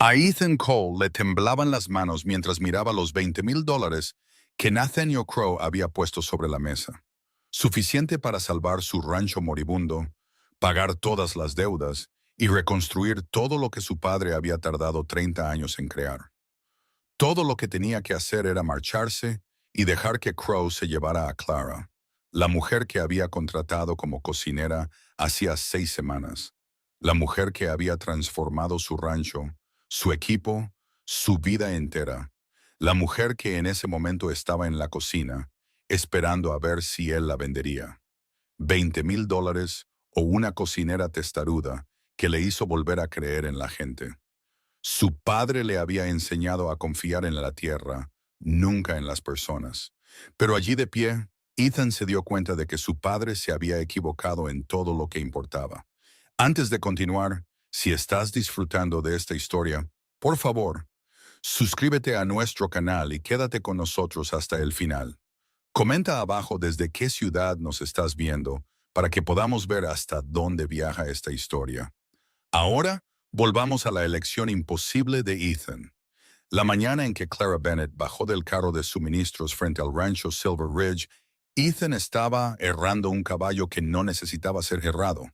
A Ethan Cole le temblaban las manos mientras miraba los $20,000 que Nathaniel Crow había puesto sobre la mesa. Suficiente para salvar su rancho moribundo, pagar todas las deudas y reconstruir todo lo que su padre había tardado 30 años en crear. Todo lo que tenía que hacer era marcharse y dejar que Crow se llevara a Clara, la mujer que había contratado como cocinera hacía 6 semanas, la mujer que había transformado su rancho, su equipo, su vida entera, la mujer que en ese momento estaba en la cocina, esperando a ver si él la vendería. $20,000 o una cocinera testaruda que le hizo volver a creer en la gente. Su padre le había enseñado a confiar en la tierra, nunca en las personas. Pero allí de pie, Ethan se dio cuenta de que su padre se había equivocado en todo lo que importaba. Antes de continuar, si estás disfrutando de esta historia, por favor, suscríbete a nuestro canal y quédate con nosotros hasta el final. Comenta abajo desde qué ciudad nos estás viendo para que podamos ver hasta dónde viaja esta historia. Ahora, volvamos a la elección imposible de Ethan. La mañana en que Clara Bennett bajó del carro de suministros frente al rancho Silver Ridge, Ethan estaba herrando un caballo que no necesitaba ser herrado.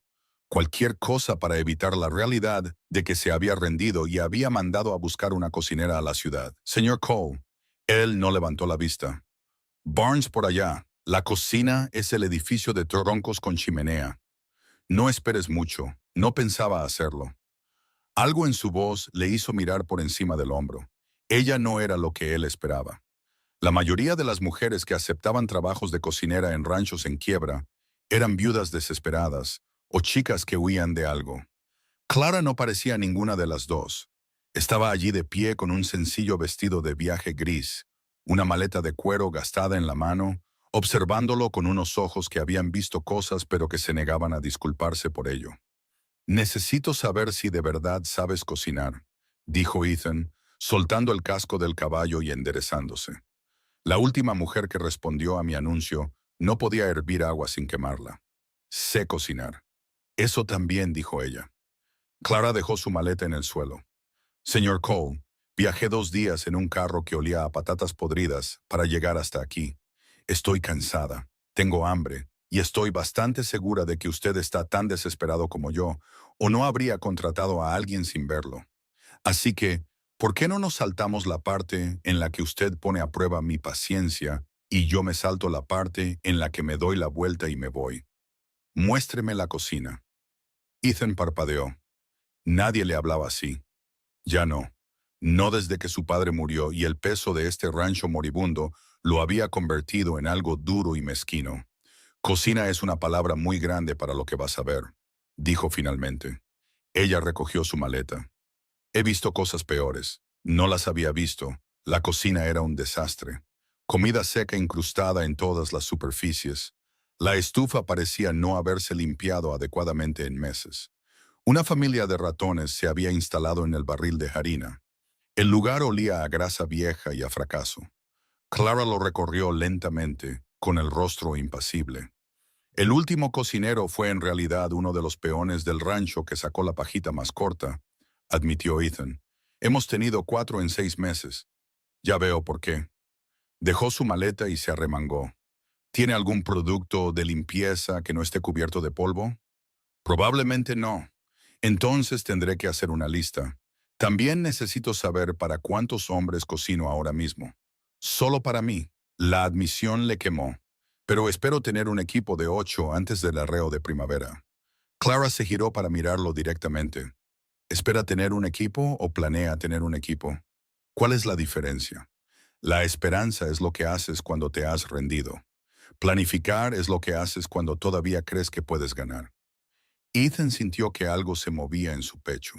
Cualquier cosa para evitar la realidad de que se había rendido y había mandado a buscar una cocinera a la ciudad. Señor Cole, él no levantó la vista. Barnes por allá. La cocina es el edificio de troncos con chimenea. No esperes mucho. No pensaba hacerlo. Algo en su voz le hizo mirar por encima del hombro. Ella no era lo que él esperaba. La mayoría de las mujeres que aceptaban trabajos de cocinera en ranchos en quiebra eran viudas desesperadas o chicas que huían de algo. Clara no parecía ninguna de las dos. Estaba allí de pie con un sencillo vestido de viaje gris, una maleta de cuero gastada en la mano, observándolo con unos ojos que habían visto cosas pero que se negaban a disculparse por ello. Necesito saber si de verdad sabes cocinar, dijo Ethan, soltando el casco del caballo y enderezándose. La última mujer que respondió a mi anuncio no podía hervir agua sin quemarla. Sé cocinar. Eso también, dijo ella. Clara dejó su maleta en el suelo. Señor Cole, viajé 2 días en un carro que olía a patatas podridas para llegar hasta aquí. Estoy cansada, tengo hambre, y estoy bastante segura de que usted está tan desesperado como yo, o no habría contratado a alguien sin verlo. Así que, ¿por qué no nos saltamos la parte en la que usted pone a prueba mi paciencia y yo me salto la parte en la que me doy la vuelta y me voy? Muéstreme la cocina. Ethan parpadeó. Nadie le hablaba así. Ya no. No desde que su padre murió y el peso de este rancho moribundo lo había convertido en algo duro y mezquino. Cocina es una palabra muy grande para lo que vas a ver, dijo finalmente. Ella recogió su maleta. He visto cosas peores. No las había visto. La cocina era un desastre. Comida seca incrustada en todas las superficies. La estufa parecía no haberse limpiado adecuadamente en meses. Una familia de ratones se había instalado en el barril de harina. El lugar olía a grasa vieja y a fracaso. Clara lo recorrió lentamente, con el rostro impasible. El último cocinero fue en realidad uno de los peones del rancho que sacó la pajita más corta, admitió Ethan. Hemos tenido 4 en 6 meses. Ya veo por qué. Dejó su maleta y se arremangó. ¿Tiene algún producto de limpieza que no esté cubierto de polvo? Probablemente no. Entonces tendré que hacer una lista. También necesito saber para cuántos hombres cocino ahora mismo. Solo para mí. La admisión le quemó. Pero espero tener un equipo de 8 antes del arreo de primavera. Clara se giró para mirarlo directamente. ¿Espera tener un equipo o planea tener un equipo? ¿Cuál es la diferencia? La esperanza es lo que haces cuando te has rendido. Planificar es lo que haces cuando todavía crees que puedes ganar. Ethan sintió que algo se movía en su pecho.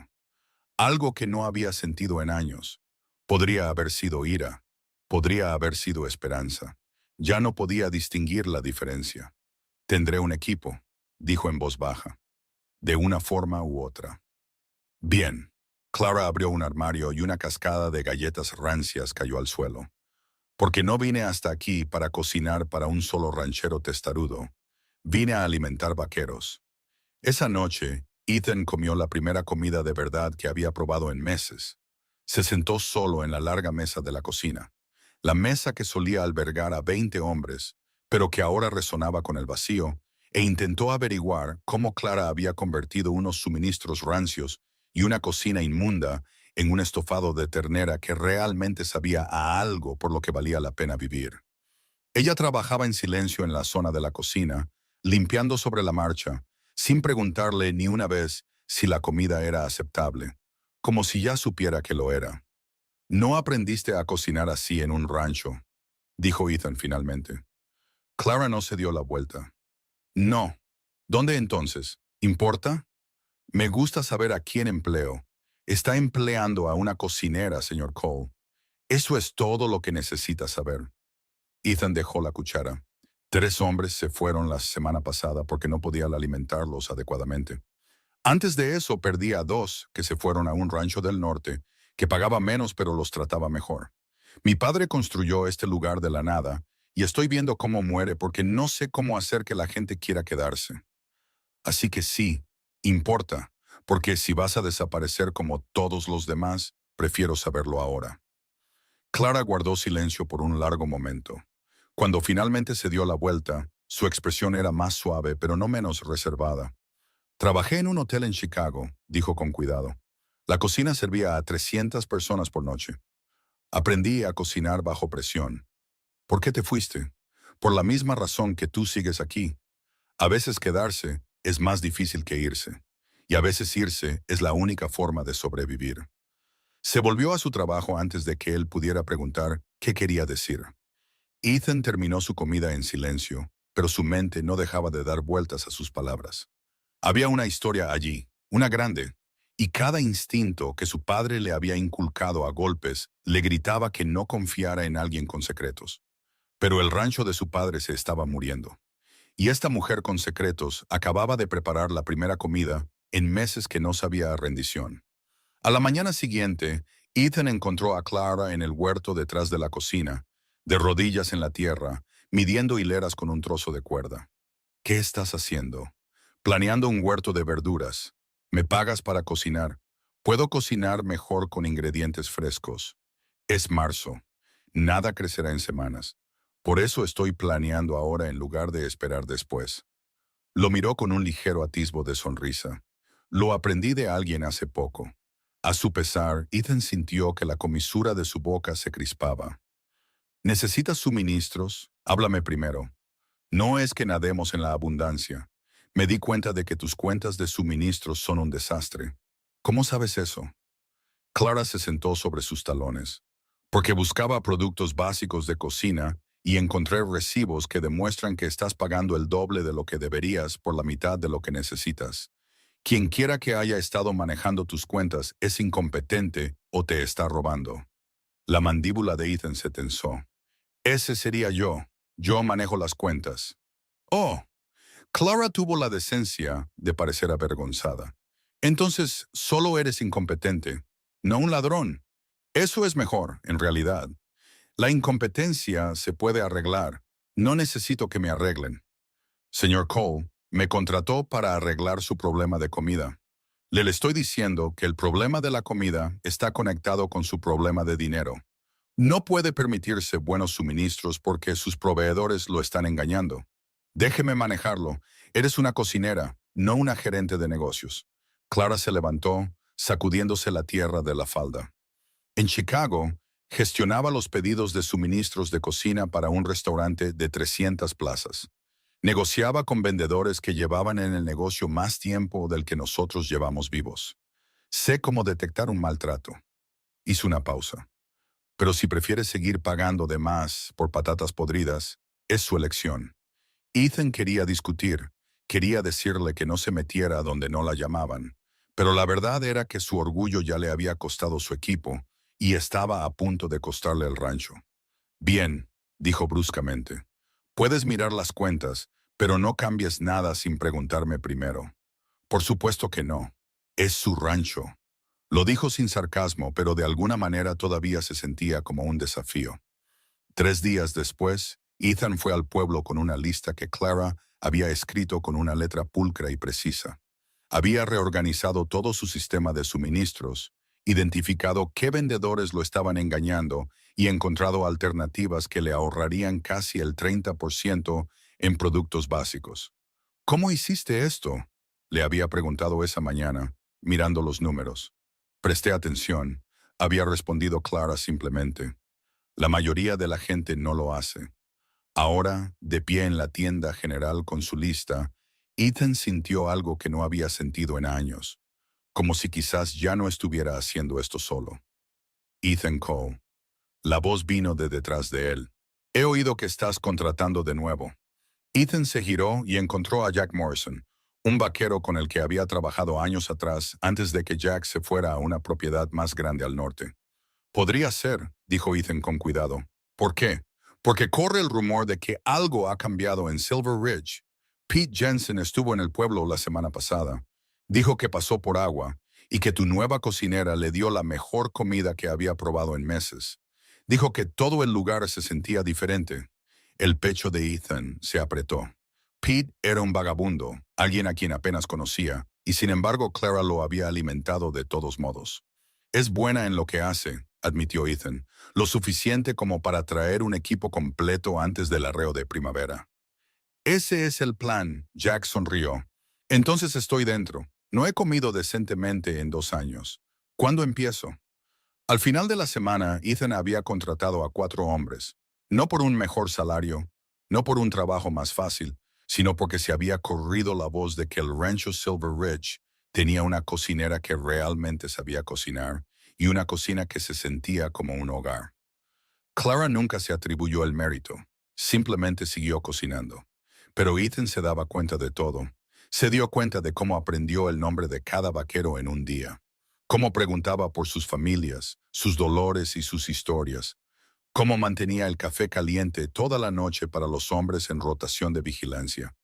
Algo que no había sentido en años. Podría haber sido ira. Podría haber sido esperanza. Ya no podía distinguir la diferencia. Tendré un equipo, dijo en voz baja, de una forma u otra. Bien. Clara abrió un armario y una cascada de galletas rancias cayó al suelo. Porque no vine hasta aquí para cocinar para un solo ranchero testarudo. Vine a alimentar vaqueros. Esa noche, Ethan comió la primera comida de verdad que había probado en meses. Se sentó solo en la larga mesa de la cocina, la mesa que solía albergar a 20 hombres, pero que ahora resonaba con el vacío, e intentó averiguar cómo Clara había convertido unos suministros rancios y una cocina inmunda en un estofado de ternera que realmente sabía a algo por lo que valía la pena vivir. Ella trabajaba en silencio en la zona de la cocina, limpiando sobre la marcha, sin preguntarle ni una vez si la comida era aceptable, como si ya supiera que lo era. No aprendiste a cocinar así en un rancho, dijo Ethan finalmente. Clara no se dio la vuelta. No. ¿Dónde entonces? ¿Importa? Me gusta saber a quién empleo. Está empleando a una cocinera, señor Cole. Eso es todo lo que necesita saber. Ethan dejó la cuchara. 3 hombres se fueron la semana pasada porque no podía alimentarlos adecuadamente. Antes de eso perdí a 2 que se fueron a un rancho del norte, que pagaba menos pero los trataba mejor. Mi padre construyó este lugar de la nada y estoy viendo cómo muere porque no sé cómo hacer que la gente quiera quedarse. Así que sí, importa, porque si vas a desaparecer como todos los demás, prefiero saberlo ahora. Clara guardó silencio por un largo momento. Cuando finalmente se dio la vuelta, su expresión era más suave pero no menos reservada. Trabajé en un hotel en Chicago, dijo con cuidado. La cocina servía a 300 personas por noche. Aprendí a cocinar bajo presión. ¿Por qué te fuiste? Por la misma razón que tú sigues aquí. A veces quedarse es más difícil que irse. Y a veces irse es la única forma de sobrevivir. Se volvió a su trabajo antes de que él pudiera preguntar qué quería decir. Ethan terminó su comida en silencio, pero su mente no dejaba de dar vueltas a sus palabras. Había una historia allí, una grande, y cada instinto que su padre le había inculcado a golpes le gritaba que no confiara en alguien con secretos. Pero el rancho de su padre se estaba muriendo. Y esta mujer con secretos acababa de preparar la primera comida en meses que no sabía a rendición. A la mañana siguiente, Ethan encontró a Clara en el huerto detrás de la cocina, de rodillas en la tierra, midiendo hileras con un trozo de cuerda. ¿Qué estás haciendo? Planeando un huerto de verduras. Me pagas para cocinar. Puedo cocinar mejor con ingredientes frescos. Es marzo. Nada crecerá en semanas. Por eso estoy planeando ahora en lugar de esperar después. Lo miró con un ligero atisbo de sonrisa. Lo aprendí de alguien hace poco. A su pesar, Ethan sintió que la comisura de su boca se crispaba. ¿Necesitas suministros? Háblame primero. No es que nademos en la abundancia. Me di cuenta de que tus cuentas de suministros son un desastre. ¿Cómo sabes eso? Clara se sentó sobre sus talones. Porque buscaba productos básicos de cocina y encontré recibos que demuestran que estás pagando el doble de lo que deberías por la mitad de lo que necesitas. Quien quiera que haya estado manejando tus cuentas es incompetente o te está robando. La mandíbula de Ethan se tensó. Ese sería yo. Yo manejo las cuentas. Oh, Clara tuvo la decencia de parecer avergonzada. Entonces, solo eres incompetente, no un ladrón. Eso es mejor, en realidad. La incompetencia se puede arreglar. No necesito que me arreglen. Señor Cole, me contrató para arreglar su problema de comida. Le estoy diciendo que el problema de la comida está conectado con su problema de dinero. No puede permitirse buenos suministros porque sus proveedores lo están engañando. Déjeme manejarlo. Eres una cocinera, no una gerente de negocios. Clara se levantó, sacudiéndose la tierra de la falda. En Chicago, gestionaba los pedidos de suministros de cocina para un restaurante de 300 plazas. Negociaba con vendedores que llevaban en el negocio más tiempo del que nosotros llevamos vivos. Sé cómo detectar un maltrato. Hizo una pausa. Pero si prefiere seguir pagando de más por patatas podridas, es su elección. Ethan quería discutir, quería decirle que no se metiera donde no la llamaban, pero la verdad era que su orgullo ya le había costado su equipo y estaba a punto de costarle el rancho. Bien, dijo bruscamente. Puedes mirar las cuentas, pero no cambies nada sin preguntarme primero. Por supuesto que no. Es su rancho. Lo dijo sin sarcasmo, pero de alguna manera todavía se sentía como un desafío. 3 días después, Ethan fue al pueblo con una lista que Clara había escrito con una letra pulcra y precisa. Había reorganizado todo su sistema de suministros identificado qué vendedores lo estaban engañando y encontrado alternativas que le ahorrarían casi el 30% en productos básicos. ¿Cómo hiciste esto?, le había preguntado esa mañana, mirando los números. Presté atención, había respondido Clara simplemente. La mayoría de la gente no lo hace. Ahora, de pie en la tienda general con su lista, Ethan sintió algo que no había sentido en años, como si quizás ya no estuviera haciendo esto solo. Ethan Cole. La voz vino de detrás de él. He oído que estás contratando de nuevo. Ethan se giró y encontró a Jack Morrison, un vaquero con el que había trabajado años atrás antes de que Jack se fuera a una propiedad más grande al norte. Podría ser, dijo Ethan con cuidado. ¿Por qué? Porque corre el rumor de que algo ha cambiado en Silver Ridge. Pete Jensen estuvo en el pueblo la semana pasada. Dijo que pasó por agua y que tu nueva cocinera le dio la mejor comida que había probado en meses. Dijo que todo el lugar se sentía diferente. El pecho de Ethan se apretó. Pete era un vagabundo, alguien a quien apenas conocía, y sin embargo Clara lo había alimentado de todos modos. Es buena en lo que hace, admitió Ethan, lo suficiente como para traer un equipo completo antes del arreo de primavera. Ese es el plan, Jack sonrió. Entonces estoy dentro. No he comido decentemente en 2 años. ¿Cuándo empiezo? Al final de la semana, Ethan había contratado a 4 hombres, no por un mejor salario, no por un trabajo más fácil, sino porque se había corrido la voz de que el rancho Silver Ridge tenía una cocinera que realmente sabía cocinar y una cocina que se sentía como un hogar. Clara nunca se atribuyó el mérito, simplemente siguió cocinando. Pero Ethan se daba cuenta de todo. Se dio cuenta de cómo aprendió el nombre de cada vaquero en un día, cómo preguntaba por sus familias, sus dolores y sus historias, cómo mantenía el café caliente toda la noche para los hombres en rotación de vigilancia,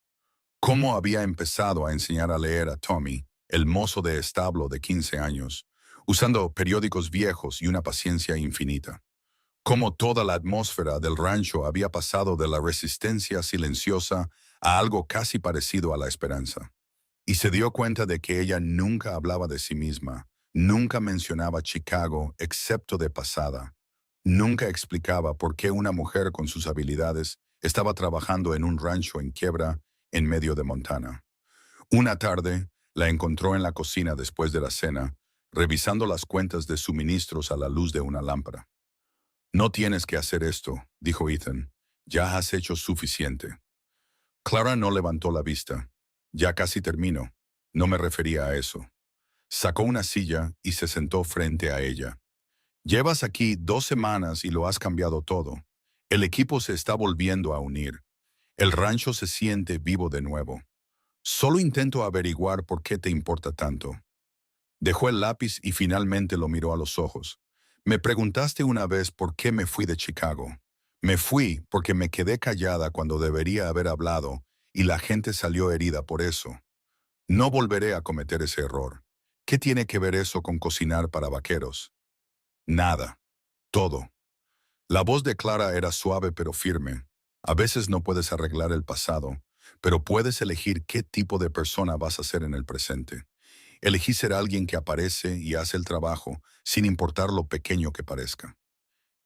cómo había empezado a enseñar a leer a Tommy, el mozo de establo de 15 años, usando periódicos viejos y una paciencia infinita. Cómo toda la atmósfera del rancho había pasado de la resistencia silenciosa a algo casi parecido a la esperanza. Y se dio cuenta de que ella nunca hablaba de sí misma, nunca mencionaba Chicago excepto de pasada, nunca explicaba por qué una mujer con sus habilidades estaba trabajando en un rancho en quiebra en medio de Montana. Una tarde, la encontró en la cocina después de la cena, revisando las cuentas de suministros a la luz de una lámpara. No tienes que hacer esto, dijo Ethan. Ya has hecho suficiente. Clara no levantó la vista. Ya casi termino. No me refería a eso. Sacó una silla y se sentó frente a ella. Llevas aquí 2 semanas y lo has cambiado todo. El equipo se está volviendo a unir. El rancho se siente vivo de nuevo. Solo intento averiguar por qué te importa tanto. Dejó el lápiz y finalmente lo miró a los ojos. Me preguntaste una vez por qué me fui de Chicago. Me fui porque me quedé callada cuando debería haber hablado y la gente salió herida por eso. No volveré a cometer ese error. ¿Qué tiene que ver eso con cocinar para vaqueros? Nada. Todo. La voz de Clara era suave pero firme. A veces no puedes arreglar el pasado, pero puedes elegir qué tipo de persona vas a ser en el presente. Elegí ser alguien que aparece y hace el trabajo, sin importar lo pequeño que parezca.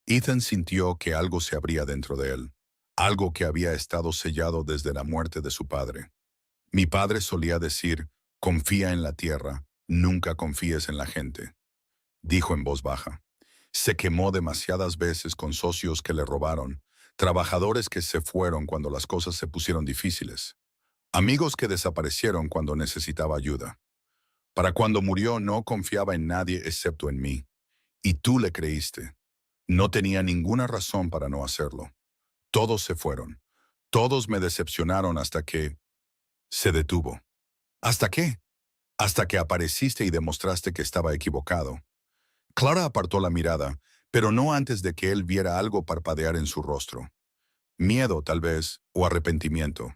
Ethan sintió que algo se abría dentro de él, algo que había estado sellado desde la muerte de su padre. Mi padre solía decir, confía en la tierra, nunca confíes en la gente, dijo en voz baja. Se quemó demasiadas veces con socios que le robaron, trabajadores que se fueron cuando las cosas se pusieron difíciles, amigos que desaparecieron cuando necesitaba ayuda. Para cuando murió no confiaba en nadie excepto en mí. Y tú le creíste. No tenía ninguna razón para no hacerlo. Todos se fueron. Todos me decepcionaron hasta que se detuvo. ¿Hasta qué? Hasta que apareciste y demostraste que estaba equivocado. Clara apartó la mirada, pero no antes de que él viera algo parpadear en su rostro. Miedo, tal vez, o arrepentimiento.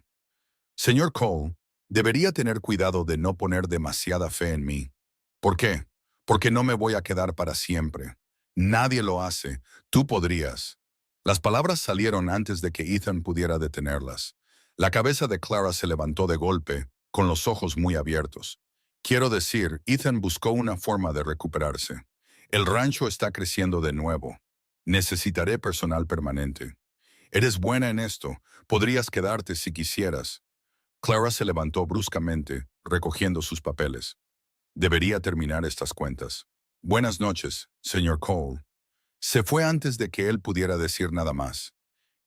Señor Cole, debería tener cuidado de no poner demasiada fe en mí. ¿Por qué? Porque no me voy a quedar para siempre. Nadie lo hace. Tú podrías. Las palabras salieron antes de que Ethan pudiera detenerlas. La cabeza de Clara se levantó de golpe, con los ojos muy abiertos. Quiero decir, Ethan buscó una forma de recuperarse. El rancho está creciendo de nuevo. Necesitaré personal permanente. Eres buena en esto. Podrías quedarte si quisieras. Clara se levantó bruscamente, recogiendo sus papeles. Debería terminar estas cuentas. Buenas noches, señor Cole. Se fue antes de que él pudiera decir nada más.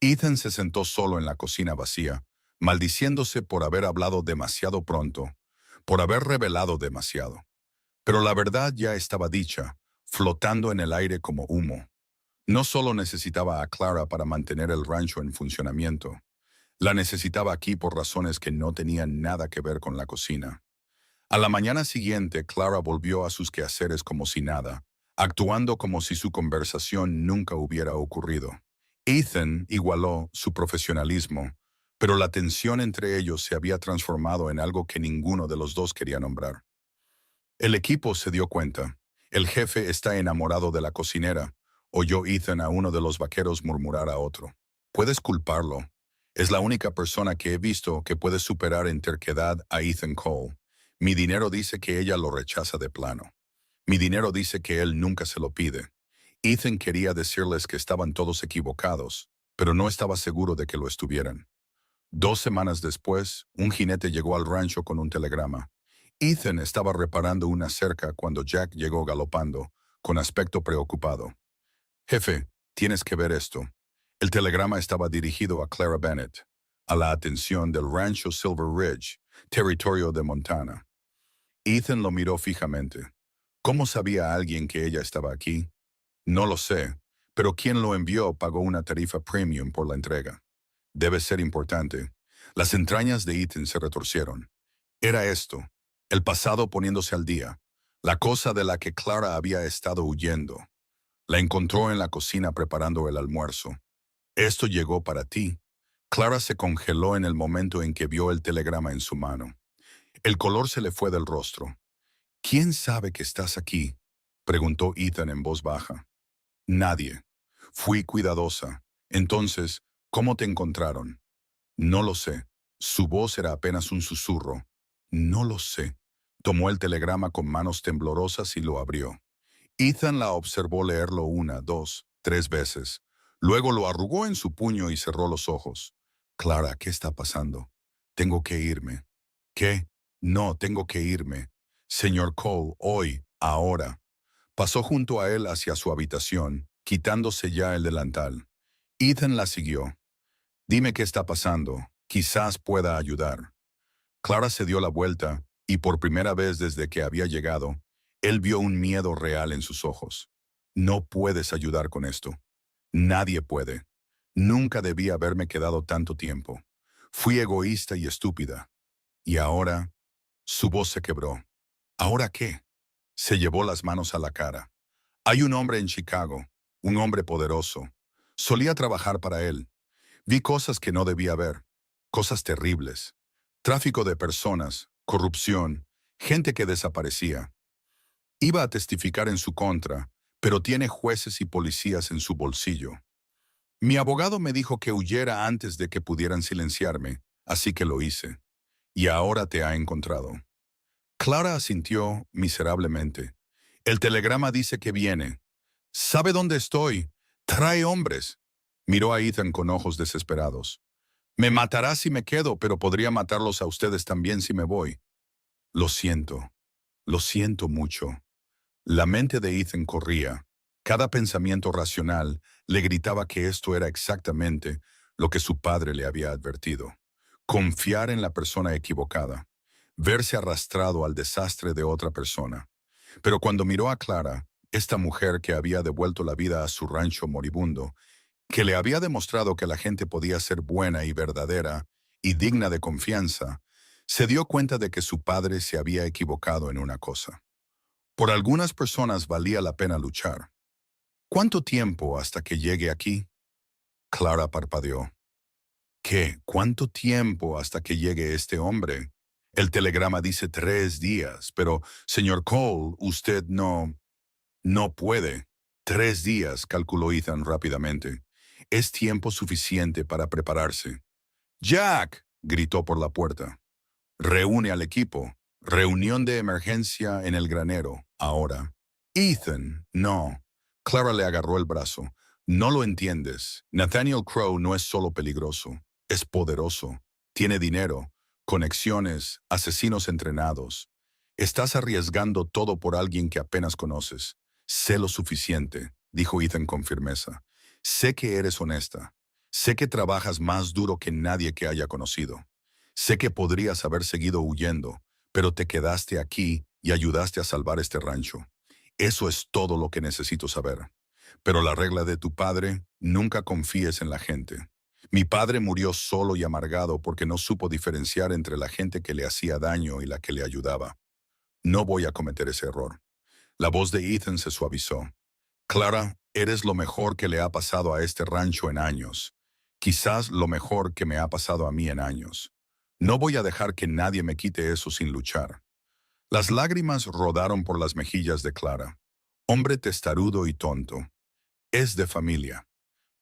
Ethan se sentó solo en la cocina vacía, maldiciéndose por haber hablado demasiado pronto, por haber revelado demasiado. Pero la verdad ya estaba dicha, flotando en el aire como humo. No solo necesitaba a Clara para mantener el rancho en funcionamiento, la necesitaba aquí por razones que no tenían nada que ver con la cocina. A la mañana siguiente, Clara volvió a sus quehaceres como si nada, actuando como si su conversación nunca hubiera ocurrido. Ethan igualó su profesionalismo, pero la tensión entre ellos se había transformado en algo que ninguno de los dos quería nombrar. El equipo se dio cuenta. El jefe está enamorado de la cocinera, oyó Ethan a uno de los vaqueros murmurar a otro. Puedes culparlo. Es la única persona que he visto que puede superar en terquedad a Ethan Cole. Mi dinero dice que ella lo rechaza de plano. Mi dinero dice que él nunca se lo pide. Ethan quería decirles que estaban todos equivocados, pero no estaba seguro de que lo estuvieran. 2 semanas después, un jinete llegó al rancho con un telegrama. Ethan estaba reparando una cerca cuando Jack llegó galopando, con aspecto preocupado. Jefe, tienes que ver esto. El telegrama estaba dirigido a Clara Bennett, a la atención del rancho Silver Ridge, territorio de Montana. Ethan lo miró fijamente. ¿Cómo sabía alguien que ella estaba aquí? No lo sé, pero quien lo envió pagó una tarifa premium por la entrega. Debe ser importante. Las entrañas de Ethan se retorcieron. Era esto, el pasado poniéndose al día, la cosa de la que Clara había estado huyendo. La encontró en la cocina preparando el almuerzo. Esto llegó para ti. Clara se congeló en el momento en que vio el telegrama en su mano. El color se le fue del rostro. ¿Quién sabe que estás aquí?, preguntó Ethan en voz baja. Nadie. Fui cuidadosa. Entonces, ¿cómo te encontraron? No lo sé. Su voz era apenas un susurro. No lo sé. Tomó el telegrama con manos temblorosas y lo abrió. Ethan la observó leerlo 1, 2, 3 veces. Luego lo arrugó en su puño y cerró los ojos. Clara, ¿qué está pasando? Tengo que irme. ¿Qué? No, tengo que irme. Señor Cole, hoy, ahora. Pasó junto a él hacia su habitación, quitándose ya el delantal. Ethan la siguió. Dime qué está pasando. Quizás pueda ayudar. Clara se dio la vuelta, y por primera vez desde que había llegado, él vio un miedo real en sus ojos. No puedes ayudar con esto. Nadie puede. Nunca debí haberme quedado tanto tiempo. Fui egoísta y estúpida. Y ahora, su voz se quebró. ¿Ahora qué? Se llevó las manos a la cara. Hay un hombre en Chicago, un hombre poderoso. Solía trabajar para él. Vi cosas que no debía ver, cosas terribles. Tráfico de personas, corrupción, gente que desaparecía. Iba a testificar en su contra, pero tiene jueces y policías en su bolsillo. Mi abogado me dijo que huyera antes de que pudieran silenciarme, así que lo hice. Y ahora te ha encontrado. Clara asintió miserablemente. El telegrama dice que viene. ¿Sabe dónde estoy? Trae hombres. Miró a Ethan con ojos desesperados. Me matará si me quedo, pero podría matarlos a ustedes también si me voy. Lo siento mucho. La mente de Ethan corría. Cada pensamiento racional le gritaba que esto era exactamente lo que su padre le había advertido. Confiar en la persona equivocada. Verse arrastrado al desastre de otra persona. Pero cuando miró a Clara, esta mujer que había devuelto la vida a su rancho moribundo, que le había demostrado que la gente podía ser buena y verdadera y digna de confianza, se dio cuenta de que su padre se había equivocado en una cosa. Por algunas personas valía la pena luchar. ¿Cuánto tiempo hasta que llegue aquí? Clara parpadeó. ¿Qué? ¿Cuánto tiempo hasta que llegue este hombre? El telegrama dice 3 días, pero, señor Cole, usted no puede. 3 días, calculó Ethan rápidamente. Es tiempo suficiente para prepararse. ¡Jack!, gritó por la puerta. Reúne al equipo. Reunión de emergencia en el granero, ahora. Ethan, no. Clara le agarró el brazo. No lo entiendes. Nathaniel Crowe no es solo peligroso, es poderoso. Tiene dinero, conexiones, asesinos entrenados. Estás arriesgando todo por alguien que apenas conoces. Sé lo suficiente, dijo Ethan con firmeza. Sé que eres honesta. Sé que trabajas más duro que nadie que haya conocido. Sé que podrías haber seguido huyendo, pero te quedaste aquí y ayudaste a salvar este rancho. Eso es todo lo que necesito saber. Pero la regla de tu padre, nunca confíes en la gente. Mi padre murió solo y amargado porque no supo diferenciar entre la gente que le hacía daño y la que le ayudaba. No voy a cometer ese error. La voz de Ethan se suavizó. Clara, eres lo mejor que le ha pasado a este rancho en años. Quizás lo mejor que me ha pasado a mí en años. No voy a dejar que nadie me quite eso sin luchar. Las lágrimas rodaron por las mejillas de Clara. Hombre testarudo y tonto. Es de familia.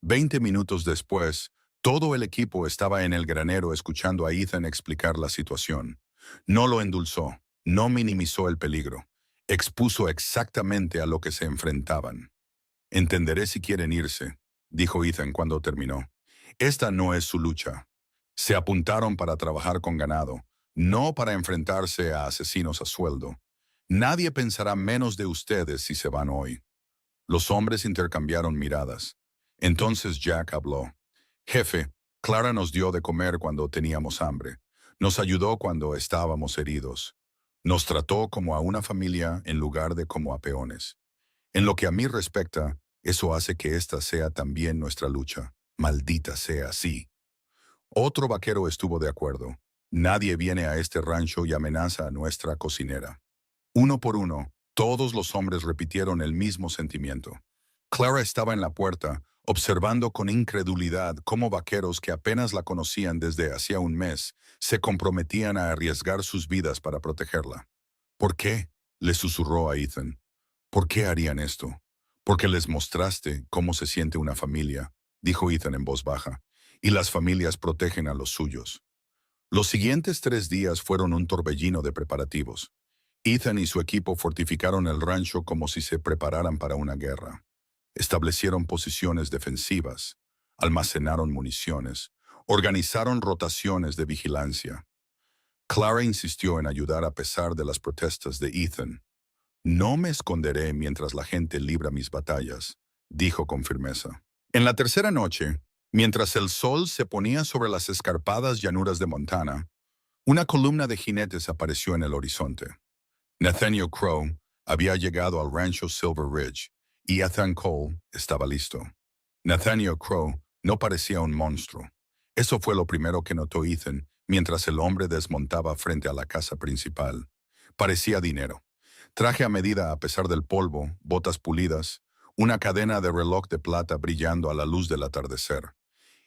20 minutos después, todo el equipo estaba en el granero escuchando a Ethan explicar la situación. No lo endulzó, no minimizó el peligro. Expuso exactamente a lo que se enfrentaban. Entenderé si quieren irse, dijo Ethan cuando terminó. Esta no es su lucha. Se apuntaron para trabajar con ganado, no para enfrentarse a asesinos a sueldo. Nadie pensará menos de ustedes si se van hoy. Los hombres intercambiaron miradas. Entonces Jack habló. Jefe, Clara nos dio de comer cuando teníamos hambre. Nos ayudó cuando estábamos heridos. Nos trató como a una familia en lugar de como a peones. En lo que a mí respecta, eso hace que esta sea también nuestra lucha. Maldita sea, sí. Otro vaquero estuvo de acuerdo. Nadie viene a este rancho y amenaza a nuestra cocinera. Uno por uno, todos los hombres repitieron el mismo sentimiento. Clara estaba en la puerta, observando con incredulidad cómo vaqueros que apenas la conocían desde hacía un mes se comprometían a arriesgar sus vidas para protegerla. ¿Por qué?, le susurró a Ethan. ¿Por qué harían esto? Porque les mostraste cómo se siente una familia, dijo Ethan en voz baja, y las familias protegen a los suyos. Los siguientes 3 días fueron un torbellino de preparativos. Ethan y su equipo fortificaron el rancho como si se prepararan para una guerra. Establecieron posiciones defensivas, almacenaron municiones, organizaron rotaciones de vigilancia. Clara insistió en ayudar a pesar de las protestas de Ethan. No me esconderé mientras la gente libra mis batallas, dijo con firmeza. En la tercera noche, mientras el sol se ponía sobre las escarpadas llanuras de Montana, una columna de jinetes apareció en el horizonte. Nathaniel Crowe había llegado al rancho Silver Ridge y Ethan Cole estaba listo. Nathaniel Crowe no parecía un monstruo. Eso fue lo primero que notó Ethan mientras el hombre desmontaba frente a la casa principal. Parecía dinero. Traje a medida a pesar del polvo, botas pulidas, una cadena de reloj de plata brillando a la luz del atardecer.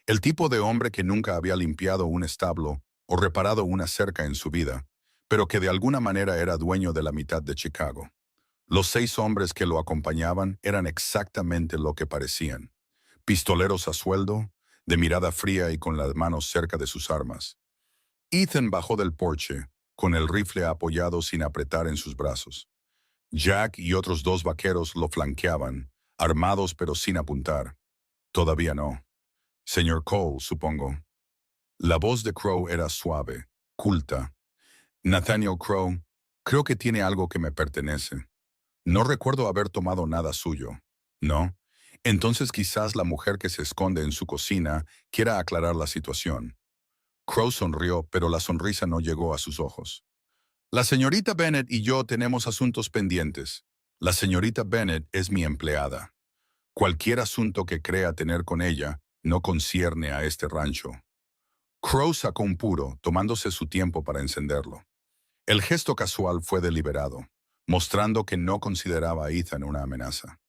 El tipo de hombre que nunca había limpiado un establo o reparado una cerca en su vida, pero que de alguna manera era dueño de la mitad de Chicago. Los 6 hombres que lo acompañaban eran exactamente lo que parecían. Pistoleros a sueldo, de mirada fría y con las manos cerca de sus armas. Ethan bajó del porche, con el rifle apoyado sin apretar en sus brazos. Jack y otros 2 vaqueros lo flanqueaban, armados pero sin apuntar. Todavía no. Señor Cole, supongo. La voz de Crowe era suave, culta. Nathaniel Crowe, creo que tiene algo que me pertenece. No recuerdo haber tomado nada suyo. ¿No? Entonces quizás la mujer que se esconde en su cocina quiera aclarar la situación. Crowe sonrió, pero la sonrisa no llegó a sus ojos. La señorita Bennett y yo tenemos asuntos pendientes. La señorita Bennett es mi empleada. Cualquier asunto que crea tener con ella no concierne a este rancho. Crowe sacó un puro, tomándose su tiempo para encenderlo. El gesto casual fue deliberado, mostrando que no consideraba a Ethan una amenaza.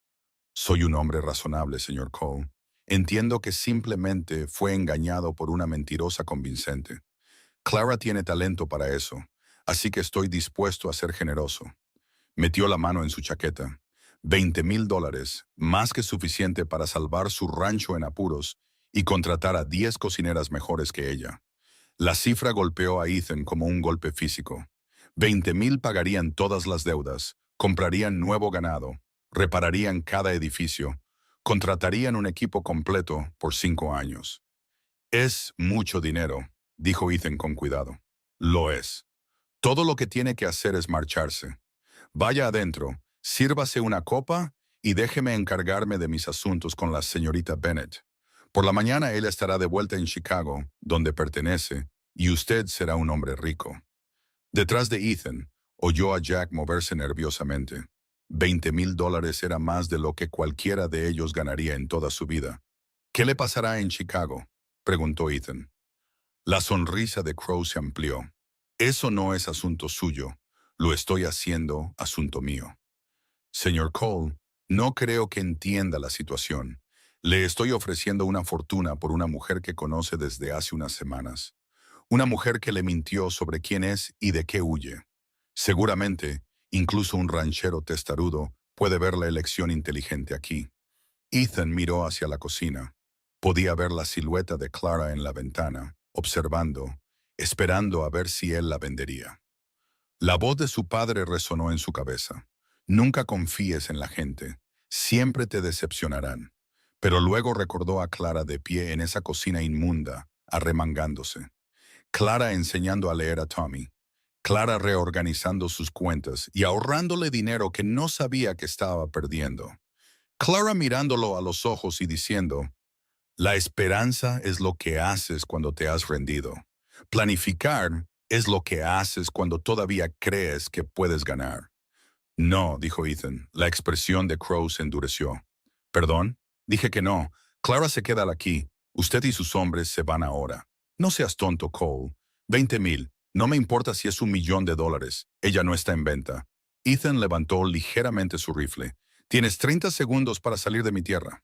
Soy un hombre razonable, señor Cole. Entiendo que simplemente fue engañado por una mentirosa convincente. Clara tiene talento para eso, así que estoy dispuesto a ser generoso. Metió la mano en su chaqueta. $20,000, más que suficiente para salvar su rancho en apuros y contratar a 10 cocineras mejores que ella. La cifra golpeó a Ethan como un golpe físico. 20,000 pagarían todas las deudas, comprarían nuevo ganado, repararían cada edificio, contratarían un equipo completo por 5 años. Es mucho dinero, dijo Ethan con cuidado. Lo es. Todo lo que tiene que hacer es marcharse. Vaya adentro, sírvase una copa y déjeme encargarme de mis asuntos con la señorita Bennett. Por la mañana él estará de vuelta en Chicago, donde pertenece, y usted será un hombre rico. Detrás de Ethan, oyó a Jack moverse nerviosamente. $20,000 era más de lo que cualquiera de ellos ganaría en toda su vida. ¿Qué le pasará en Chicago?, preguntó Ethan. La sonrisa de Crow se amplió. Eso no es asunto suyo. Lo estoy haciendo asunto mío. Señor Cole, no creo que entienda la situación. Le estoy ofreciendo una fortuna por una mujer que conoce desde hace unas semanas. Una mujer que le mintió sobre quién es y de qué huye. Seguramente, incluso un ranchero testarudo puede ver la elección inteligente aquí. Ethan miró hacia la cocina. Podía ver la silueta de Clara en la ventana, observando, esperando a ver si él la vendería. La voz de su padre resonó en su cabeza. Nunca confíes en la gente. Siempre te decepcionarán. Pero luego recordó a Clara de pie en esa cocina inmunda, arremangándose. Clara enseñando a leer a Tommy. Clara reorganizando sus cuentas y ahorrándole dinero que no sabía que estaba perdiendo. Clara mirándolo a los ojos y diciendo, la esperanza es lo que haces cuando te has rendido. Planificar es lo que haces cuando todavía crees que puedes ganar. No, dijo Ethan. La expresión de Crow se endureció. ¿Perdón? Dije que no. Clara se queda aquí. Usted y sus hombres se van ahora. No seas tonto, Cole. 20,000. No me importa si es $1,000,000. Ella no está en venta. Ethan levantó ligeramente su rifle. Tienes 30 segundos para salir de mi tierra.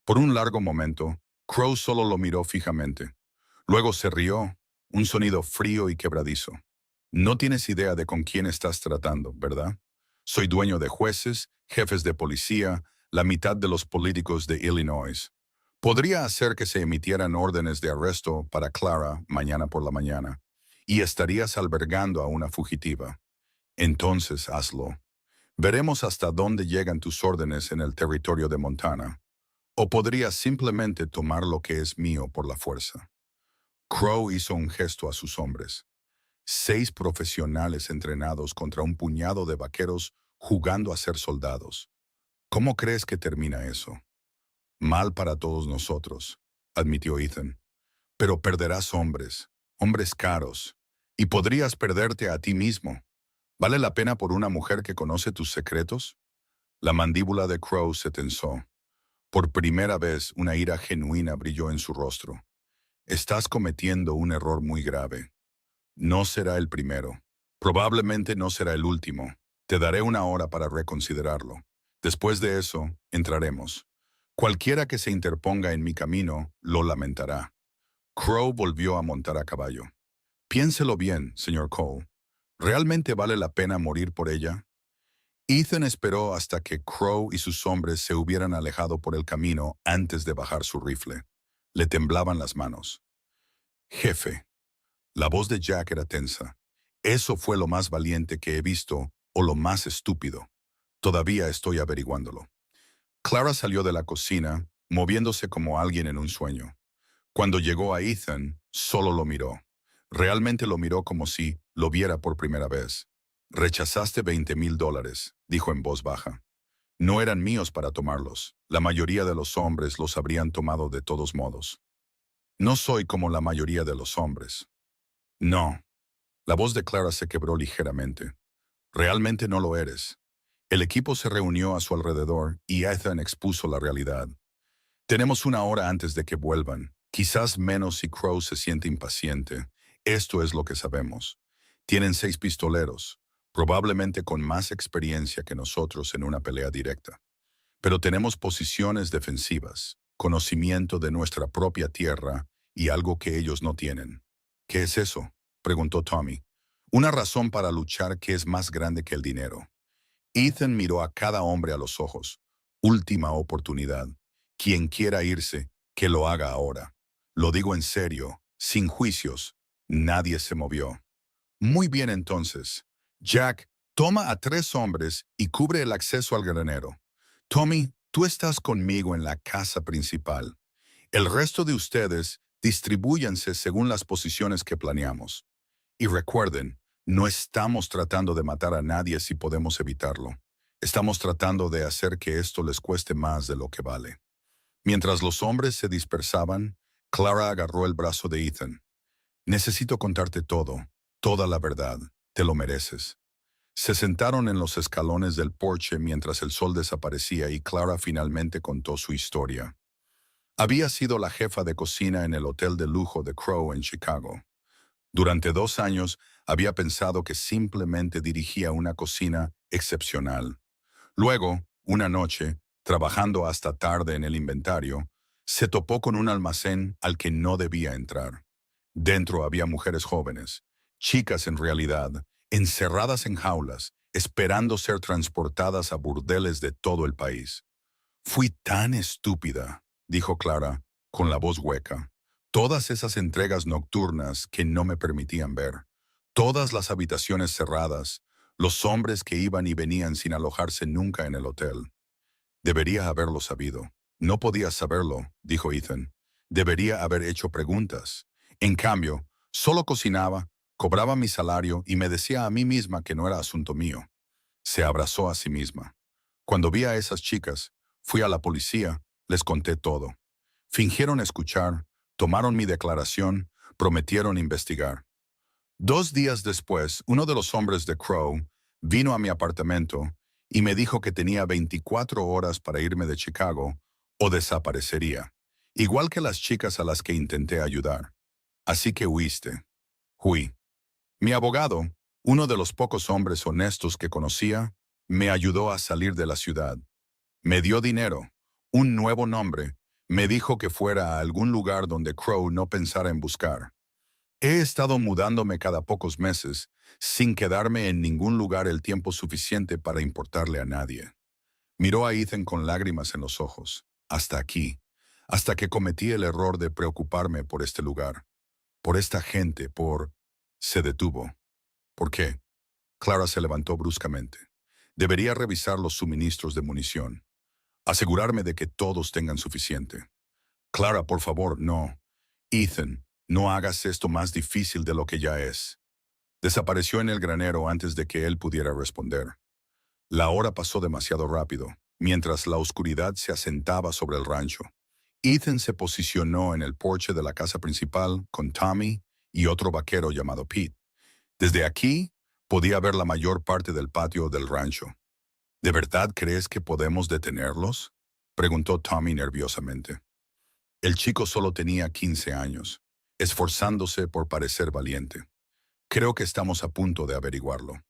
Por un largo momento, Crow solo lo miró fijamente. Luego se rió, un sonido frío y quebradizo. No tienes idea de con quién estás tratando, ¿verdad? Soy dueño de jueces, jefes de policía, la mitad de los políticos de Illinois. Podría hacer que se emitieran órdenes de arresto para Clara mañana por la mañana, y estarías albergando a una fugitiva. Entonces hazlo. Veremos hasta dónde llegan tus órdenes en el territorio de Montana. O podrías simplemente tomar lo que es mío por la fuerza. Crow hizo un gesto a sus hombres. 6 profesionales entrenados contra un puñado de vaqueros jugando a ser soldados. ¿Cómo crees que termina eso? Mal para todos nosotros, admitió Ethan. Pero perderás hombres, hombres caros, y podrías perderte a ti mismo. ¿Vale la pena por una mujer que conoce tus secretos? La mandíbula de Crow se tensó. Por primera vez, una ira genuina brilló en su rostro. Estás cometiendo un error muy grave. No será el primero. Probablemente no será el último. Te daré una hora para reconsiderarlo. Después de eso, entraremos. Cualquiera que se interponga en mi camino, lo lamentará. Crow volvió a montar a caballo. Piénselo bien, señor Cole. ¿Realmente vale la pena morir por ella? Ethan esperó hasta que Crow y sus hombres se hubieran alejado por el camino antes de bajar su rifle. Le temblaban las manos. Jefe. La voz de Jack era tensa. Eso fue lo más valiente que he visto, o lo más estúpido. Todavía estoy averiguándolo. Clara salió de la cocina, moviéndose como alguien en un sueño. Cuando llegó a Ethan, solo lo miró. Realmente lo miró como si lo viera por primera vez. Rechazaste $20,000, dijo en voz baja. No eran míos para tomarlos. La mayoría de los hombres los habrían tomado de todos modos. No soy como la mayoría de los hombres. No. La voz de Clara se quebró ligeramente. Realmente no lo eres. El equipo se reunió a su alrededor y Ethan expuso la realidad. Tenemos una hora antes de que vuelvan. Quizás menos si Crow se siente impaciente. Esto es lo que sabemos. Tienen 6 pistoleros, probablemente con más experiencia que nosotros en una pelea directa. Pero tenemos posiciones defensivas, conocimiento de nuestra propia tierra y algo que ellos no tienen. ¿Qué es eso?, preguntó Tommy. Una razón para luchar que es más grande que el dinero. Ethan miró a cada hombre a los ojos. Última oportunidad. Quien quiera irse, que lo haga ahora. Lo digo en serio, sin juicios. Nadie se movió. Muy bien entonces. Jack, toma a 3 hombres y cubre el acceso al granero. Tommy, tú estás conmigo en la casa principal. El resto de ustedes distribúyanse según las posiciones que planeamos. Y recuerden, no estamos tratando de matar a nadie si podemos evitarlo. Estamos tratando de hacer que esto les cueste más de lo que vale. Mientras los hombres se dispersaban, Clara agarró el brazo de Ethan. Necesito contarte todo, toda la verdad. Te lo mereces. Se sentaron en los escalones del porche mientras el sol desaparecía y Clara finalmente contó su historia. Había sido la jefa de cocina en el hotel de lujo de Crow en Chicago. Durante 2 años había pensado que simplemente dirigía una cocina excepcional. Luego, una noche, trabajando hasta tarde en el inventario, se topó con un almacén al que no debía entrar. Dentro había mujeres jóvenes, chicas en realidad, encerradas en jaulas, esperando ser transportadas a burdeles de todo el país. Fui tan estúpida, dijo Clara, con la voz hueca. Todas esas entregas nocturnas que no me permitían ver, todas las habitaciones cerradas, los hombres que iban y venían sin alojarse nunca en el hotel. Debería haberlo sabido. No podía saberlo, dijo Ethan. Debería haber hecho preguntas. En cambio, solo cocinaba, cobraba mi salario y me decía a mí misma que no era asunto mío. Se abrazó a sí misma. Cuando vi a esas chicas, fui a la policía, les conté todo. Fingieron escuchar, tomaron mi declaración, prometieron investigar. 2 días después, uno de los hombres de Crow vino a mi apartamento y me dijo que tenía 24 horas para irme de Chicago o desaparecería, igual que las chicas a las que intenté ayudar. Así que huiste. Huí. Mi abogado, uno de los pocos hombres honestos que conocía, me ayudó a salir de la ciudad. Me dio dinero, un nuevo nombre, me dijo que fuera a algún lugar donde Crow no pensara en buscar. He estado mudándome cada pocos meses, sin quedarme en ningún lugar el tiempo suficiente para importarle a nadie. Miró a Ethan con lágrimas en los ojos. Hasta aquí, hasta que cometí el error de preocuparme por este lugar, por esta gente, por... Se detuvo. ¿Por qué? Clara se levantó bruscamente. Debería revisar los suministros de munición. Asegurarme de que todos tengan suficiente. Clara, por favor, no. Ethan, no hagas esto más difícil de lo que ya es. Desapareció en el granero antes de que él pudiera responder. La hora pasó demasiado rápido, mientras la oscuridad se asentaba sobre el rancho. Ethan se posicionó en el porche de la casa principal con Tommy y otro vaquero llamado Pete. Desde aquí, podía ver la mayor parte del patio del rancho. ¿De verdad crees que podemos detenerlos?, preguntó Tommy nerviosamente. El chico solo tenía 15 años, esforzándose por parecer valiente. Creo que estamos a punto de averiguarlo.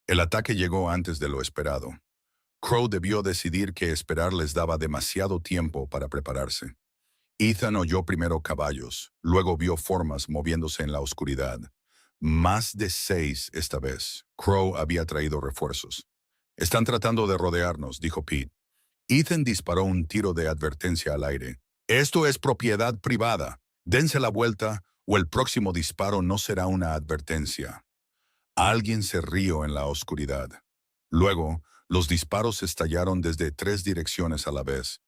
El ataque llegó antes de lo esperado. Crow debió decidir que esperar les daba demasiado tiempo para prepararse. Ethan oyó primero caballos, luego vio formas moviéndose en la oscuridad. Más de 6 esta vez. Crow había traído refuerzos. Están tratando de rodearnos, dijo Pete. Ethan disparó un tiro de advertencia al aire. Esto es propiedad privada. Dense la vuelta o el próximo disparo no será una advertencia. Alguien se rió en la oscuridad. Luego, los disparos estallaron desde 3 direcciones a la vez.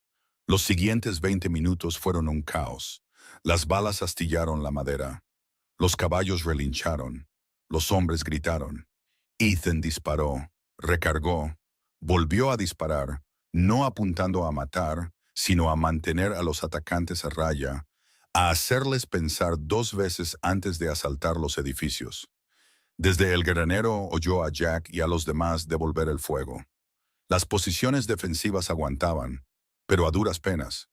Los siguientes 20 minutos fueron un caos. Las balas astillaron la madera. Los caballos relincharon. Los hombres gritaron. Ethan disparó, recargó, volvió a disparar, no apuntando a matar, sino a mantener a los atacantes a raya, a hacerles pensar 2 veces antes de asaltar los edificios. Desde el granero oyó a Jack y a los demás devolver el fuego. Las posiciones defensivas aguantaban, pero a duras penas.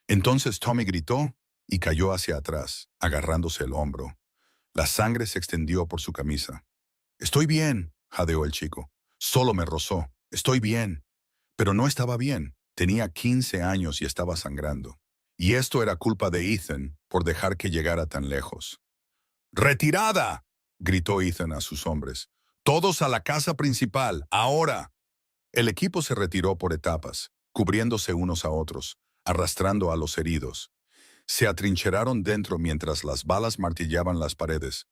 Entonces Tommy gritó y cayó hacia atrás, agarrándose el hombro. La sangre se extendió por su camisa. «Estoy bien», jadeó el chico. «Solo me rozó. Estoy bien». Pero no estaba bien. Tenía 15 años y estaba sangrando. Y esto era culpa de Ethan por dejar que llegara tan lejos. «¡Retirada!», gritó Ethan a sus hombres. «Todos a la casa principal, ahora». El equipo se retiró por etapas, cubriéndose unos a otros, arrastrando a los heridos. Se atrincheraron dentro mientras las balas martillaban las paredes.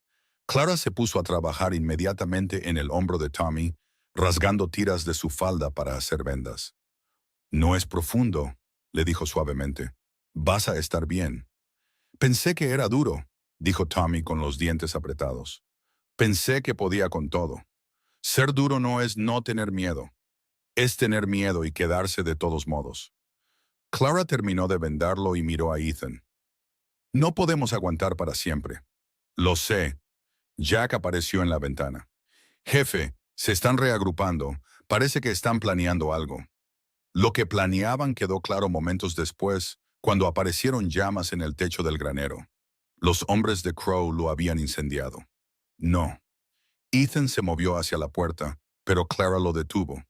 Clara se puso a trabajar inmediatamente en el hombro de Tommy, rasgando tiras de su falda para hacer vendas. No es profundo, le dijo suavemente. Vas a estar bien. Pensé que era duro, dijo Tommy con los dientes apretados. Pensé que podía con todo. Ser duro no es no tener miedo, es tener miedo y quedarse de todos modos. Clara terminó de vendarlo y miró a Ethan. No podemos aguantar para siempre. Lo sé. Jack apareció en la ventana. Jefe, se están reagrupando. Parece que están planeando algo. Lo que planeaban quedó claro momentos después, cuando aparecieron llamas en el techo del granero. Los hombres de Crow lo habían incendiado. No. Ethan se movió hacia la puerta, pero Clara lo detuvo.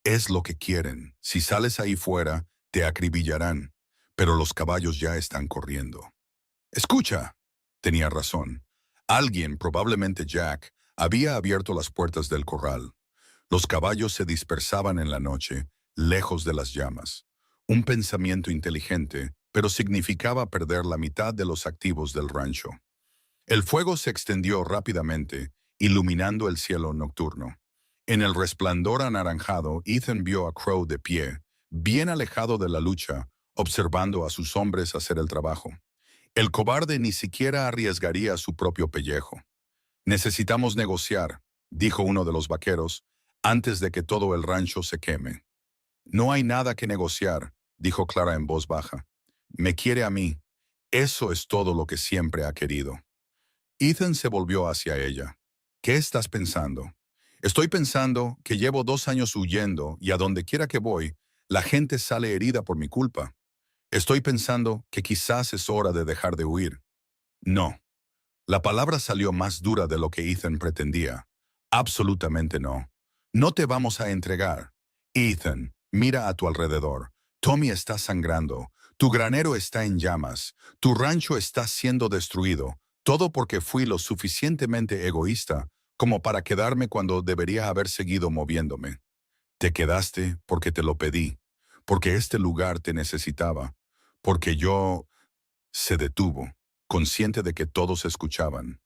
Es lo que quieren. Si sales ahí fuera, te acribillarán. Pero los caballos ya están corriendo. Escucha. Tenía razón. Alguien, probablemente Jack, había abierto las puertas del corral. Los caballos se dispersaban en la noche, lejos de las llamas. Un pensamiento inteligente, pero significaba perder la mitad de los activos del rancho. El fuego se extendió rápidamente, iluminando el cielo nocturno. En el resplandor anaranjado, Ethan vio a Crow de pie, bien alejado de la lucha, observando a sus hombres hacer el trabajo. El cobarde ni siquiera arriesgaría su propio pellejo. Necesitamos negociar, dijo uno de los vaqueros, antes de que todo el rancho se queme. No hay nada que negociar, dijo Clara en voz baja. Me quiere a mí. Eso es todo lo que siempre ha querido. Ethan se volvió hacia ella. ¿Qué estás pensando? Estoy pensando que llevo 2 años huyendo y a donde quiera que voy, la gente sale herida por mi culpa. Estoy pensando que quizás es hora de dejar de huir. No. La palabra salió más dura de lo que Ethan pretendía. Absolutamente no. No te vamos a entregar. Ethan, mira a tu alrededor. Tommy está sangrando. Tu granero está en llamas. Tu rancho está siendo destruido. Todo porque fui lo suficientemente egoísta como para quedarme cuando debería haber seguido moviéndome. Te quedaste porque te lo pedí, porque este lugar te necesitaba, porque yo... Se detuvo, consciente de que todos escuchaban.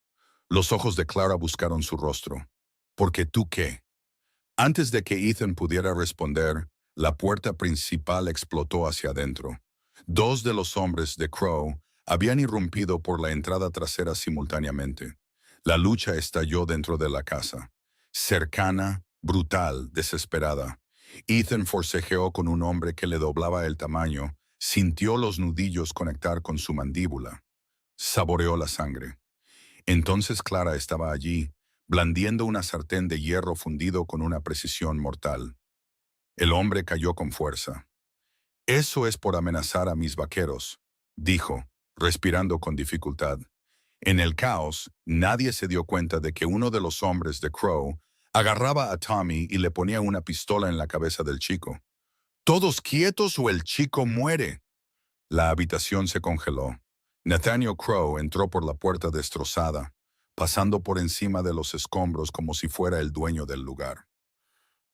Los ojos de Clara buscaron su rostro. ¿Porque tú qué? Antes de que Ethan pudiera responder, la puerta principal explotó hacia adentro. Dos de los hombres de Crow habían irrumpido por la entrada trasera simultáneamente. La lucha estalló dentro de la casa. Cercana, brutal, desesperada. Ethan forcejeó con un hombre que le doblaba el tamaño, sintió los nudillos conectar con su mandíbula. Saboreó la sangre. Entonces Clara estaba allí, blandiendo una sartén de hierro fundido con una precisión mortal. El hombre cayó con fuerza. Eso es por amenazar a mis vaqueros, dijo, respirando con dificultad. En el caos, nadie se dio cuenta de que uno de los hombres de Crow agarraba a Tommy y le ponía una pistola en la cabeza del chico. «Todos quietos o el chico muere». La habitación se congeló. Nathaniel Crow entró por la puerta destrozada, pasando por encima de los escombros como si fuera el dueño del lugar.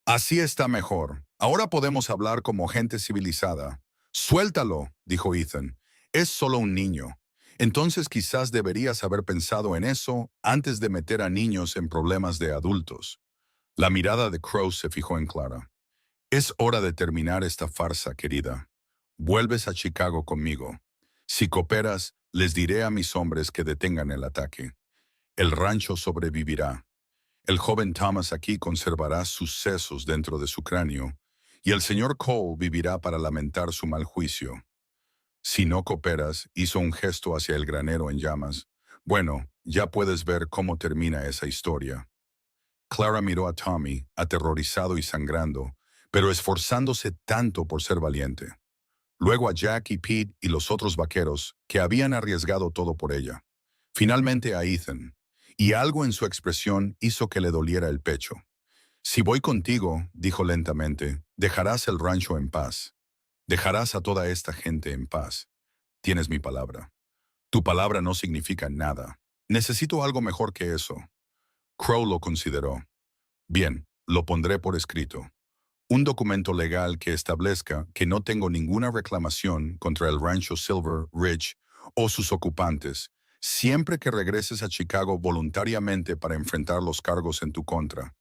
«Así está mejor. Ahora podemos hablar como gente civilizada». «Suéltalo», dijo Ethan. «Es solo un niño. Entonces quizás deberías haber pensado en eso antes de meter a niños en problemas de adultos». La mirada de Crow se fijó en Clara. «Es hora de terminar esta farsa, querida. Vuelves a Chicago conmigo. Si cooperas, les diré a mis hombres que detengan el ataque. El rancho sobrevivirá. El joven Thomas aquí conservará sus sesos dentro de su cráneo, y el señor Cole vivirá para lamentar su mal juicio. Si no cooperas, hizo un gesto hacia el granero en llamas. Bueno, ya puedes ver cómo termina esa historia». Clara miró a Tommy, aterrorizado y sangrando, pero esforzándose tanto por ser valiente. Luego a Jack y Pete y los otros vaqueros, que habían arriesgado todo por ella. Finalmente a Ethan, y algo en su expresión hizo que le doliera el pecho. «Si voy contigo», dijo lentamente, «dejarás el rancho en paz. Dejarás a toda esta gente en paz. Tienes mi palabra». «Tu palabra no significa nada. Necesito algo mejor que eso». Crow lo consideró. «Bien, lo pondré por escrito. Un documento legal que establezca que no tengo ninguna reclamación contra el rancho Silver Ridge o sus ocupantes, siempre que regreses a Chicago voluntariamente para enfrentar los cargos en tu contra».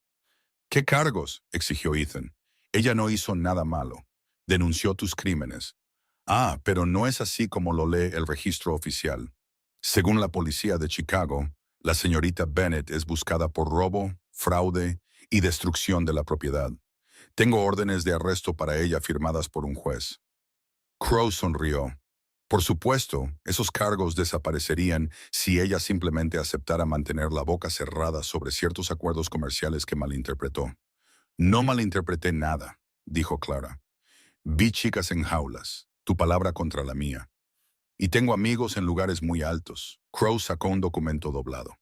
«¿Qué cargos?», exigió Ethan. «Ella no hizo nada malo. denunció tus crímenes. Ah, pero no es así como lo lee el registro oficial. Según la policía de Chicago, la señorita Bennett es buscada por robo, fraude y destrucción de la propiedad. Tengo órdenes de arresto para ella firmadas por un juez. Crow sonrió. Por supuesto, esos cargos desaparecerían si ella simplemente aceptara mantener la boca cerrada sobre ciertos acuerdos comerciales que malinterpretó. No malinterpreté nada, dijo Clara. Vi chicas en jaulas, tu palabra contra la mía. Y tengo amigos en lugares muy altos. Crow sacó un documento doblado.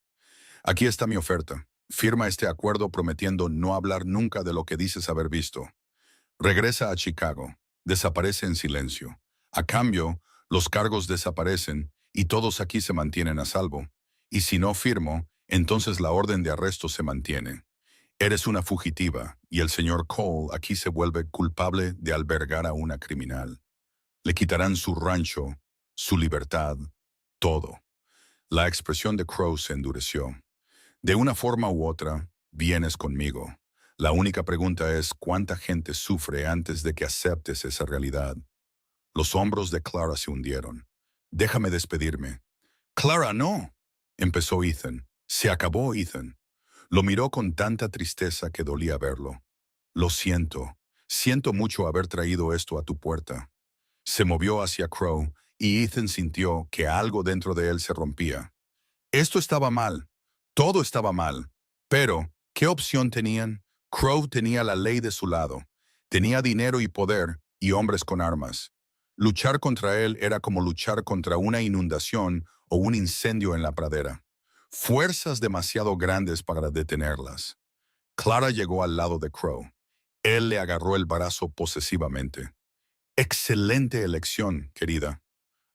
Aquí está mi oferta. Firma este acuerdo prometiendo no hablar nunca de lo que dices haber visto. Regresa a Chicago. Desaparece en silencio. A cambio, los cargos desaparecen y todos aquí se mantienen a salvo. Y si no firmo, entonces la orden de arresto se mantiene. Eres una fugitiva y el señor Cole aquí se vuelve culpable de albergar a una criminal. Le quitarán su rancho, su libertad, todo. La expresión de Crow se endureció. De una forma u otra, vienes conmigo. La única pregunta es cuánta gente sufre antes de que aceptes esa realidad. Los hombros de Clara se hundieron. Déjame despedirme. Clara, no, empezó Ethan. Se acabó, Ethan. Lo miró con tanta tristeza que dolía verlo. Lo siento. Siento mucho haber traído esto a tu puerta. Se movió hacia Crow y Ethan sintió que algo dentro de él se rompía. Esto estaba mal. Todo estaba mal. Pero, ¿qué opción tenían? Crow tenía la ley de su lado. Tenía dinero y poder y hombres con armas. Luchar contra él era como luchar contra una inundación o un incendio en la pradera. Fuerzas demasiado grandes para detenerlas. Clara llegó al lado de Crow. Él le agarró el brazo posesivamente. Excelente elección, querida.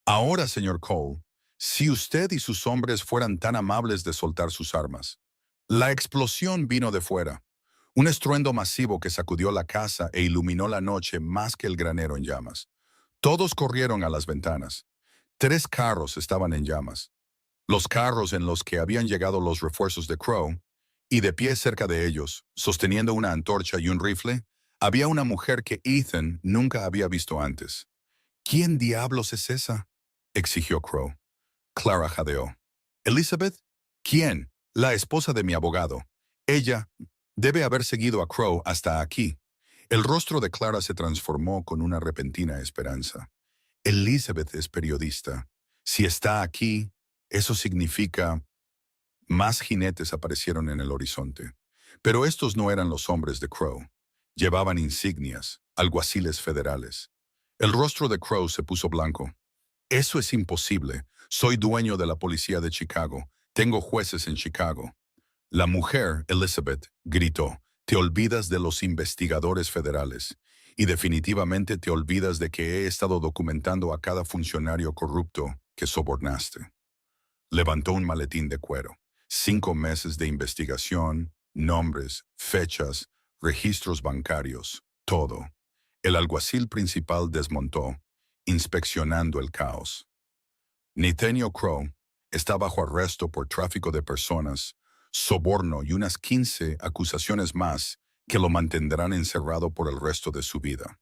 Ahora, señor Cole, si usted y sus hombres fueran tan amables de soltar sus armas. La explosión vino de fuera. Un estruendo masivo que sacudió la casa e iluminó la noche más que el granero en llamas. Todos corrieron a las ventanas. 3 carros estaban en llamas. Los carros en los que habían llegado los refuerzos de Crow, y de pie cerca de ellos, sosteniendo una antorcha y un rifle, había una mujer que Ethan nunca había visto antes. ¿Quién diablos es esa?, exigió Crow. Clara jadeó. ¿Elizabeth? ¿Quién? La esposa de mi abogado. Ella debe haber seguido a Crow hasta aquí. El rostro de Clara se transformó con una repentina esperanza. Elizabeth es periodista. Si está aquí, eso significa... Más jinetes aparecieron en el horizonte. Pero estos no eran los hombres de Crow. Llevaban insignias, alguaciles federales. El rostro de Crow se puso blanco. Eso es imposible. Soy dueño de la policía de Chicago. Tengo jueces en Chicago. La mujer, Elizabeth, gritó. Te olvidas de los investigadores federales. Y definitivamente te olvidas de que he estado documentando a cada funcionario corrupto que sobornaste. Levantó un maletín de cuero. 5 meses de investigación, nombres, fechas, registros bancarios, todo. El alguacil principal desmontó, inspeccionando el caos. Nathaniel Crow está bajo arresto por tráfico de personas, soborno y unas 15 acusaciones más que lo mantendrán encerrado por el resto de su vida.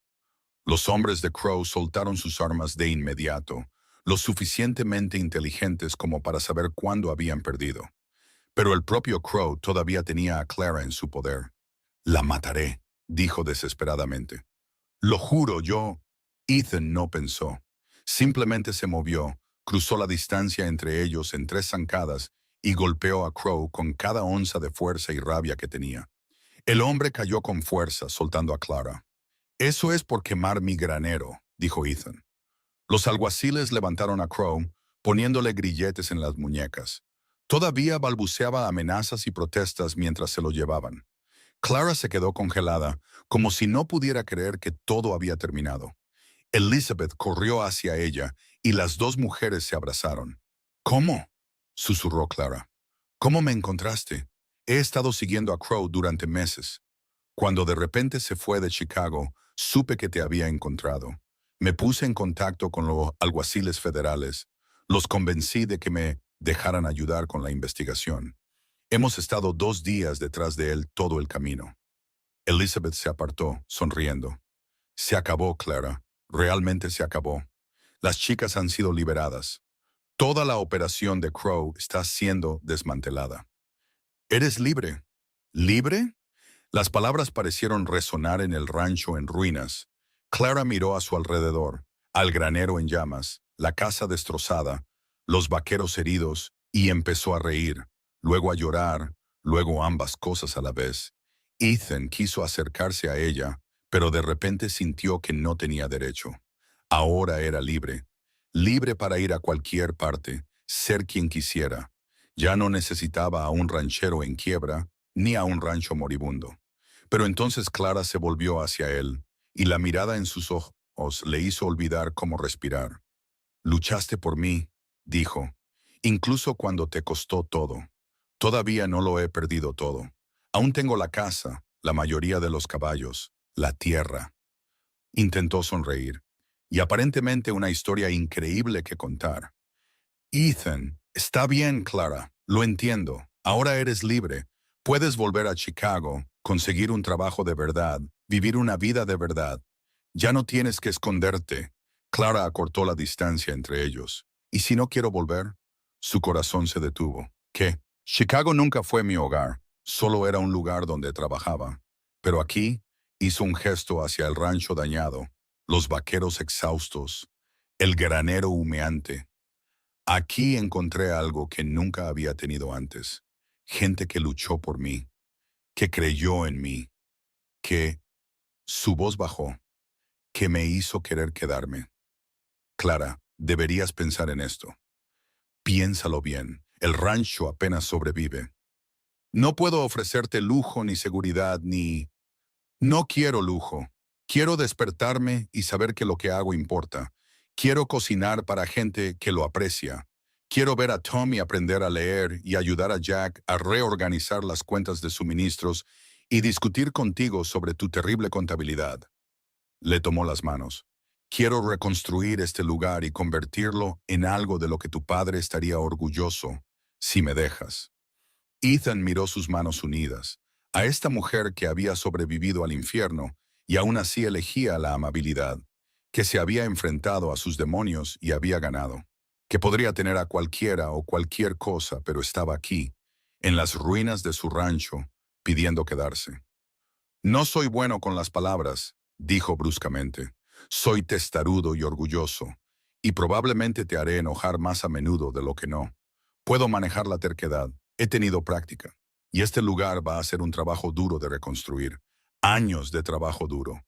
Los hombres de Crow soltaron sus armas de inmediato, lo suficientemente inteligentes como para saber cuándo habían perdido. Pero el propio Crow todavía tenía a Clara en su poder. La mataré, dijo desesperadamente. Lo juro, yo... Ethan no pensó. Simplemente se movió, cruzó la distancia entre ellos en 3 zancadas y golpeó a Crow con cada onza de fuerza y rabia que tenía. El hombre cayó con fuerza, soltando a Clara. Eso es por quemar mi granero, dijo Ethan. Los alguaciles levantaron a Crow, poniéndole grilletes en las muñecas. Todavía balbuceaba amenazas y protestas mientras se lo llevaban. Clara se quedó congelada, como si no pudiera creer que todo había terminado. Elizabeth corrió hacia ella y las 2 mujeres se abrazaron. ¿Cómo?, susurró Clara. ¿Cómo me encontraste? He estado siguiendo a Crow durante meses. Cuando de repente se fue de Chicago, supe que te había encontrado. Me puse en contacto con los alguaciles federales. Los convencí de que me dejaran ayudar con la investigación. Hemos estado 2 días detrás de él todo el camino. Elizabeth se apartó, sonriendo. Se acabó, Clara. Realmente se acabó. Las chicas han sido liberadas. Toda la operación de Crow está siendo desmantelada. ¿Eres libre? ¿Libre? Las palabras parecieron resonar en el rancho en ruinas. Clara miró a su alrededor, al granero en llamas, la casa destrozada, los vaqueros heridos, y empezó a reír, luego a llorar, luego ambas cosas a la vez. Ethan quiso acercarse a ella, pero de repente sintió que no tenía derecho. Ahora era libre, libre para ir a cualquier parte, ser quien quisiera. Ya no necesitaba a un ranchero en quiebra, ni a un rancho moribundo. Pero entonces Clara se volvió hacia él, y la mirada en sus ojos le hizo olvidar cómo respirar. Luchaste por mí, dijo, incluso cuando te costó todo. Todavía no lo he perdido todo. Aún tengo la casa, la mayoría de los caballos, la tierra. Intentó sonreír, y aparentemente una historia increíble que contar. Ethan, está bien, Clara, lo entiendo. Ahora eres libre. Puedes volver a Chicago, conseguir un trabajo de verdad, vivir una vida de verdad. Ya no tienes que esconderte. Clara acortó la distancia entre ellos. ¿Y si no quiero volver? Su corazón se detuvo. ¿Qué? Chicago nunca fue mi hogar, solo era un lugar donde trabajaba. Pero aquí hizo un gesto hacia el rancho dañado, los vaqueros exhaustos, el granero humeante. Aquí encontré algo que nunca había tenido antes. Gente que luchó por mí, que creyó en mí, que su voz bajó, que me hizo querer quedarme. Clara, deberías pensar en esto. Piénsalo bien. El rancho apenas sobrevive. No puedo ofrecerte lujo ni seguridad ni... No quiero lujo. Quiero despertarme y saber que lo que hago importa. Quiero cocinar para gente que lo aprecia. Quiero ver a Tommy aprender a leer y ayudar a Jack a reorganizar las cuentas de suministros y discutir contigo sobre tu terrible contabilidad. Le tomó las manos. Quiero reconstruir este lugar y convertirlo en algo de lo que tu padre estaría orgulloso, si me dejas. Ethan miró sus manos unidas, a esta mujer que había sobrevivido al infierno y aún así elegía la amabilidad, que se había enfrentado a sus demonios y había ganado, que podría tener a cualquiera o cualquier cosa, pero estaba aquí, en las ruinas de su rancho, pidiendo quedarse. No soy bueno con las palabras, dijo bruscamente. Soy testarudo y orgulloso, y probablemente te haré enojar más a menudo de lo que no. Puedo manejar la terquedad, he tenido práctica, y este lugar va a ser un trabajo duro de reconstruir. Años de trabajo duro.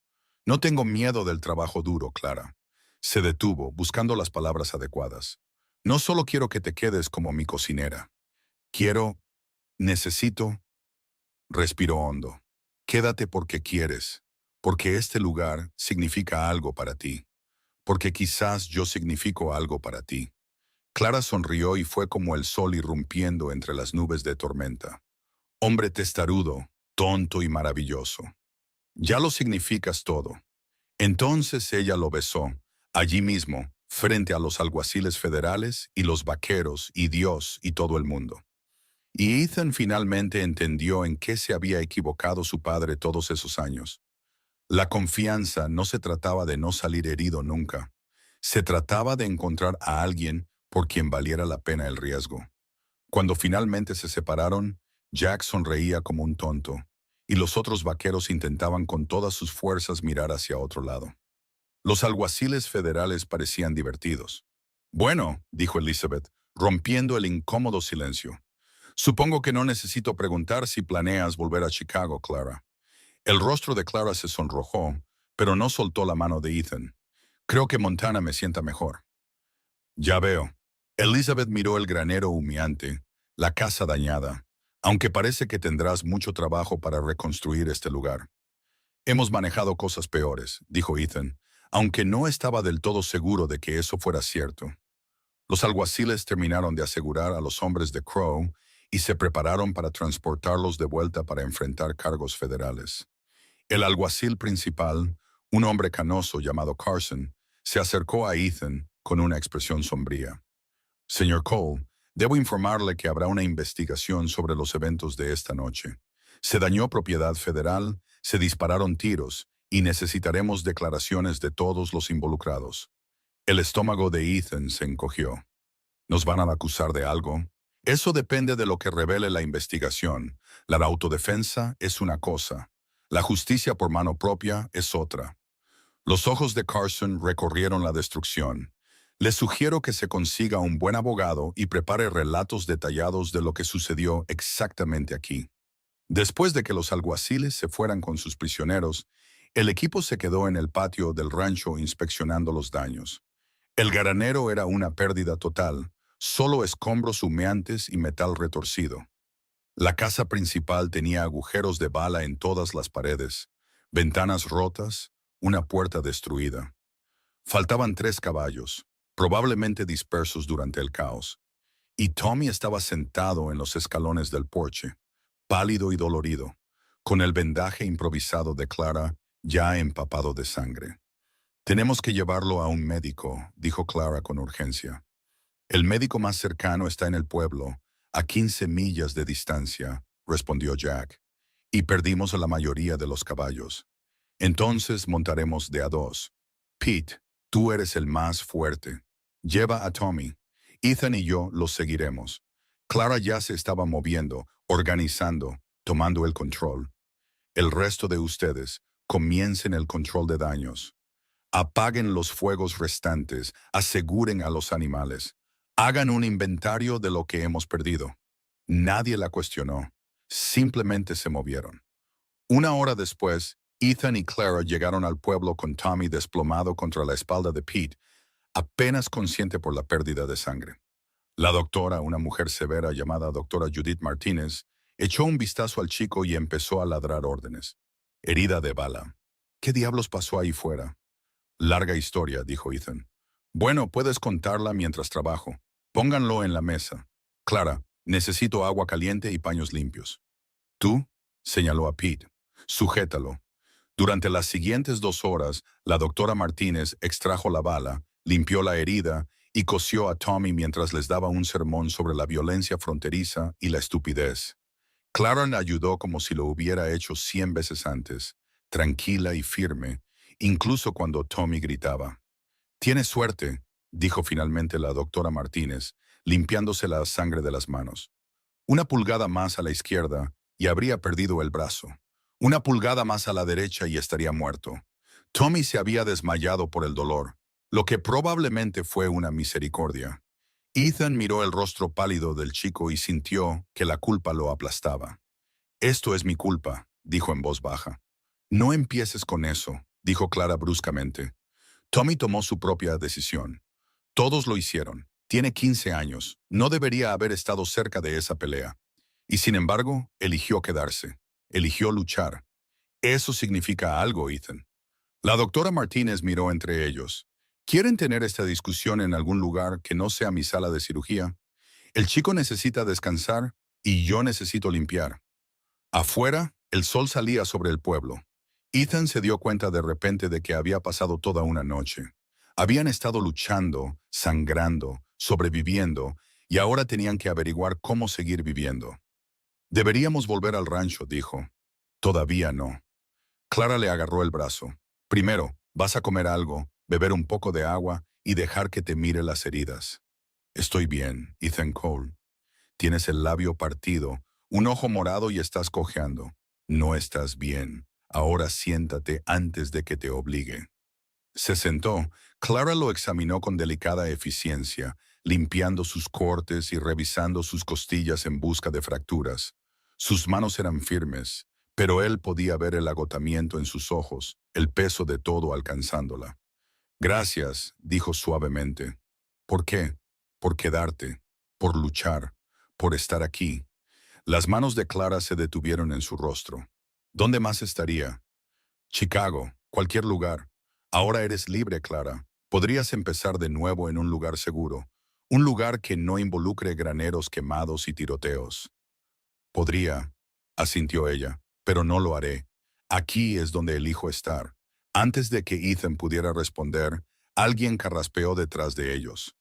No tengo miedo del trabajo duro, Clara. Se detuvo, buscando las palabras adecuadas. No solo quiero que te quedes como mi cocinera. Quiero, necesito, respiró hondo. Quédate porque quieres, porque este lugar significa algo para ti, porque quizás yo significo algo para ti. Clara sonrió y fue como el sol irrumpiendo entre las nubes de tormenta. Hombre testarudo, tonto y maravilloso. Ya lo significas todo. Entonces ella lo besó, allí mismo, frente a los alguaciles federales y los vaqueros y Dios y todo el mundo. Y Ethan finalmente entendió en qué se había equivocado su padre todos esos años. La confianza no se trataba de no salir herido nunca. Se trataba de encontrar a alguien por quien valiera la pena el riesgo. Cuando finalmente se separaron, Jack sonreía como un tonto, y los otros vaqueros intentaban con todas sus fuerzas mirar hacia otro lado. Los alguaciles federales parecían divertidos. Bueno, dijo Elizabeth, rompiendo el incómodo silencio. Supongo que no necesito preguntar si planeas volver a Chicago, Clara. El rostro de Clara se sonrojó, pero no soltó la mano de Ethan. Creo que Montana me sienta mejor. Ya veo. Elizabeth miró el granero humeante, la casa dañada, aunque parece que tendrás mucho trabajo para reconstruir este lugar. Hemos manejado cosas peores, dijo Ethan, aunque no estaba del todo seguro de que eso fuera cierto. Los alguaciles terminaron de asegurar a los hombres de Crow y se prepararon para transportarlos de vuelta para enfrentar cargos federales. El alguacil principal, un hombre canoso llamado Carson, se acercó a Ethan con una expresión sombría. Señor Cole, debo informarle que habrá una investigación sobre los eventos de esta noche. Se dañó propiedad federal, se dispararon tiros, y necesitaremos declaraciones de todos los involucrados. El estómago de Ethan se encogió. ¿Nos van a acusar de algo? Eso depende de lo que revele la investigación. La autodefensa es una cosa. La justicia por mano propia es otra. Los ojos de Carson recorrieron la destrucción. Le sugiero que se consiga un buen abogado y prepare relatos detallados de lo que sucedió exactamente aquí. Después de que los alguaciles se fueran con sus prisioneros, el equipo se quedó en el patio del rancho inspeccionando los daños. El granero era una pérdida total, solo escombros humeantes y metal retorcido. La casa principal tenía agujeros de bala en todas las paredes, ventanas rotas, una puerta destruida. Faltaban 3 caballos, probablemente dispersos durante el caos, y Tommy estaba sentado en los escalones del porche, pálido y dolorido, con el vendaje improvisado de Clara ya empapado de sangre. «Tenemos que llevarlo a un médico», dijo Clara con urgencia. «El médico más cercano está en el pueblo, a 15 millas de distancia», respondió Jack, «y perdimos a la mayoría de los caballos. Entonces montaremos de a 2. Pete, tú eres el más fuerte. Lleva a Tommy. Ethan y yo los seguiremos». Clara ya se estaba moviendo, organizando, tomando el control. «El resto de ustedes, comiencen el control de daños. Apaguen los fuegos restantes, aseguren a los animales. Hagan un inventario de lo que hemos perdido». Nadie la cuestionó. Simplemente se movieron. 1 hora después, Ethan y Clara llegaron al pueblo con Tommy desplomado contra la espalda de Pete, apenas consciente por la pérdida de sangre. La doctora, una mujer severa llamada doctora Judith Martínez, echó un vistazo al chico y empezó a ladrar órdenes. «Herida de bala. ¿Qué diablos pasó ahí fuera?» «Larga historia», dijo Ethan. «Bueno, puedes contarla mientras trabajo. Pónganlo en la mesa. Clara, necesito agua caliente y paños limpios». «Tú», señaló a Pete, «sujétalo». Durante las siguientes 2 horas, la doctora Martínez extrajo la bala, limpió la herida y cosió a Tommy mientras les daba un sermón sobre la violencia fronteriza y la estupidez. Clara le ayudó como si lo hubiera hecho 100 veces antes, tranquila y firme, incluso cuando Tommy gritaba. «Tienes suerte», dijo finalmente la doctora Martínez, limpiándose la sangre de las manos. «1 pulgada más a la izquierda y habría perdido el brazo. 1 pulgada más a la derecha y estaría muerto». Tommy se había desmayado por el dolor, lo que probablemente fue una misericordia. Ethan miró el rostro pálido del chico y sintió que la culpa lo aplastaba. «Esto es mi culpa», dijo en voz baja. «No empieces con eso», dijo Clara bruscamente. Tommy tomó su propia decisión. Todos lo hicieron. Tiene 15 años. No debería haber estado cerca de esa pelea. Y sin embargo, eligió quedarse. Eligió luchar. Eso significa algo, Ethan. La doctora Martínez miró entre ellos. ¿Quieren tener esta discusión en algún lugar que no sea mi sala de cirugía? El chico necesita descansar y yo necesito limpiar. Afuera, el sol salía sobre el pueblo. Ethan se dio cuenta de repente de que había pasado toda una noche. Habían estado luchando, sangrando, sobreviviendo, y ahora tenían que averiguar cómo seguir viviendo. «Deberíamos volver al rancho», dijo. «Todavía no». Clara le agarró el brazo. «Primero, vas a comer algo, beber un poco de agua y dejar que te mire las heridas». «Estoy bien, Ethan Cole. Tienes el labio partido, un ojo morado y estás cojeando. No estás bien. Ahora siéntate antes de que te obligue». Se sentó. Clara lo examinó con delicada eficiencia, limpiando sus cortes y revisando sus costillas en busca de fracturas. Sus manos eran firmes, pero él podía ver el agotamiento en sus ojos, el peso de todo alcanzándola. «Gracias», dijo suavemente. «¿Por qué? Por quedarte, por luchar, por estar aquí». Las manos de Clara se detuvieron en su rostro. «¿Dónde más estaría?» «Chicago, cualquier lugar. Ahora eres libre, Clara. Podrías empezar de nuevo en un lugar seguro, un lugar que no involucre graneros quemados y tiroteos». «Podría», asintió ella, «pero no lo haré. Aquí es donde elijo estar». Antes de que Ethan pudiera responder, alguien carraspeó detrás de ellos.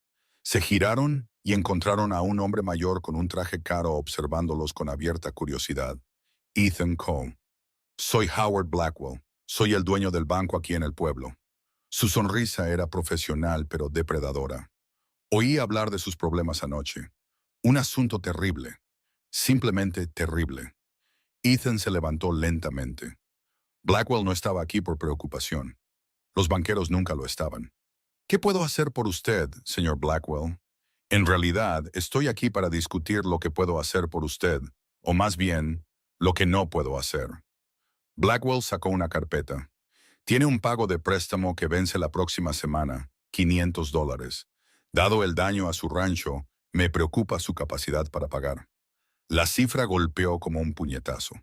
Se giraron y encontraron a un hombre mayor con un traje caro observándolos con abierta curiosidad. «Ethan Cole. Soy Howard Blackwell. Soy el dueño del banco aquí en el pueblo. Su sonrisa era profesional pero depredadora. Oí hablar de sus problemas anoche. Un asunto terrible. Simplemente terrible. Ethan se levantó lentamente. Blackwell no estaba aquí por preocupación. Los banqueros nunca lo estaban. ¿Qué puedo hacer por usted, señor Blackwell? En realidad, estoy aquí para discutir lo que puedo hacer por usted, o más bien, lo que no puedo hacer. Blackwell sacó una carpeta. Tiene un pago de préstamo que vence la próxima semana, $500. Dado el daño a su rancho, me preocupa su capacidad para pagar. La cifra golpeó como un puñetazo.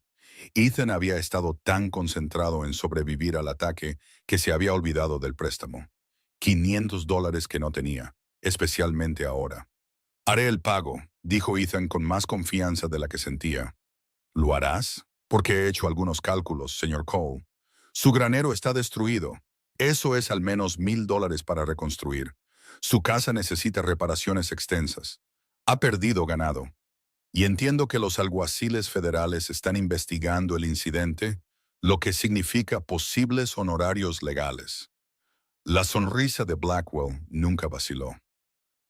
Ethan había estado tan concentrado en sobrevivir al ataque que se había olvidado del préstamo. $500 que no tenía, especialmente ahora. Haré el pago, dijo Ethan con más confianza de la que sentía. ¿Lo harás? Porque he hecho algunos cálculos, señor Cole. Su granero está destruido. Eso es al menos $1,000 para reconstruir. Su casa necesita reparaciones extensas. Ha perdido ganado. Y entiendo que los alguaciles federales están investigando el incidente, lo que significa posibles honorarios legales. La sonrisa de Blackwell nunca vaciló.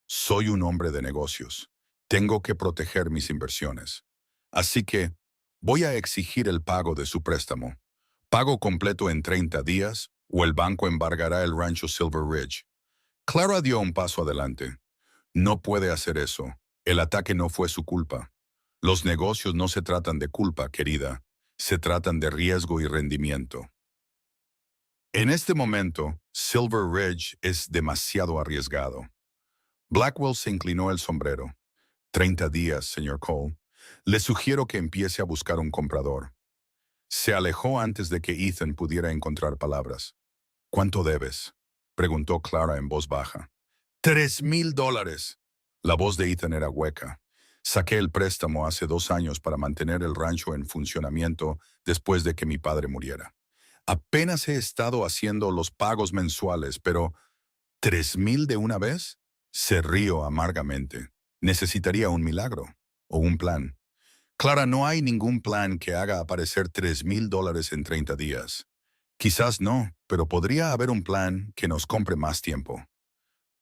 Soy un hombre de negocios. Tengo que proteger mis inversiones. Así que voy a exigir el pago de su préstamo. Pago completo en 30 días o el banco embargará el rancho Silver Ridge. Clara dio un paso adelante. No puede hacer eso. El ataque no fue su culpa. Los negocios no se tratan de culpa, querida. Se tratan de riesgo y rendimiento. En este momento, Silver Ridge es demasiado arriesgado. Blackwell se inclinó el sombrero. 30 días, señor Cole. Le sugiero que empiece a buscar un comprador. Se alejó antes de que Ethan pudiera encontrar palabras. ¿Cuánto debes?, preguntó Clara en voz baja. $3,000. La voz de Ethan era hueca. Saqué el préstamo hace 2 años para mantener el rancho en funcionamiento después de que mi padre muriera. Apenas he estado haciendo los pagos mensuales, pero ¿3,000 de una vez? Se rió amargamente. Necesitaría un milagro o un plan. Clara, no hay ningún plan que haga aparecer $3,000 en 30 días. Quizás no, pero podría haber un plan que nos compre más tiempo.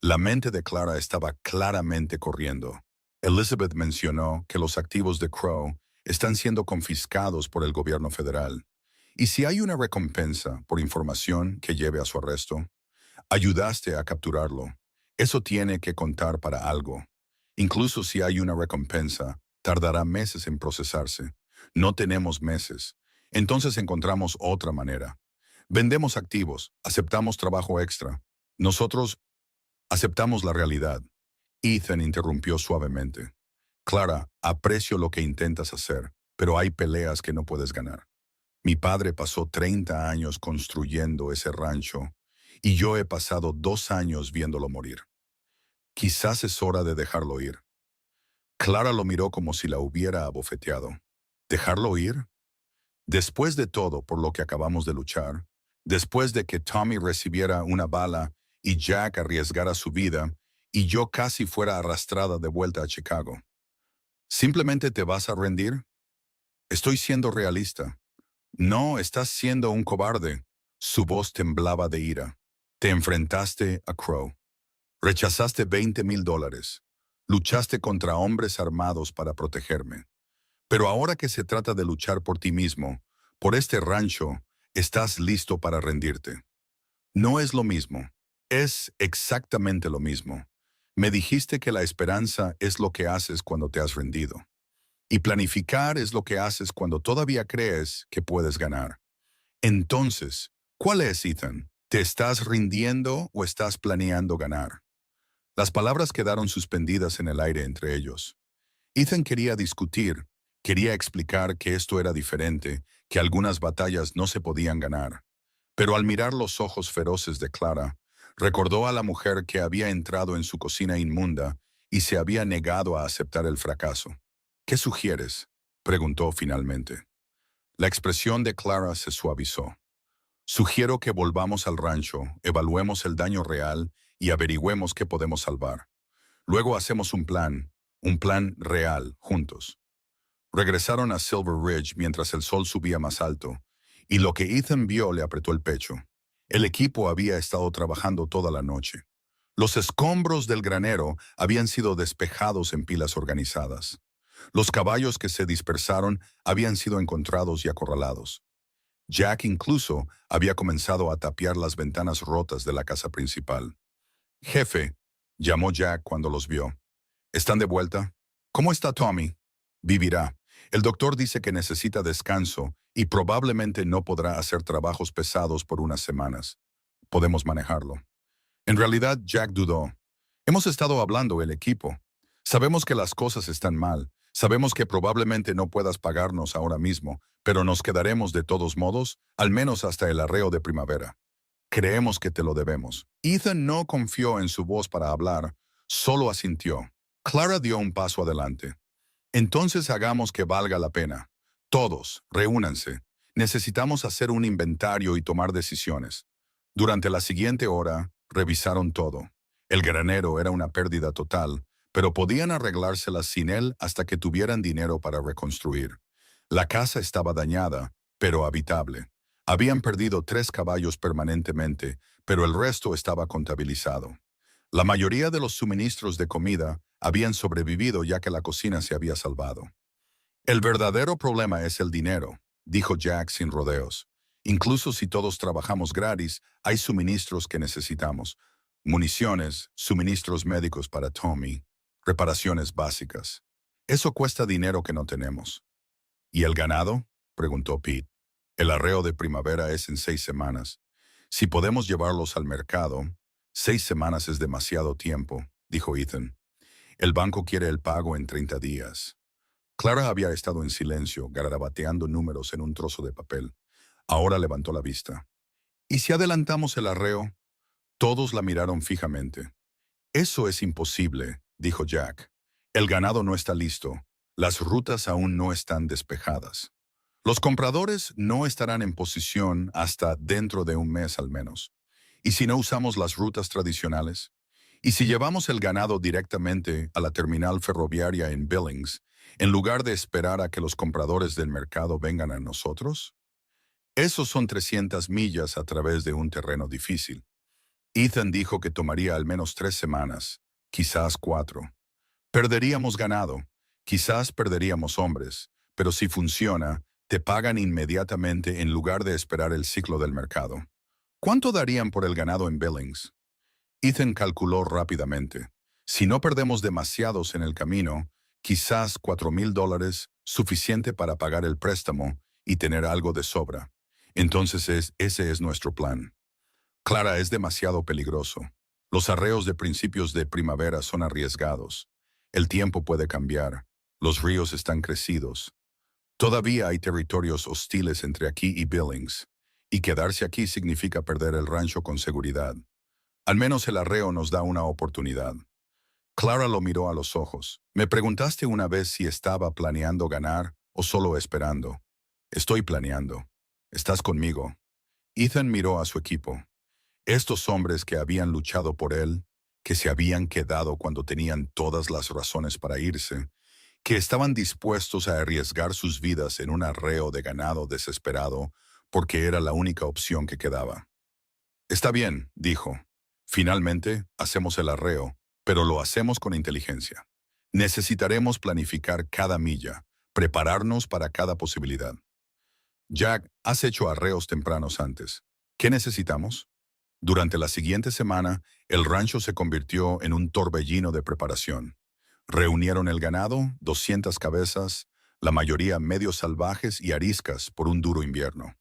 La mente de Clara estaba claramente corriendo. Elizabeth mencionó que los activos de Crow están siendo confiscados por el gobierno federal. ¿Y si hay una recompensa por información que lleve a su arresto? Ayudaste a capturarlo. Eso tiene que contar para algo. Incluso si hay una recompensa, tardará meses en procesarse. No tenemos meses. Entonces encontramos otra manera. Vendemos activos, aceptamos trabajo extra. Nosotros aceptamos la realidad. Ethan interrumpió suavemente. Clara, aprecio lo que intentas hacer, pero hay peleas que no puedes ganar. Mi padre pasó 30 años construyendo ese rancho y yo he pasado 2 años viéndolo morir. Quizás es hora de dejarlo ir. Clara lo miró como si la hubiera abofeteado. ¿Dejarlo ir? Después de todo por lo que acabamos de luchar, después de que Tommy recibiera una bala y Jack arriesgara su vida y yo casi fuera arrastrada de vuelta a Chicago. ¿Simplemente te vas a rendir? Estoy siendo realista. No, estás siendo un cobarde. Su voz temblaba de ira. Te enfrentaste a Crow. Rechazaste $20,000. Luchaste contra hombres armados para protegerme. Pero ahora que se trata de luchar por ti mismo, por este rancho, estás listo para rendirte. No es lo mismo. Es exactamente lo mismo. Me dijiste que la esperanza es lo que haces cuando te has rendido. Y planificar es lo que haces cuando todavía crees que puedes ganar. Entonces, ¿cuál es, Ethan? ¿Te estás rindiendo o estás planeando ganar? Las palabras quedaron suspendidas en el aire entre ellos. Ethan quería discutir, quería explicar que esto era diferente, que algunas batallas no se podían ganar. Pero al mirar los ojos feroces de Clara, recordó a la mujer que había entrado en su cocina inmunda y se había negado a aceptar el fracaso. ¿Qué sugieres?, preguntó finalmente. La expresión de Clara se suavizó. Sugiero que volvamos al rancho, evaluemos el daño real y averigüemos qué podemos salvar. Luego hacemos un plan real, juntos. Regresaron a Silver Ridge mientras el sol subía más alto, Y lo que Ethan vio le apretó el pecho. El equipo había estado trabajando toda la noche. Los escombros del granero habían sido despejados en pilas organizadas. Los caballos que se dispersaron habían sido encontrados y acorralados. Jack incluso había comenzado a tapiar las ventanas rotas de la casa principal. «Jefe», llamó Jack cuando los vio. «¿Están de vuelta? ¿Cómo está Tommy?» «Vivirá. El doctor dice que necesita descanso y probablemente no podrá hacer trabajos pesados por unas semanas. Podemos manejarlo». En realidad, Jack dudó. «Hemos estado hablando el equipo. Sabemos que las cosas están mal. Sabemos que probablemente no puedas pagarnos ahora mismo, pero nos quedaremos de todos modos, al menos hasta el arreo de primavera. Creemos que te lo debemos». Ethan no confió en su voz para hablar, solo asintió. Clara dio un paso adelante. «Entonces hagamos que valga la pena. Todos, reúnanse. Necesitamos hacer un inventario y tomar decisiones». Durante la siguiente hora, revisaron todo. El granero era una pérdida total, pero podían arreglárselas sin él hasta que tuvieran dinero para reconstruir. La casa estaba dañada, pero habitable. Habían perdido 3 caballos permanentemente, pero el resto estaba contabilizado. La mayoría de los suministros de comida habían sobrevivido ya que la cocina se había salvado. «El verdadero problema es el dinero», dijo Jack sin rodeos. «Incluso si todos trabajamos gratis, hay suministros que necesitamos. Municiones, suministros médicos para Tommy, reparaciones básicas. Eso cuesta dinero que no tenemos». «¿Y el ganado?», preguntó Pete. «El arreo de primavera es en 6 semanas. Si podemos llevarlos al mercado, 6 semanas es demasiado tiempo», dijo Ethan. «El banco quiere el pago en 30 días». Clara había estado en silencio, garabateando números en un trozo de papel. Ahora levantó la vista. «¿Y si adelantamos el arreo?». Todos la miraron fijamente. «Eso es imposible», dijo Jack. «El ganado no está listo. Las rutas aún no están despejadas. Los compradores no estarán en posición hasta dentro de un mes al menos. ¿Y si no usamos las rutas tradicionales? ¿Y si llevamos el ganado directamente a la terminal ferroviaria en Billings, en lugar de esperar a que los compradores del mercado vengan a nosotros? Esos son 300 millas a través de un terreno difícil». Ethan dijo que tomaría al menos 3 semanas, quizás 4. «Perderíamos ganado, quizás perderíamos hombres, pero si funciona, te pagan inmediatamente en lugar de esperar el ciclo del mercado». «¿Cuánto darían por el ganado en Billings?». Ethan calculó rápidamente. «Si no perdemos demasiados en el camino, quizás $4,000, suficiente para pagar el préstamo y tener algo de sobra. Entonces ese es nuestro plan». «Clara, es demasiado peligroso. Los arreos de principios de primavera son arriesgados. El tiempo puede cambiar. Los ríos están crecidos. Todavía hay territorios hostiles entre aquí y Billings, y quedarse aquí significa perder el rancho con seguridad. Al menos el arreo nos da una oportunidad». Clara lo miró a los ojos. «Me preguntaste una vez si estaba planeando ganar o solo esperando». «Estoy planeando. ¿Estás conmigo?». Ethan miró a su equipo. Estos hombres que habían luchado por él, que se habían quedado cuando tenían todas las razones para irse, que estaban dispuestos a arriesgar sus vidas en un arreo de ganado desesperado porque era la única opción que quedaba. «Está bien», dijo. «Finalmente, hacemos el arreo, pero lo hacemos con inteligencia. Necesitaremos planificar cada milla, prepararnos para cada posibilidad». «Jack, has hecho arreos tempranos antes. ¿Qué necesitamos?». Durante la siguiente semana, el rancho se convirtió en un torbellino de preparación. Reunieron el ganado, 200 cabezas, la mayoría medio salvajes y ariscas por un duro invierno.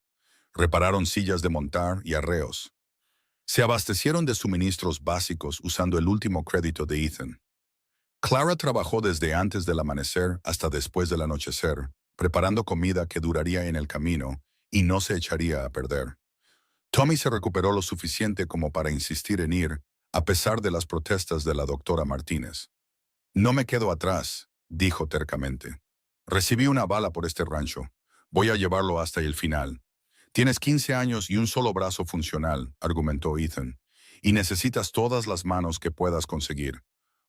Repararon sillas de montar y arreos. Se abastecieron de suministros básicos usando el último crédito de Ethan. Clara trabajó desde antes del amanecer hasta después del anochecer, preparando comida que duraría en el camino y no se echaría a perder. Tommy se recuperó lo suficiente como para insistir en ir, a pesar de las protestas de la doctora Martínez. «No me quedo atrás», dijo tercamente. «Recibí una bala por este rancho. Voy a llevarlo hasta el final». «Tienes 15 años y un solo brazo funcional», argumentó Ethan, «y necesitas todas las manos que puedas conseguir.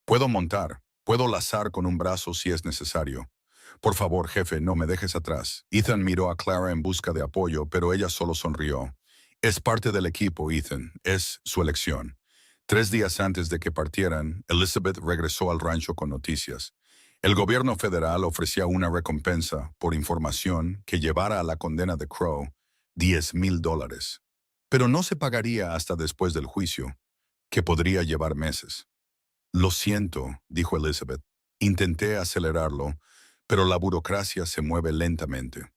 Puedo montar, puedo lazar con un brazo si es necesario. Por favor, jefe, no me dejes atrás. Ethan miró a Clara en busca de apoyo, pero ella solo sonrió. Es parte del equipo, Ethan. Es su elección. 3 días antes de que partieran, Elizabeth regresó al rancho con noticias. El gobierno federal ofrecía una recompensa por información que llevara a la condena de Crow, $10,000. Pero no se pagaría hasta después del juicio, que podría llevar meses. Lo siento, dijo Elizabeth. Intenté acelerarlo, pero la burocracia se mueve lentamente.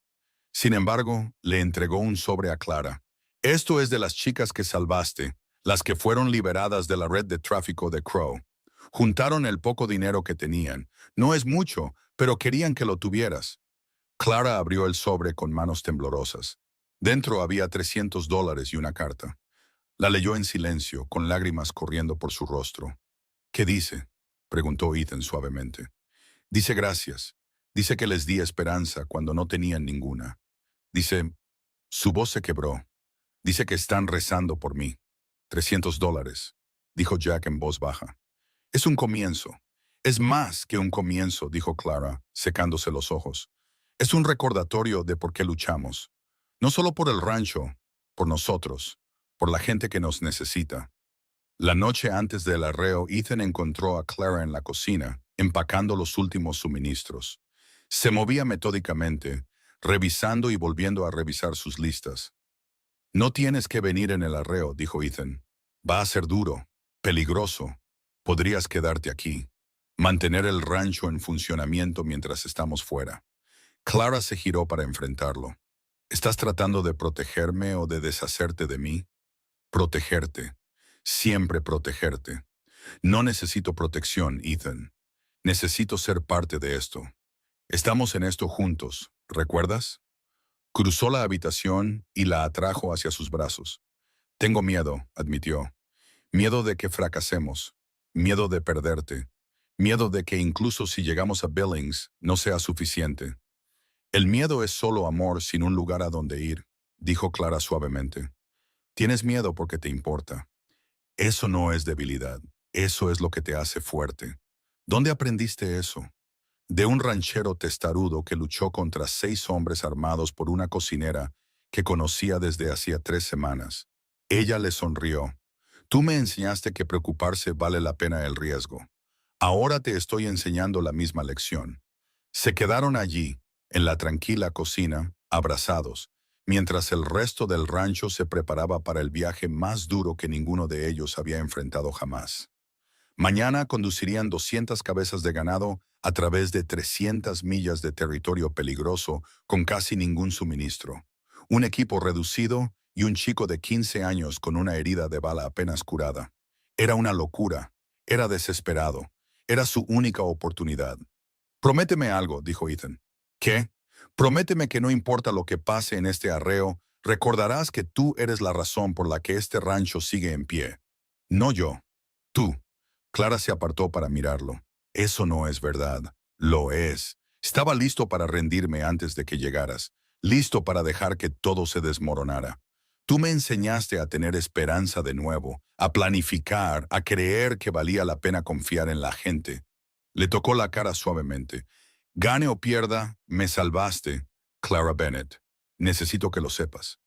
Sin embargo, le entregó un sobre a Clara. Esto es de las chicas que salvaste, las que fueron liberadas de la red de tráfico de Crow. Juntaron el poco dinero que tenían. No es mucho, pero querían que lo tuvieras. Clara abrió el sobre con manos temblorosas. Dentro había $300 y una carta. La leyó en silencio, con lágrimas corriendo por su rostro. ¿Qué dice?, preguntó Ethan suavemente. Dice gracias. Dice que les di esperanza cuando no tenían ninguna. Dice, su voz se quebró. Dice que están rezando por mí. $300, dijo Jack en voz baja. Es un comienzo. Es más que un comienzo, dijo Clara, secándose los ojos. Es un recordatorio de por qué luchamos. No solo por el rancho, por nosotros, por la gente que nos necesita. La noche antes del arreo, Ethan encontró a Clara en la cocina, empacando los últimos suministros. Se movía metódicamente, revisando y volviendo a revisar sus listas. No tienes que venir en el arreo, dijo Ethan. Va a ser duro, peligroso. Podrías quedarte aquí. Mantener el rancho en funcionamiento mientras estamos fuera. Clara se giró para enfrentarlo. ¿Estás tratando de protegerme o de deshacerte de mí? Protegerte. Siempre protegerte. No necesito protección, Ethan. Necesito ser parte de esto. Estamos en esto juntos, ¿recuerdas? Cruzó la habitación y la atrajo hacia sus brazos. Tengo miedo, admitió. Miedo de que fracasemos. Miedo de perderte. Miedo de que incluso si llegamos a Billings no sea suficiente. El miedo es solo amor sin un lugar a donde ir, dijo Clara suavemente. Tienes miedo porque te importa. Eso no es debilidad. Eso es lo que te hace fuerte. ¿Dónde aprendiste eso? De un ranchero testarudo que luchó contra 6 hombres armados por una cocinera que conocía desde hacía 3 semanas. Ella le sonrió. Tú me enseñaste que preocuparse vale la pena el riesgo. Ahora te estoy enseñando la misma lección. Se quedaron allí, en la tranquila cocina, abrazados, mientras el resto del rancho se preparaba para el viaje más duro que ninguno de ellos había enfrentado jamás. Mañana conducirían 200 cabezas de ganado a través de 300 millas de territorio peligroso con casi ningún suministro. Un equipo reducido y un chico de 15 años con una herida de bala apenas curada. Era una locura. Era desesperado. Era su única oportunidad. Prométeme algo, dijo Ethan. ¿Qué? Prométeme que no importa lo que pase en este arreo, recordarás que tú eres la razón por la que este rancho sigue en pie. No yo. Tú. Clara se apartó para mirarlo. Eso no es verdad. Lo es. Estaba listo para rendirme antes de que llegaras. Listo para dejar que todo se desmoronara. Tú me enseñaste a tener esperanza de nuevo, a planificar, a creer que valía la pena confiar en la gente. Le tocó la cara suavemente. Gane o pierda, me salvaste, Clara Bennett. Necesito que lo sepas.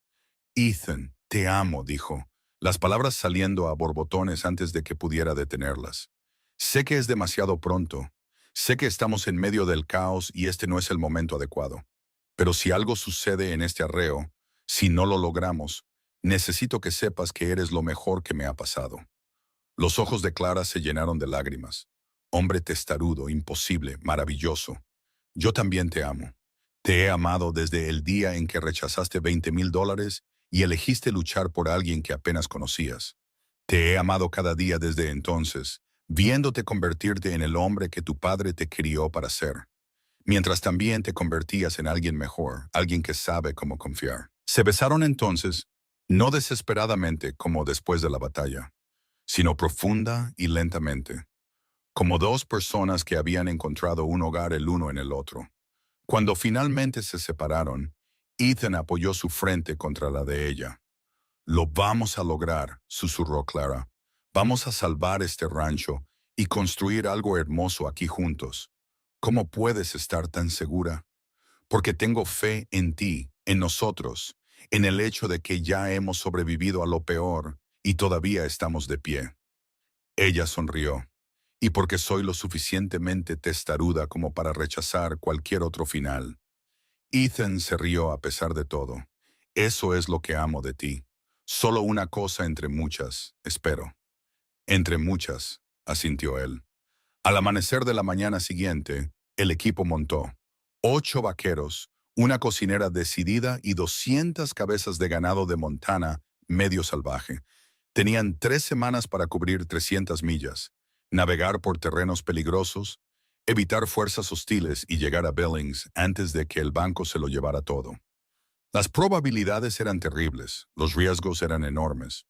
Ethan, te amo, dijo, las palabras saliendo a borbotones antes de que pudiera detenerlas. Sé que es demasiado pronto. Sé que estamos en medio del caos y este no es el momento adecuado. Pero si algo sucede en este arreo, si no lo logramos, necesito que sepas que eres lo mejor que me ha pasado. Los ojos de Clara se llenaron de lágrimas. Hombre testarudo, imposible, maravilloso. Yo también te amo. Te he amado desde el día en que rechazaste $20,000 y elegiste luchar por alguien que apenas conocías. Te he amado cada día desde entonces, viéndote convertirte en el hombre que tu padre te crió para ser, mientras también te convertías en alguien mejor, alguien que sabe cómo confiar. Se besaron entonces, no desesperadamente como después de la batalla, sino profunda y lentamente, como 2 personas que habían encontrado un hogar el uno en el otro. Cuando finalmente se separaron, Ethan apoyó su frente contra la de ella. Lo vamos a lograr, susurró Clara. Vamos a salvar este rancho y construir algo hermoso aquí juntos. ¿Cómo puedes estar tan segura? Porque tengo fe en ti, en nosotros, en el hecho de que ya hemos sobrevivido a lo peor y todavía estamos de pie. Ella sonrió. Y porque soy lo suficientemente testaruda como para rechazar cualquier otro final. Ethan se rió a pesar de todo. Eso es lo que amo de ti. Solo una cosa entre muchas, espero. Entre muchas, asintió él. Al amanecer de la mañana siguiente, el equipo montó 8 vaqueros, una cocinera decidida y 200 cabezas de ganado de Montana medio salvaje. Tenían 3 semanas para cubrir 300 millas, navegar por terrenos peligrosos, evitar fuerzas hostiles y llegar a Billings antes de que el banco se lo llevara todo. Las probabilidades eran terribles, los riesgos eran enormes.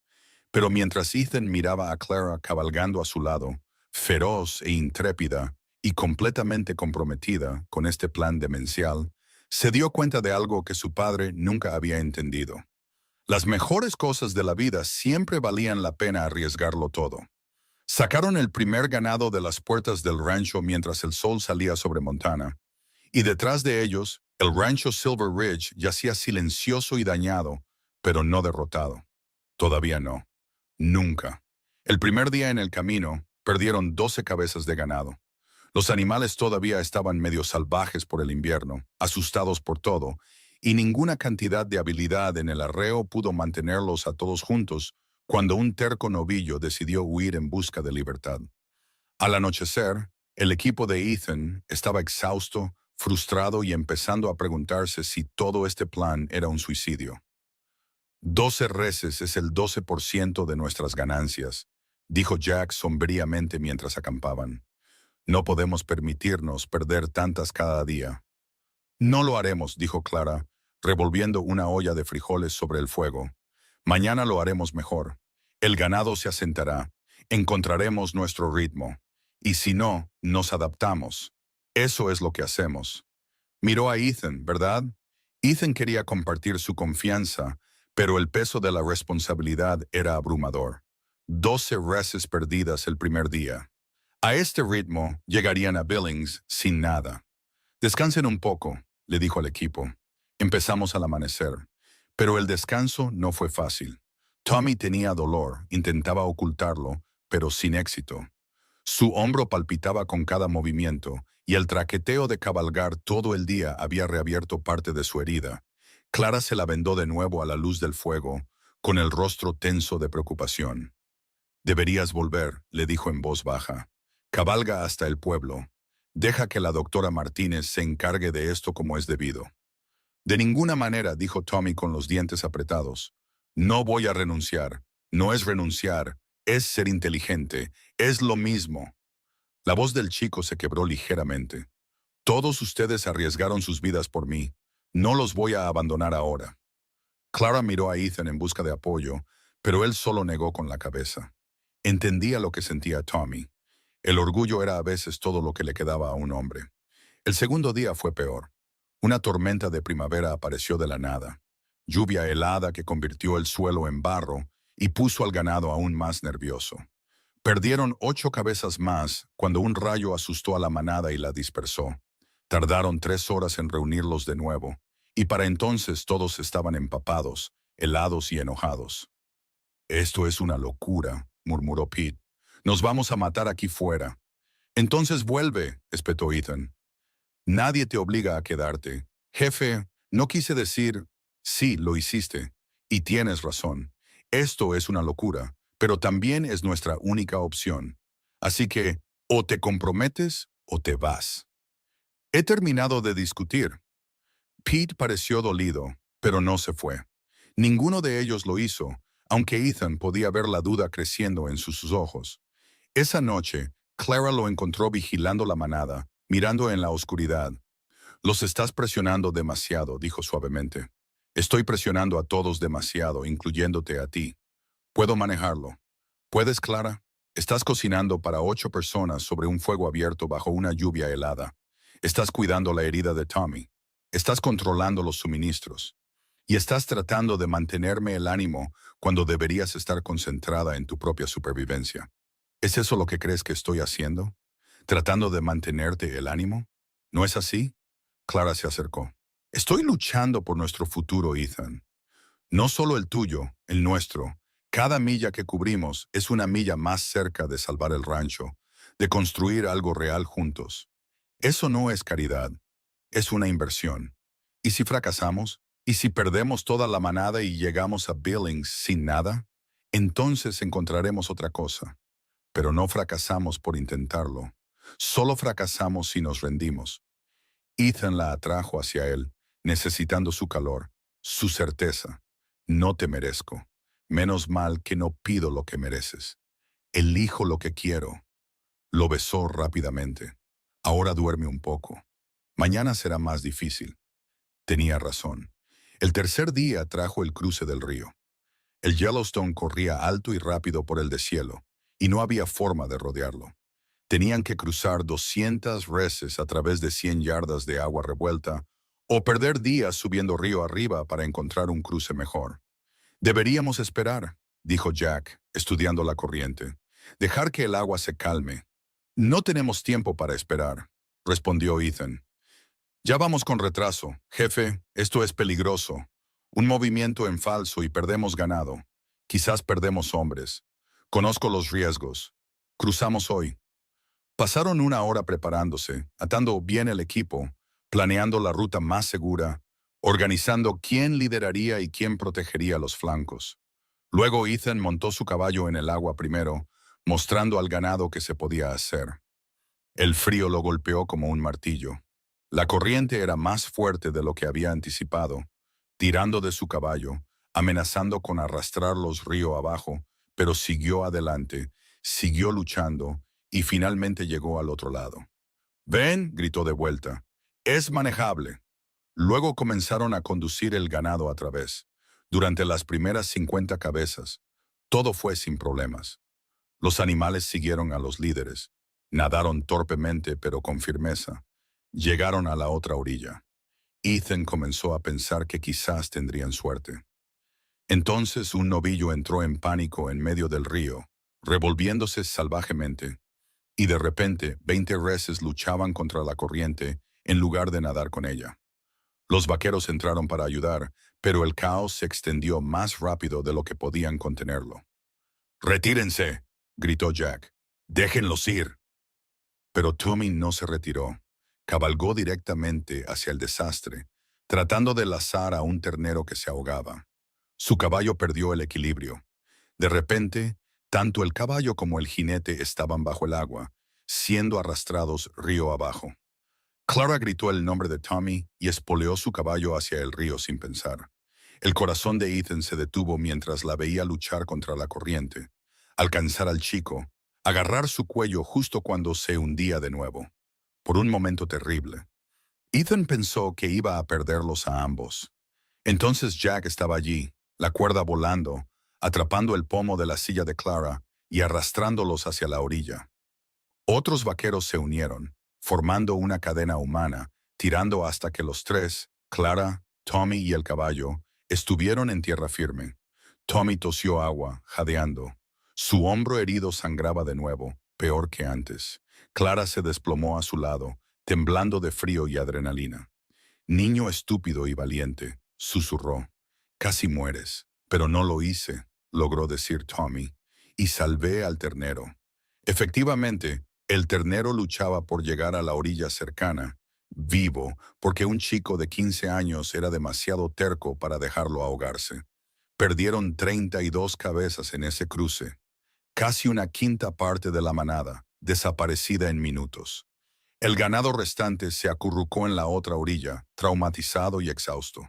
Pero mientras Ethan miraba a Clara cabalgando a su lado, feroz e intrépida y completamente comprometida con este plan demencial, se dio cuenta de algo que su padre nunca había entendido. Las mejores cosas de la vida siempre valían la pena arriesgarlo todo. Sacaron el primer ganado de las puertas del rancho mientras el sol salía sobre Montana, y detrás de ellos, el rancho Silver Ridge yacía silencioso y dañado, pero no derrotado. Todavía no. Nunca. El primer día en el camino, perdieron 12 cabezas de ganado. Los animales todavía estaban medio salvajes por el invierno, asustados por todo, y ninguna cantidad de habilidad en el arreo pudo mantenerlos a todos juntos cuando un terco novillo decidió huir en busca de libertad. Al anochecer, el equipo de Ethan estaba exhausto, frustrado y empezando a preguntarse si todo este plan era un suicidio. 12 reses es el 12% de nuestras ganancias, dijo Jack sombríamente mientras acampaban. No podemos permitirnos perder tantas cada día. No lo haremos, dijo Clara, revolviendo una olla de frijoles sobre el fuego. Mañana lo haremos mejor. El ganado se asentará. Encontraremos nuestro ritmo. Y si no, nos adaptamos. Eso es lo que hacemos. Miró a Ethan, ¿verdad? Ethan quería compartir su confianza, pero el peso de la responsabilidad era abrumador. 12 reses perdidas el primer día. A este ritmo, llegarían a Billings sin nada. Descansen un poco, le dijo al equipo. Empezamos al amanecer. Pero el descanso no fue fácil. Tommy tenía dolor, intentaba ocultarlo, pero sin éxito. Su hombro palpitaba con cada movimiento, y el traqueteo de cabalgar todo el día había reabierto parte de su herida. Clara se la vendó de nuevo a la luz del fuego, con el rostro tenso de preocupación. «Deberías volver», le dijo en voz baja. «Cabalga hasta el pueblo. Deja que la doctora Martínez se encargue de esto como es debido». «De ninguna manera», dijo Tommy con los dientes apretados. «No voy a renunciar. No es renunciar, es ser inteligente. Es lo mismo». La voz del chico se quebró ligeramente. «Todos ustedes arriesgaron sus vidas por mí. No los voy a abandonar ahora». Clara miró a Ethan en busca de apoyo, pero él solo negó con la cabeza. Entendía lo que sentía Tommy. El orgullo era a veces todo lo que le quedaba a un hombre. El segundo día fue peor. Una tormenta de primavera apareció de la nada. Lluvia helada que convirtió el suelo en barro y puso al ganado aún más nervioso. Perdieron 8 cabezas más cuando un rayo asustó a la manada y la dispersó. Tardaron 3 horas en reunirlos de nuevo, y para entonces todos estaban empapados, helados y enojados. «Esto es una locura», murmuró Pete. «Nos vamos a matar aquí fuera». «Entonces vuelve», espetó Ethan. «Nadie te obliga a quedarte. Jefe, no quise decir...» «Sí, lo hiciste. Y tienes razón. Esto es una locura, pero también es nuestra única opción. Así que, o te comprometes o te vas». «He terminado de discutir». Pete pareció dolido, pero no se fue. Ninguno de ellos lo hizo, aunque Ethan podía ver la duda creciendo en sus ojos. Esa noche, Clara lo encontró vigilando la manada, mirando en la oscuridad. «Los estás presionando demasiado», dijo suavemente. «Estoy presionando a todos demasiado, incluyéndote a ti. Puedo manejarlo». «¿Puedes, Clara?» «Estás cocinando para 8 personas sobre un fuego abierto bajo una lluvia helada. Estás cuidando la herida de Tommy. Estás controlando los suministros. Y estás tratando de mantenerme el ánimo cuando deberías estar concentrada en tu propia supervivencia. ¿Es eso lo que crees que estoy haciendo? ¿Tratando de mantenerte el ánimo?» ¿No es así? Clara se acercó. Estoy luchando por nuestro futuro, Ethan. No solo el tuyo, el nuestro. Cada milla que cubrimos es una milla más cerca de salvar el rancho, de construir algo real juntos. Eso no es caridad, es una inversión. ¿Y si fracasamos? ¿Y si perdemos toda la manada y llegamos a Billings sin nada? Entonces encontraremos otra cosa. Pero no fracasamos por intentarlo. Solo fracasamos si nos rendimos. Ethan la atrajo hacia él, necesitando su calor, su certeza. No te merezco. Menos mal que no pido lo que mereces. Elijo lo que quiero. Lo besó rápidamente. Ahora duerme un poco. Mañana será más difícil. Tenía razón. El tercer día trajo el cruce del río. El Yellowstone corría alto y rápido por el deshielo, y no había forma de rodearlo. Tenían que cruzar 200 reses a través de 100 yardas de agua revuelta, o perder días subiendo río arriba para encontrar un cruce mejor. Deberíamos esperar, dijo Jack, estudiando la corriente. Dejar que el agua se calme. No tenemos tiempo para esperar, respondió Ethan. Ya vamos con retraso. Jefe, esto es peligroso. Un movimiento en falso y perdemos ganado. Quizás perdemos hombres. Conozco los riesgos. Cruzamos hoy. Pasaron una hora preparándose, atando bien el equipo, planeando la ruta más segura, organizando quién lideraría y quién protegería los flancos. Luego Ethan montó su caballo en el agua primero, mostrando al ganado que se podía hacer. El frío lo golpeó como un martillo. La corriente era más fuerte de lo que había anticipado, tirando de su caballo, amenazando con arrastrarlos río abajo, pero siguió adelante, siguió luchando y finalmente llegó al otro lado. «¡Ven!», gritó de vuelta. «Es manejable». Luego comenzaron a conducir el ganado a través. Durante las primeras 50 cabezas, todo fue sin problemas. Los animales siguieron a los líderes. Nadaron torpemente pero con firmeza. Llegaron a la otra orilla. Ethan comenzó a pensar que quizás tendrían suerte. Entonces un novillo entró en pánico en medio del río, revolviéndose salvajemente, y de repente 20 reses luchaban contra la corriente en lugar de nadar con ella. Los vaqueros entraron para ayudar, pero el caos se extendió más rápido de lo que podían contenerlo. «¡Retírense!», gritó Jack. «¡Déjenlos ir!». Pero Tommy no se retiró. Cabalgó directamente hacia el desastre, tratando de lazar a un ternero que se ahogaba. Su caballo perdió el equilibrio. De repente, tanto el caballo como el jinete estaban bajo el agua, siendo arrastrados río abajo. Clara gritó el nombre de Tommy y espoleó su caballo hacia el río sin pensar. El corazón de Ethan se detuvo mientras la veía luchar contra la corriente, alcanzar al chico, agarrar su cuello justo cuando se hundía de nuevo. Por un momento terrible. Ethan pensó que iba a perderlos a ambos. Entonces Jack estaba allí, la cuerda volando, atrapando el pomo de la silla de Clara y arrastrándolos hacia la orilla. Otros vaqueros se unieron, formando una cadena humana, tirando hasta que los tres, Clara, Tommy y el caballo, estuvieron en tierra firme. Tommy tosió agua, jadeando. Su hombro herido sangraba de nuevo, peor que antes. Clara se desplomó a su lado, temblando de frío y adrenalina. «Niño estúpido y valiente», susurró. «Casi mueres». «Pero no lo hice», logró decir Tommy, «y salvé al ternero». Efectivamente, el ternero luchaba por llegar a la orilla cercana, vivo, porque un chico de 15 años era demasiado terco para dejarlo ahogarse. Perdieron 32 cabezas en ese cruce, casi una quinta parte de la manada, desaparecida en minutos. El ganado restante se acurrucó en la otra orilla, traumatizado y exhausto.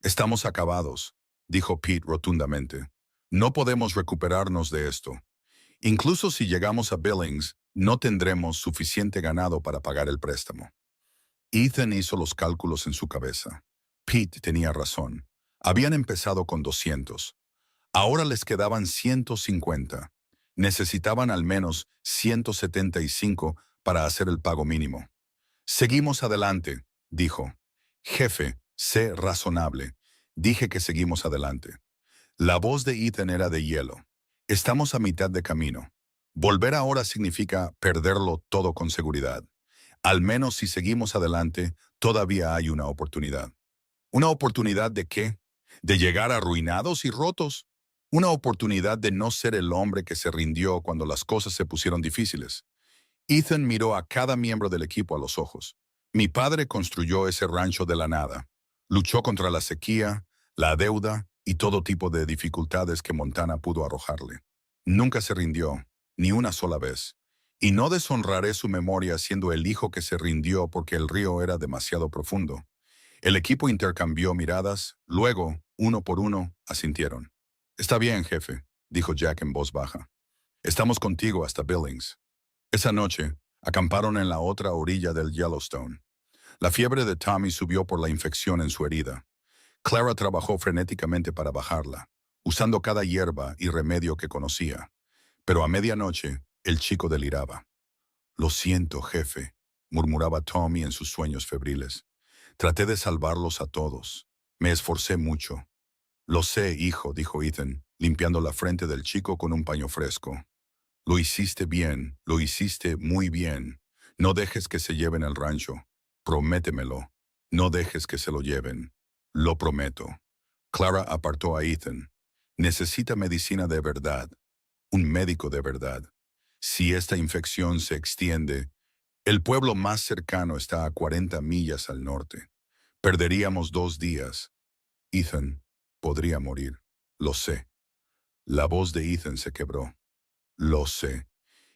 «Estamos acabados», dijo Pete rotundamente. «No podemos recuperarnos de esto. Incluso si llegamos a Billings, no tendremos suficiente ganado para pagar el préstamo». Ethan hizo los cálculos en su cabeza. Pete tenía razón. Habían empezado con 200. Ahora les quedaban 150. Necesitaban al menos 175 para hacer el pago mínimo. «Seguimos adelante», dijo. «Jefe, sé razonable». Dije que seguimos adelante. La voz de Ethan era de hielo. «Estamos a mitad de camino. Volver ahora significa perderlo todo con seguridad. Al menos si seguimos adelante, todavía hay una oportunidad. ¿Una oportunidad de qué? De llegar arruinados y rotos. Una oportunidad de no ser el hombre que se rindió cuando las cosas se pusieron difíciles. Ethan miró a cada miembro del equipo a los ojos. Mi padre construyó ese rancho de la nada. Luchó contra la sequía, la deuda y todo tipo de dificultades que Montana pudo arrojarle. Nunca se rindió, ni una sola vez. Y no deshonraré su memoria siendo el hijo que se rindió porque el río era demasiado profundo. El equipo intercambió miradas, luego, uno por uno, asintieron. Está bien, jefe, dijo Jack en voz baja. Estamos contigo hasta Billings. Esa noche, acamparon en la otra orilla del Yellowstone. La fiebre de Tommy subió por la infección en su herida. Clara trabajó frenéticamente para bajarla, usando cada hierba y remedio que conocía. Pero a medianoche, el chico deliraba. Lo siento, jefe, murmuraba Tommy en sus sueños febriles. Traté de salvarlos a todos. Me esforcé mucho. Lo sé, hijo, dijo Ethan, limpiando la frente del chico con un paño fresco. Lo hiciste bien, lo hiciste muy bien. No dejes que se lleven el rancho. Prométemelo. No dejes que se lo lleven. Lo prometo. Clara apartó a Ethan. Necesita medicina de verdad. Un médico de verdad. Si esta infección se extiende, el pueblo más cercano está a 40 millas al norte. Perderíamos 2 días. Ethan podría morir. Lo sé. La voz de Ethan se quebró. Lo sé.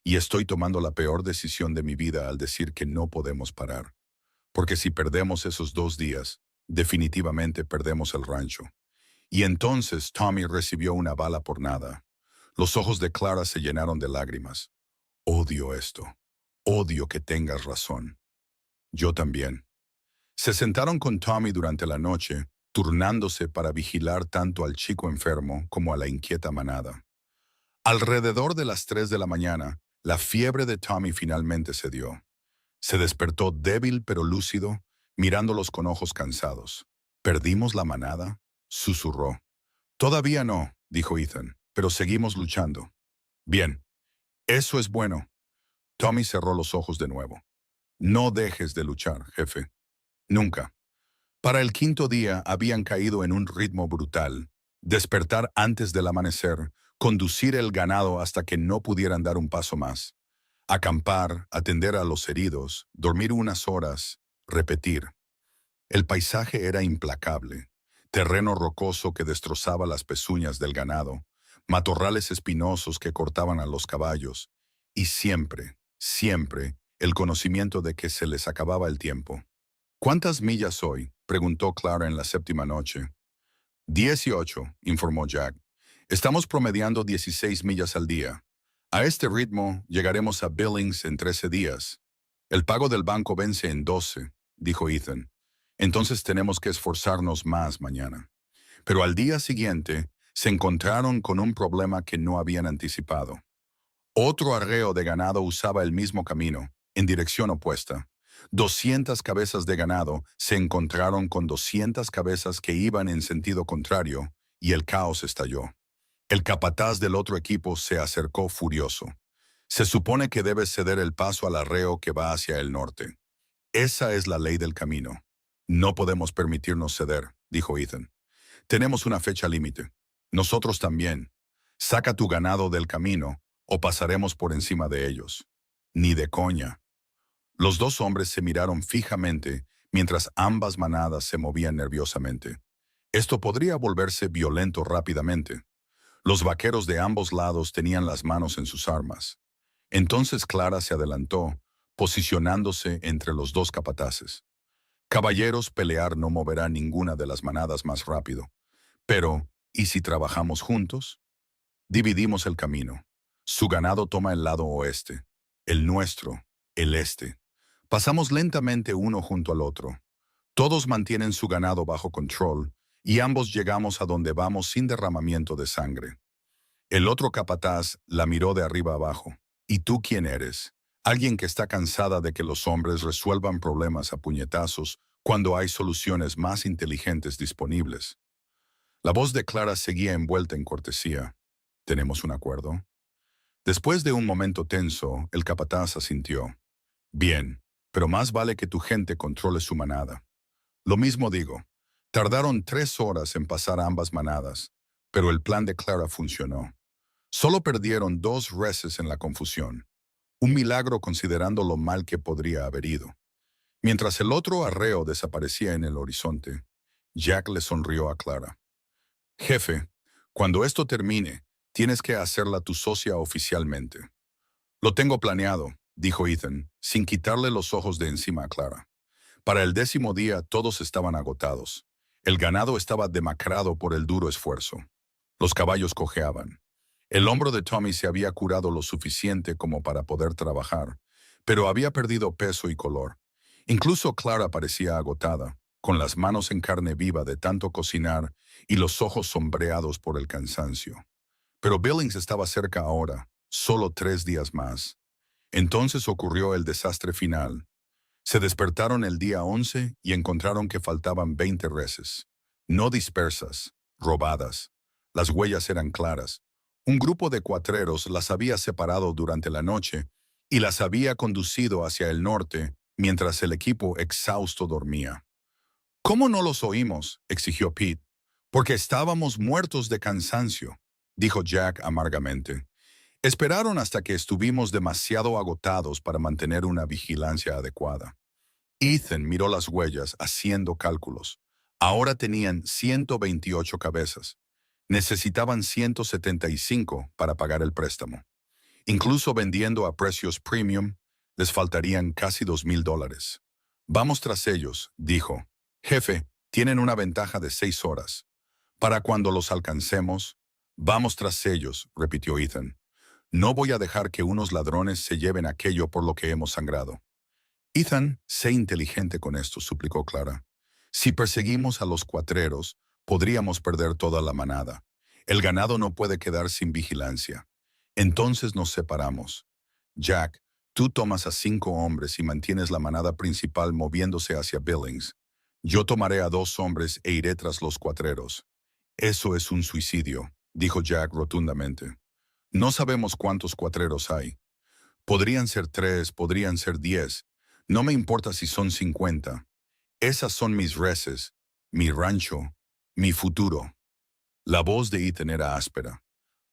Y estoy tomando la peor decisión de mi vida al decir que no podemos parar. Porque si perdemos esos 2 días, definitivamente perdemos el rancho. Y entonces Tommy recibió una bala por nada. Los ojos de Clara se llenaron de lágrimas. Odio esto. Odio que tengas razón. Yo también. Se sentaron con Tommy durante la noche, turnándose para vigilar tanto al chico enfermo como a la inquieta manada. Alrededor de las 3 de la mañana, la fiebre de Tommy finalmente cedió. Se despertó débil pero lúcido, mirándolos con ojos cansados. ¿Perdimos la manada?, susurró. Todavía no, dijo Ethan, pero seguimos luchando. Bien, eso es bueno. Tommy cerró los ojos de nuevo. No dejes de luchar, jefe. Nunca. Para el quinto día habían caído en un ritmo brutal. Despertar antes del amanecer, conducir el ganado hasta que no pudieran dar un paso más. Acampar, atender a los heridos, dormir unas horas, repetir. El paisaje era implacable. Terreno rocoso que destrozaba las pezuñas del ganado, matorrales espinosos que cortaban a los caballos, y siempre, siempre, el conocimiento de que se les acababa el tiempo. ¿Cuántas millas hoy?, preguntó Clara en la séptima noche. 18, informó Jack. Estamos promediando 16 millas al día. A este ritmo, llegaremos a Billings en 13 días. El pago del banco vence en 12, dijo Ethan. Entonces tenemos que esforzarnos más mañana. Pero al día siguiente, se encontraron con un problema que no habían anticipado. Otro arreo de ganado usaba el mismo camino, en dirección opuesta. 200 cabezas de ganado se encontraron con 200 cabezas que iban en sentido contrario, y el caos estalló. El capataz del otro equipo se acercó furioso. Se supone que debes ceder el paso al arreo que va hacia el norte. Esa es la ley del camino. No podemos permitirnos ceder, dijo Ethan. Tenemos una fecha límite. Nosotros también. Saca tu ganado del camino o pasaremos por encima de ellos. Ni de coña. Los dos hombres se miraron fijamente mientras ambas manadas se movían nerviosamente. Esto podría volverse violento rápidamente. Los vaqueros de ambos lados tenían las manos en sus armas. Entonces Clara se adelantó, posicionándose entre los dos capataces. Caballeros, pelear no moverá ninguna de las manadas más rápido. Pero, ¿y si trabajamos juntos? Dividimos el camino. Su ganado toma el lado oeste, el nuestro, el este. Pasamos lentamente uno junto al otro. Todos mantienen su ganado bajo control y ambos llegamos a donde vamos sin derramamiento de sangre. El otro capataz la miró de arriba abajo. ¿Y tú quién eres? Alguien que está cansada de que los hombres resuelvan problemas a puñetazos cuando hay soluciones más inteligentes disponibles. La voz de Clara seguía envuelta en cortesía. ¿Tenemos un acuerdo? Después de un momento tenso, el capataz asintió. Bien, pero más vale que tu gente controle su manada. Lo mismo digo. Tardaron 3 horas en pasar ambas manadas, pero el plan de Clara funcionó. Solo perdieron 2 reses en la confusión. Un milagro considerando lo mal que podría haber ido. Mientras el otro arreo desaparecía en el horizonte, Jack le sonrió a Clara. Jefe, cuando esto termine, tienes que hacerla tu socia oficialmente. Lo tengo planeado, dijo Ethan, sin quitarle los ojos de encima a Clara. Para el 10º día todos estaban agotados. El ganado estaba demacrado por el duro esfuerzo. Los caballos cojeaban. El hombro de Tommy se había curado lo suficiente como para poder trabajar, pero había perdido peso y color. Incluso Clara parecía agotada, con las manos en carne viva de tanto cocinar y los ojos sombreados por el cansancio. Pero Billings estaba cerca ahora, solo 3 días más. Entonces ocurrió el desastre final. Se despertaron el día 11 y encontraron que faltaban 20 reses. No dispersas, robadas. Las huellas eran claras. Un grupo de cuatreros las había separado durante la noche y las había conducido hacia el norte mientras el equipo exhausto dormía. ¿Cómo no los oímos?, exigió Pete. Porque estábamos muertos de cansancio, dijo Jack amargamente. Esperaron hasta que estuvimos demasiado agotados para mantener una vigilancia adecuada. Ethan miró las huellas haciendo cálculos. Ahora tenían 128 cabezas. Necesitaban 175 para pagar el préstamo. Incluso vendiendo a precios premium, les faltarían casi $2,000. Vamos tras ellos, dijo. Jefe, tienen una ventaja de 6 horas. Para cuando los alcancemos, vamos tras ellos, repitió Ethan. No voy a dejar que unos ladrones se lleven aquello por lo que hemos sangrado. Ethan, sé inteligente con esto, suplicó Clara. Si perseguimos a los cuatreros, podríamos perder toda la manada. El ganado no puede quedar sin vigilancia. Entonces nos separamos. Jack, tú tomas a 5 hombres y mantienes la manada principal moviéndose hacia Billings. Yo tomaré a 2 hombres e iré tras los cuatreros. Eso es un suicidio, dijo Jack rotundamente. No sabemos cuántos cuatreros hay. Podrían ser 3, podrían ser 10. No me importa si son 50. Esas son mis reses, mi rancho, mi futuro. La voz de Ethan era áspera.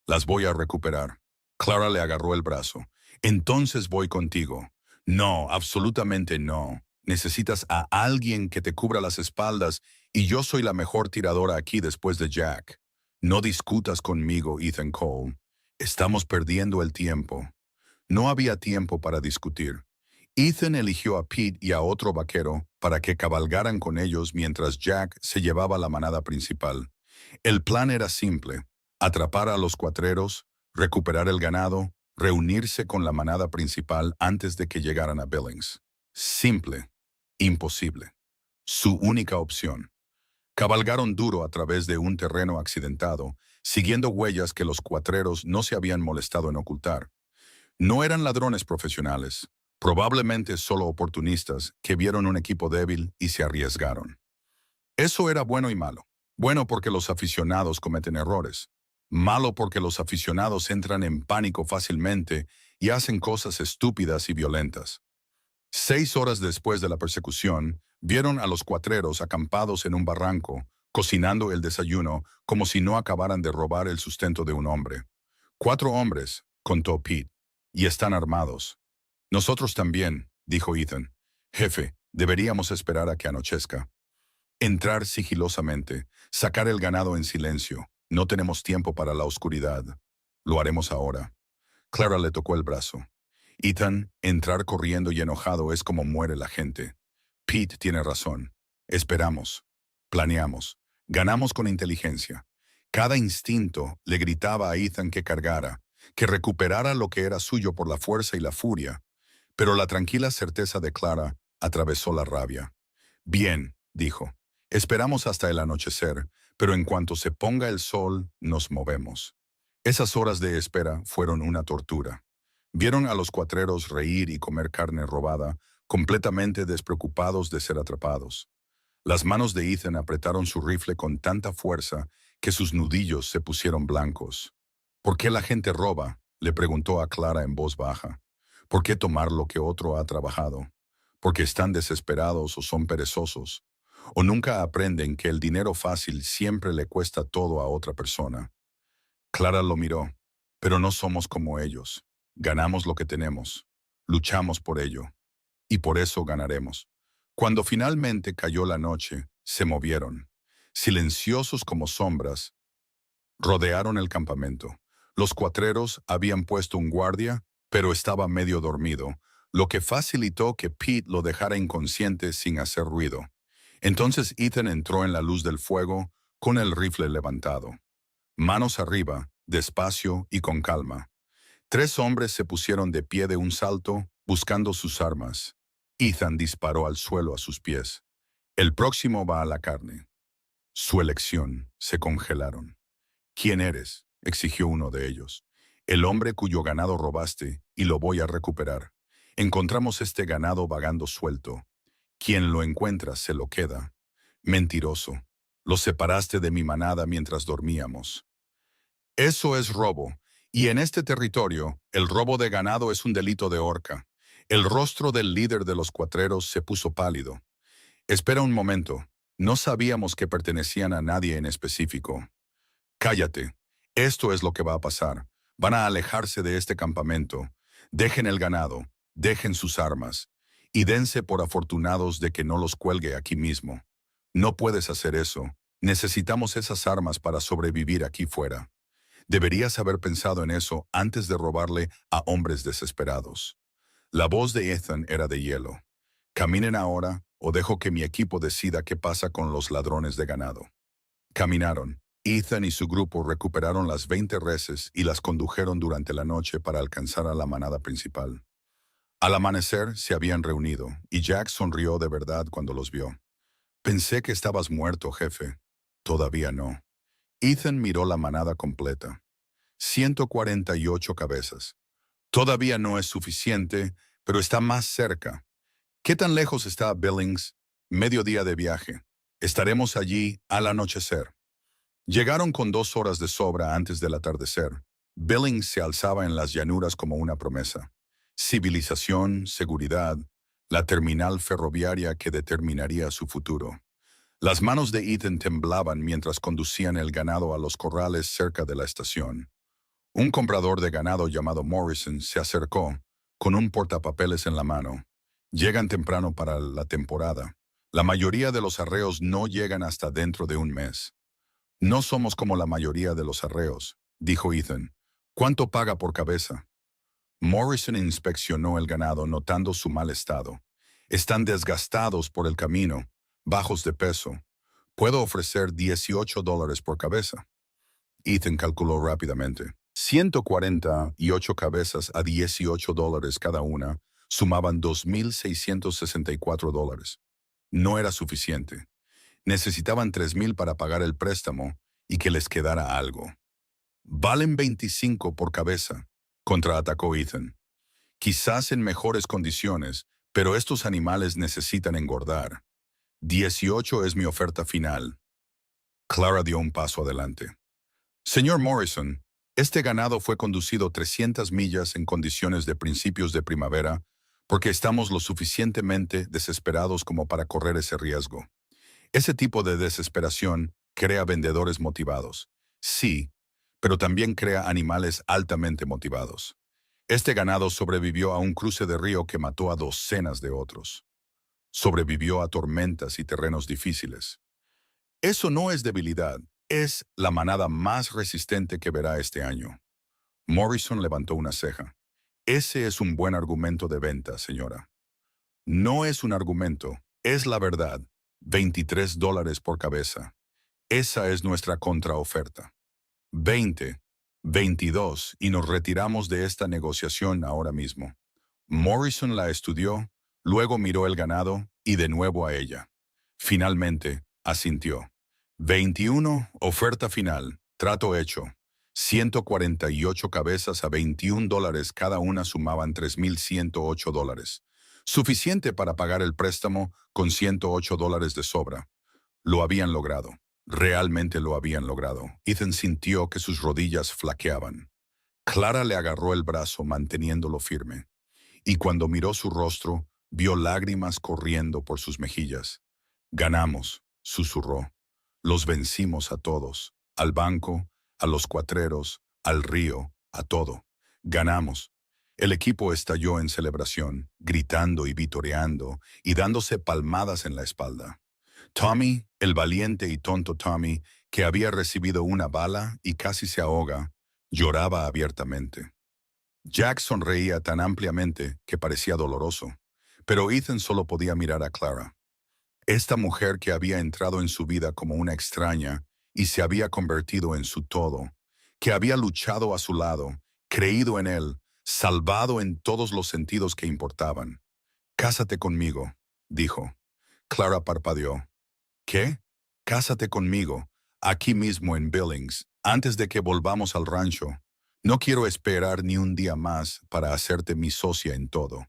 Las voy a recuperar. Clara le agarró el brazo. Entonces voy contigo. No, absolutamente no. Necesitas a alguien que te cubra las espaldas y yo soy la mejor tiradora aquí después de Jack. No discutas conmigo, Ethan Cole. Estamos perdiendo el tiempo. No había tiempo para discutir. Ethan eligió a Pete y a otro vaquero para que cabalgaran con ellos mientras Jack se llevaba la manada principal. El plan era simple: atrapar a los cuatreros, recuperar el ganado, reunirse con la manada principal antes de que llegaran a Billings. Simple, imposible. Su única opción. Cabalgaron duro a través de un terreno accidentado, siguiendo huellas que los cuatreros no se habían molestado en ocultar. No eran ladrones profesionales, probablemente solo oportunistas que vieron un equipo débil y se arriesgaron. Eso era bueno y malo. Bueno porque los aficionados cometen errores. Malo porque los aficionados entran en pánico fácilmente y hacen cosas estúpidas y violentas. 6 horas después de la persecución, vieron a los cuatreros acampados en un barranco, cocinando el desayuno como si no acabaran de robar el sustento de un hombre. 4 hombres, contó Pete, y están armados. Nosotros también, dijo Ethan. Jefe, deberíamos esperar a que anochezca. Entrar sigilosamente, sacar el ganado en silencio. No tenemos tiempo para la oscuridad. Lo haremos ahora. Clara le tocó el brazo. Ethan, entrar corriendo y enojado es como muere la gente. Pete tiene razón. Esperamos. Planeamos. Ganamos con inteligencia. Cada instinto le gritaba a Ethan que cargara, que recuperara lo que era suyo por la fuerza y la furia. Pero la tranquila certeza de Clara atravesó la rabia. Bien, dijo. Esperamos hasta el anochecer, pero en cuanto se ponga el sol, nos movemos. Esas horas de espera fueron una tortura. Vieron a los cuatreros reír y comer carne robada, completamente despreocupados de ser atrapados. Las manos de Ethan apretaron su rifle con tanta fuerza que sus nudillos se pusieron blancos. ¿Por qué la gente roba?, le preguntó a Clara en voz baja. ¿Por qué tomar lo que otro ha trabajado? porque están desesperados o son perezosos, o nunca aprenden que el dinero fácil siempre le cuesta todo a otra persona. Clara lo miró, pero no somos como ellos. Ganamos lo que tenemos, luchamos por ello, y por eso ganaremos. Cuando finalmente cayó la noche, se movieron, silenciosos como sombras, rodearon el campamento. Los cuatreros habían puesto un guardia, pero estaba medio dormido, lo que facilitó que Pete lo dejara inconsciente sin hacer ruido. Entonces Ethan entró en la luz del fuego con el rifle levantado. Manos arriba, despacio y con calma. 3 hombres se pusieron de pie de un salto, buscando sus armas. Ethan disparó al suelo a sus pies. El próximo va a la carne. Su elección. Se congelaron. ¿Quién eres?, exigió uno de ellos. El hombre cuyo ganado robaste, y lo voy a recuperar. Encontramos este ganado vagando suelto. Quien lo encuentra se lo queda. Mentiroso. Lo separaste de mi manada mientras dormíamos. Eso es robo, y en este territorio, el robo de ganado es un delito de horca. El rostro del líder de los cuatreros se puso pálido. Espera un momento. No sabíamos que pertenecían a nadie en específico. Cállate. Esto es lo que va a pasar. Van a alejarse de este campamento. Dejen el ganado, dejen sus armas, y dense por afortunados de que no los cuelgue aquí mismo. No puedes hacer eso. Necesitamos esas armas para sobrevivir aquí fuera. Deberías haber pensado en eso antes de robarle a hombres desesperados. La voz de Ethan era de hielo. Caminen ahora o dejo que mi equipo decida qué pasa con los ladrones de ganado. Caminaron. Ethan y su grupo recuperaron las 20 reses y las condujeron durante la noche para alcanzar a la manada principal. Al amanecer se habían reunido y Jack sonrió de verdad cuando los vio. Pensé que estabas muerto, jefe. Todavía no. Ethan miró la manada completa. 148 cabezas. Todavía no es suficiente, pero está más cerca. ¿Qué tan lejos está Billings? Medio día de viaje. Estaremos allí al anochecer. Llegaron con 2 horas de sobra antes del atardecer. Billings se alzaba en las llanuras como una promesa. Civilización, seguridad, la terminal ferroviaria que determinaría su futuro. Las manos de Ethan temblaban mientras conducían el ganado a los corrales cerca de la estación. Un comprador de ganado llamado Morrison se acercó, con un portapapeles en la mano. Llegan temprano para la temporada. La mayoría de los arreos no llegan hasta dentro de un mes. No somos como la mayoría de los arreos, dijo Ethan. ¿Cuánto paga por cabeza? Morrison inspeccionó el ganado notando su mal estado. Están desgastados por el camino, bajos de peso. Puedo ofrecer $18 por cabeza. Ethan calculó rápidamente. 148 cabezas a $18 cada una sumaban $2,664. No era suficiente. Necesitaban 3,000 para pagar el préstamo y que les quedara algo. Valen 25 por cabeza, contraatacó Ethan. Quizás en mejores condiciones, pero estos animales necesitan engordar. 18 es mi oferta final. Clara dio un paso adelante. Señor Morrison, este ganado fue conducido 300 millas en condiciones de principios de primavera porque estamos lo suficientemente desesperados como para correr ese riesgo. Ese tipo de desesperación crea vendedores motivados. Sí, pero también crea animales altamente motivados. Este ganado sobrevivió a un cruce de río que mató a docenas de otros. Sobrevivió a tormentas y terrenos difíciles. Eso no es debilidad, es la manada más resistente que verá este año. Morrison levantó una ceja. Ese es un buen argumento de venta, señora. No es un argumento, es la verdad. $23 por cabeza. Esa es nuestra contraoferta. 20, 22 y nos retiramos de esta negociación ahora mismo. Morrison la estudió, luego miró el ganado y de nuevo a ella. Finalmente, asintió. 21, oferta final, trato hecho. 148 cabezas a $21 cada una sumaban $3,108. Suficiente para pagar el préstamo con $108 de sobra. Lo habían logrado. Realmente lo habían logrado. Ethan sintió que sus rodillas flaqueaban. Clara le agarró el brazo manteniéndolo firme. Y cuando miró su rostro, Vio lágrimas corriendo por sus mejillas. Ganamos, susurró. Los vencimos a todos, al banco, a los cuatreros, al río, a todo. Ganamos. El equipo estalló en celebración, gritando y vitoreando y dándose palmadas en la espalda. Tommy, el valiente y tonto Tommy, que había recibido una bala y casi se ahoga, lloraba abiertamente. Jack sonreía tan ampliamente que parecía doloroso, pero Ethan solo podía mirar a Clara. Esta mujer que había entrado en su vida como una extraña y se había convertido en su todo, que había luchado a su lado, creído en él, salvado en todos los sentidos que importaban. «Cásate conmigo», dijo. Clara parpadeó. «¿Qué? Cásate conmigo, aquí mismo en Billings, antes de que volvamos al rancho. No quiero esperar ni un día más para hacerte mi socia en todo».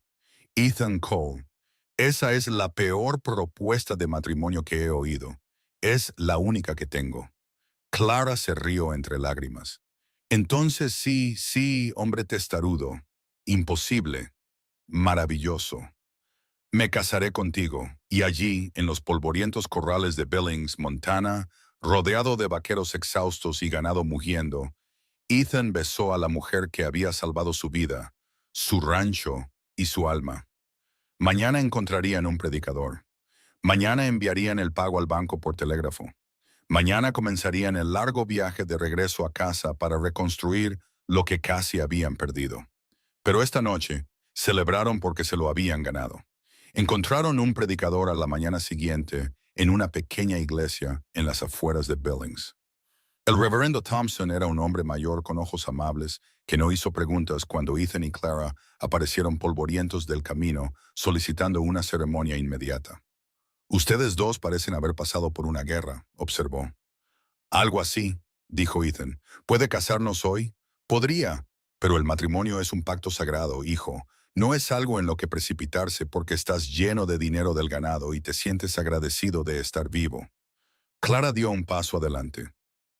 Ethan Cole. Esa es la peor propuesta de matrimonio que he oído. Es la única que tengo. Clara se rió entre lágrimas. Entonces sí, sí, hombre testarudo. Imposible. Maravilloso. Me casaré contigo, y allí, en los polvorientos corrales de Billings, Montana, rodeado de vaqueros exhaustos y ganado mugiendo, Ethan besó a la mujer que había salvado su vida, su rancho y su alma. Mañana encontrarían un predicador. Mañana enviarían el pago al banco por telégrafo. Mañana comenzarían el largo viaje de regreso a casa para reconstruir lo que casi habían perdido. Pero esta noche, celebraron porque se lo habían ganado. Encontraron un predicador a la mañana siguiente en una pequeña iglesia en las afueras de Billings. El reverendo Thompson era un hombre mayor con ojos amables que no hizo preguntas cuando Ethan y Clara aparecieron polvorientos del camino solicitando una ceremonia inmediata. «Ustedes dos parecen haber pasado por una guerra», observó. «Algo así», dijo Ethan. «¿Puede casarnos hoy?» «Podría, pero el matrimonio es un pacto sagrado, hijo. No es algo en lo que precipitarse porque estás lleno de dinero del ganado y te sientes agradecido de estar vivo». Clara dio un paso adelante.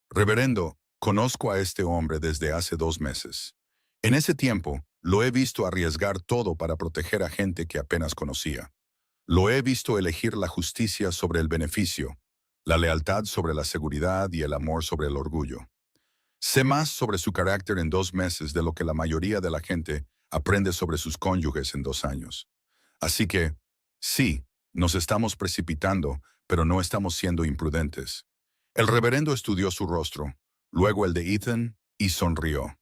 «Reverendo, conozco a este hombre desde hace 2 meses. En ese tiempo, lo he visto arriesgar todo para proteger a gente que apenas conocía. Lo he visto elegir la justicia sobre el beneficio, la lealtad sobre la seguridad y el amor sobre el orgullo. Sé más sobre su carácter en 2 meses de lo que la mayoría de la gente aprende sobre sus cónyuges en 2 años. Así que, sí, nos estamos precipitando, pero no estamos siendo imprudentes». El reverendo estudió su rostro, luego el de Ethan, y sonrió.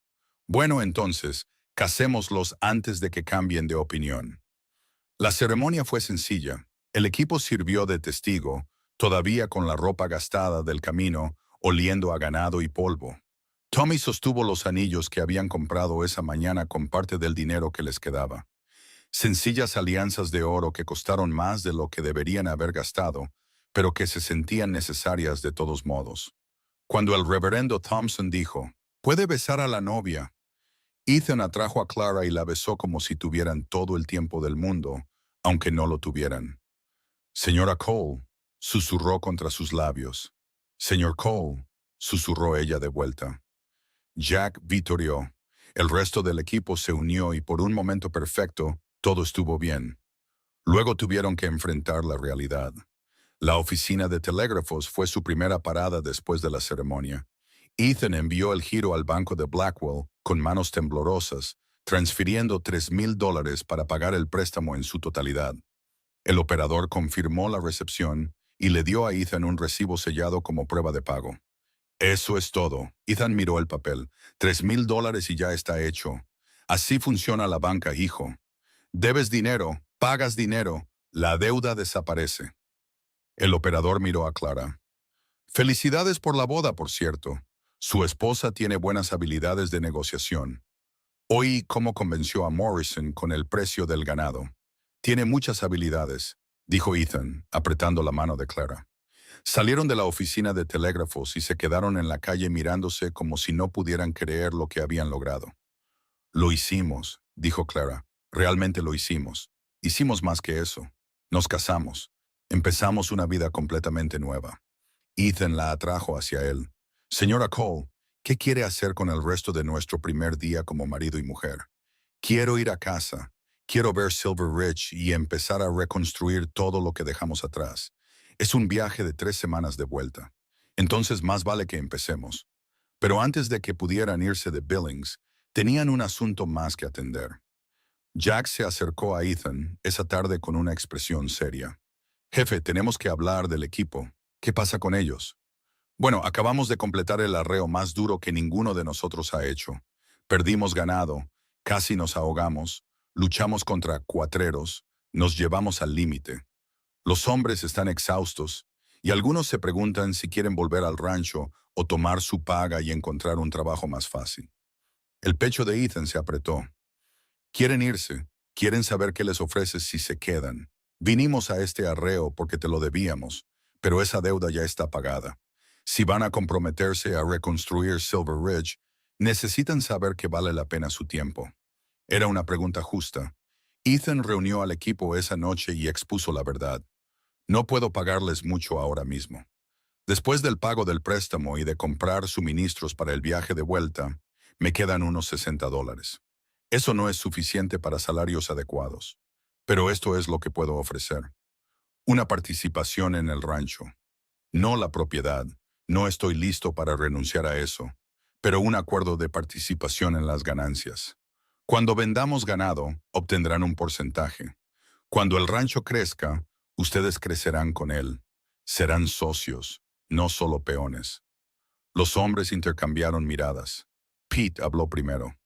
«Bueno, entonces, casémoslos antes de que cambien de opinión». La ceremonia fue sencilla. El equipo sirvió de testigo, todavía con la ropa gastada del camino, oliendo a ganado y polvo. Tommy sostuvo los anillos que habían comprado esa mañana con parte del dinero que les quedaba. Sencillas alianzas de oro que costaron más de lo que deberían haber gastado, pero que se sentían necesarias de todos modos. Cuando el reverendo Thompson dijo, «Puede besar a la novia», Ethan atrajo a Clara y la besó como si tuvieran todo el tiempo del mundo, aunque no lo tuvieran. «Señora Cole», susurró contra sus labios. «Señor Cole», susurró ella de vuelta. Jack vitoreó. El resto del equipo se unió y por un momento perfecto, todo estuvo bien. Luego tuvieron que enfrentar la realidad. La oficina de telégrafos fue su primera parada después de la ceremonia. Ethan envió el giro al banco de Blackwell con manos temblorosas, transfiriendo $3,000 para pagar el préstamo en su totalidad. El operador confirmó la recepción y le dio a Ethan un recibo sellado como prueba de pago. «Eso es todo». Ethan miró el papel. $3,000 y ya está hecho. Así funciona la banca, hijo. Debes dinero, pagas dinero, la deuda desaparece. El operador miró a Clara. «Felicidades por la boda, por cierto. Su esposa tiene buenas habilidades de negociación. Oí cómo convenció a Morrison con el precio del ganado. Tiene muchas habilidades», dijo Ethan, apretando la mano de Clara. Salieron de la oficina de telégrafos y se quedaron en la calle mirándose como si no pudieran creer lo que habían logrado. «Lo hicimos», dijo Clara. «Realmente lo hicimos. Hicimos más que eso. Nos casamos. Empezamos una vida completamente nueva». Ethan la atrajo hacia él. «Señora Cole, ¿qué quiere hacer con el resto de nuestro primer día como marido y mujer?» «Quiero ir a casa. Quiero ver Silver Ridge y empezar a reconstruir todo lo que dejamos atrás. Es un viaje de 3 semanas de vuelta. Entonces más vale que empecemos. Pero antes de que pudieran irse de Billings, tenían un asunto más que atender. Jack se acercó a Ethan esa tarde con una expresión seria. Jefe, tenemos que hablar del equipo. ¿Qué pasa con ellos? Bueno, acabamos de completar el arreo más duro que ninguno de nosotros ha hecho. Perdimos ganado, casi nos ahogamos, luchamos contra cuatreros, nos llevamos al límite. Los hombres están exhaustos y algunos se preguntan si quieren volver al rancho o tomar su paga y encontrar un trabajo más fácil. El pecho de Ethan se apretó. Quieren irse, quieren saber qué les ofreces si se quedan. Vinimos a este arreo porque te lo debíamos, pero esa deuda ya está pagada. Si van a comprometerse a reconstruir Silver Ridge, necesitan saber que vale la pena su tiempo. Era una pregunta justa. Ethan reunió al equipo esa noche y expuso la verdad. No puedo pagarles mucho ahora mismo. Después del pago del préstamo y de comprar suministros para el viaje de vuelta, me quedan unos $60. Eso no es suficiente para salarios adecuados, pero esto es lo que puedo ofrecer. Una participación en el rancho. No la propiedad, no estoy listo para renunciar a eso, pero un acuerdo de participación en las ganancias. Cuando vendamos ganado, obtendrán un porcentaje. Cuando el rancho crezca, ustedes crecerán con él. Serán socios, no solo peones. Los hombres intercambiaron miradas. Pete habló primero.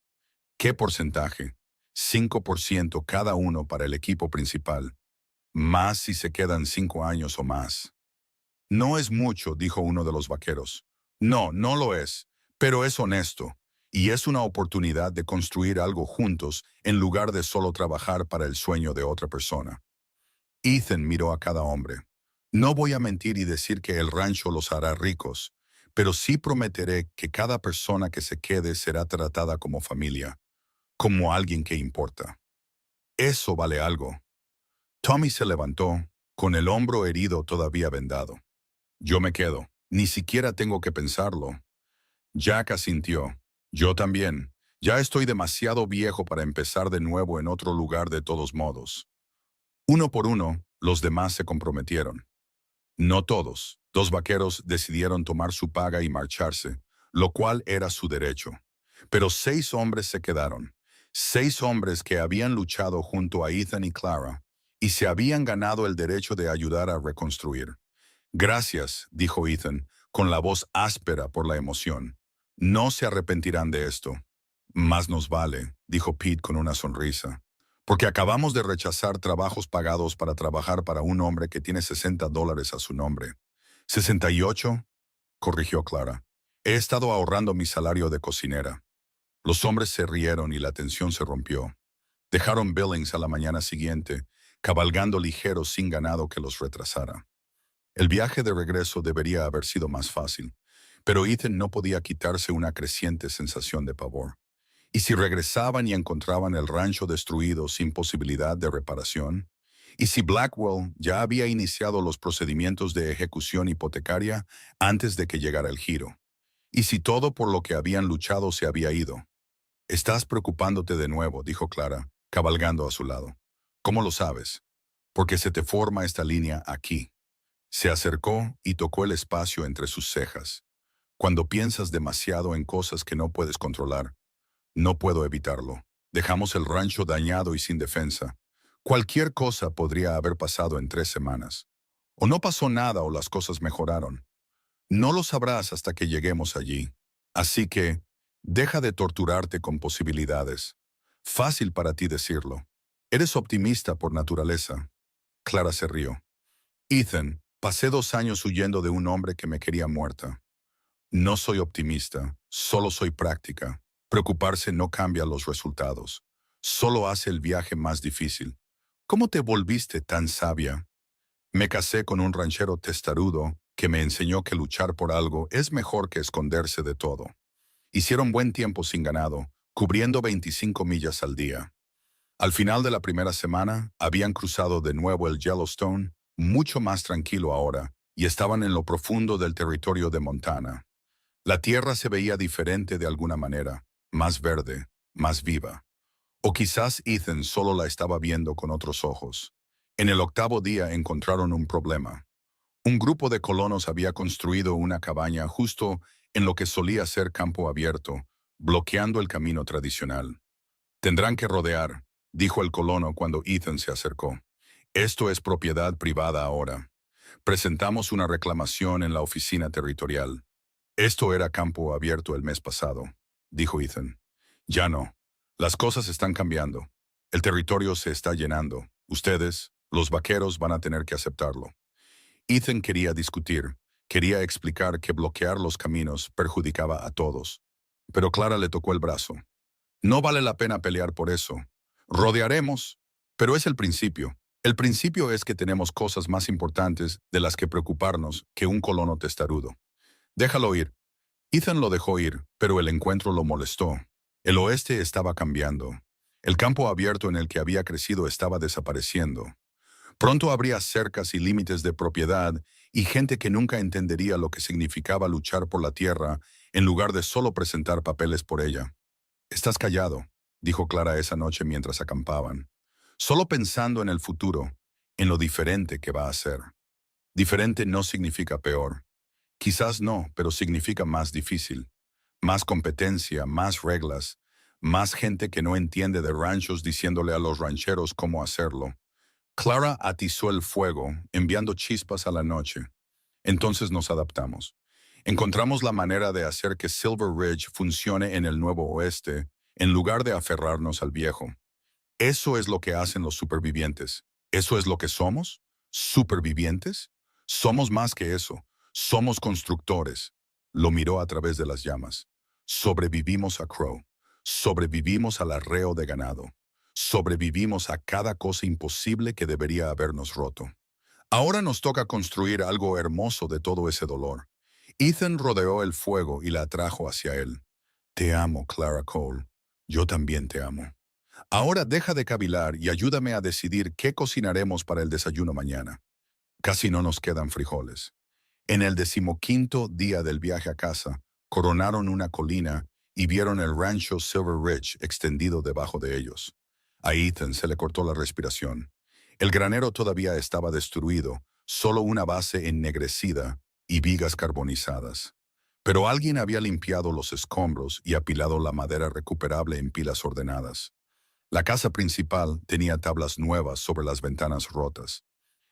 ¿Qué porcentaje? 5% cada uno para el equipo principal. Más si se quedan 5 años o más. No es mucho, dijo uno de los vaqueros. No, no lo es, pero es honesto. Y es una oportunidad de construir algo juntos en lugar de solo trabajar para el sueño de otra persona. Ethan miró a cada hombre. No voy a mentir y decir que el rancho los hará ricos, pero sí prometeré que cada persona que se quede será tratada como familia, como alguien que importa. Eso vale algo. Tommy se levantó, con el hombro herido todavía vendado. Yo me quedo. Ni siquiera tengo que pensarlo. Jack asintió. Yo también. Ya estoy demasiado viejo para empezar de nuevo en otro lugar de todos modos. Uno por uno, los demás se comprometieron. No todos. 2 vaqueros decidieron tomar su paga y marcharse, lo cual era su derecho. Pero 6 hombres se quedaron. 6 hombres que habían luchado junto a Ethan y Clara y se habían ganado el derecho de ayudar a reconstruir. Gracias, dijo Ethan, con la voz áspera por la emoción. No se arrepentirán de esto. Más nos vale, dijo Pete con una sonrisa, porque acabamos de rechazar trabajos pagados para trabajar para un hombre que tiene $60 a su nombre. ¿68? Corrigió Clara. He estado ahorrando mi salario de cocinera. Los hombres se rieron y la tensión se rompió. Dejaron Billings a la mañana siguiente, cabalgando ligeros sin ganado que los retrasara. El viaje de regreso debería haber sido más fácil, pero Ethan no podía quitarse una creciente sensación de pavor. ¿Y si regresaban y encontraban el rancho destruido sin posibilidad de reparación? ¿Y si Blackwell ya había iniciado los procedimientos de ejecución hipotecaria antes de que llegara el giro? ¿Y si todo por lo que habían luchado se había ido? Estás preocupándote de nuevo, dijo Clara, cabalgando a su lado. ¿Cómo lo sabes? Porque se te forma esta línea aquí. Se acercó y tocó el espacio entre sus cejas. Cuando piensas demasiado en cosas que no puedes controlar, no puedo evitarlo. Dejamos el rancho dañado y sin defensa. Cualquier cosa podría haber pasado en 3 semanas. O no pasó nada o las cosas mejoraron. No lo sabrás hasta que lleguemos allí. Así que, deja de torturarte con posibilidades. Fácil para ti decirlo. Eres optimista por naturaleza. Clara se rió. Ethan, pasé 2 años huyendo de un hombre que me quería muerta. No soy optimista, solo soy práctica. Preocuparse no cambia los resultados. Solo hace el viaje más difícil. ¿Cómo te volviste tan sabia? Me casé con un ranchero testarudo que me enseñó que luchar por algo es mejor que esconderse de todo. Hicieron buen tiempo sin ganado, cubriendo 25 millas al día. Al final de la primera semana, habían cruzado de nuevo el Yellowstone, mucho más tranquilo ahora, y estaban en lo profundo del territorio de Montana. La tierra se veía diferente de alguna manera, más verde, más viva. O quizás Ethan solo la estaba viendo con otros ojos. En el octavo día encontraron un problema. Un grupo de colonos había construido una cabaña justo en lo que solía ser campo abierto, bloqueando el camino tradicional. Tendrán que rodear, dijo el colono cuando Ethan se acercó. Esto es propiedad privada ahora. Presentamos una reclamación en la oficina territorial. Esto era campo abierto el mes pasado, dijo Ethan. Ya no. Las cosas están cambiando. El territorio se está llenando. Ustedes, los vaqueros, van a tener que aceptarlo. Ethan quería discutir, quería explicar que bloquear los caminos perjudicaba a todos. Pero Clara le tocó el brazo. No vale la pena pelear por eso. Rodearemos, pero es el principio. El principio es que tenemos cosas más importantes de las que preocuparnos que un colono testarudo. Déjalo ir. Ethan lo dejó ir, pero el encuentro lo molestó. El oeste estaba cambiando. El campo abierto en el que había crecido estaba desapareciendo. Pronto habría cercas y límites de propiedad y gente que nunca entendería lo que significaba luchar por la tierra en lugar de solo presentar papeles por ella. Estás callado, dijo Clara esa noche mientras acampaban, solo pensando en el futuro, en lo diferente que va a ser. Diferente no significa peor. Quizás no, pero significa más difícil. Más competencia, más reglas, más gente que no entiende de ranchos diciéndole a los rancheros cómo hacerlo. Clara atizó el fuego, enviando chispas a la noche. Entonces nos adaptamos. Encontramos la manera de hacer que Silver Ridge funcione en el nuevo oeste, en lugar de aferrarnos al viejo. Eso es lo que hacen los supervivientes. ¿Eso es lo que somos? ¿Supervivientes? Somos más que eso. Somos constructores. Lo miró a través de las llamas. Sobrevivimos a Crow. Sobrevivimos al arreo de ganado. Sobrevivimos a cada cosa imposible que debería habernos roto. Ahora nos toca construir algo hermoso de todo ese dolor. Ethan rodeó el fuego y la atrajo hacia él. Te amo, Clara Cole. Yo también te amo. Ahora deja de cavilar y ayúdame a decidir qué cocinaremos para el desayuno mañana. Casi no nos quedan frijoles. En el 15º día del viaje a casa, coronaron una colina y vieron el rancho Silver Ridge extendido debajo de ellos. A Ethan se le cortó la respiración. El granero todavía estaba destruido, solo una base ennegrecida y vigas carbonizadas. Pero alguien había limpiado los escombros y apilado la madera recuperable en pilas ordenadas. La casa principal tenía tablas nuevas sobre las ventanas rotas.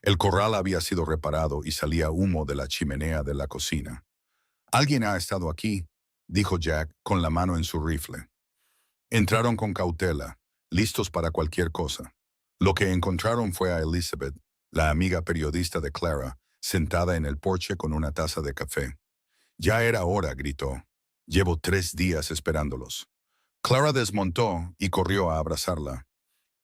El corral había sido reparado y salía humo de la chimenea de la cocina. «Alguien ha estado aquí», dijo Jack con la mano en su rifle. Entraron con cautela, listos para cualquier cosa. Lo que encontraron fue a Elizabeth, la amiga periodista de Clara, sentada en el porche con una taza de café. «Ya era hora», gritó. «Llevo 3 días esperándolos». Clara desmontó y corrió a abrazarla.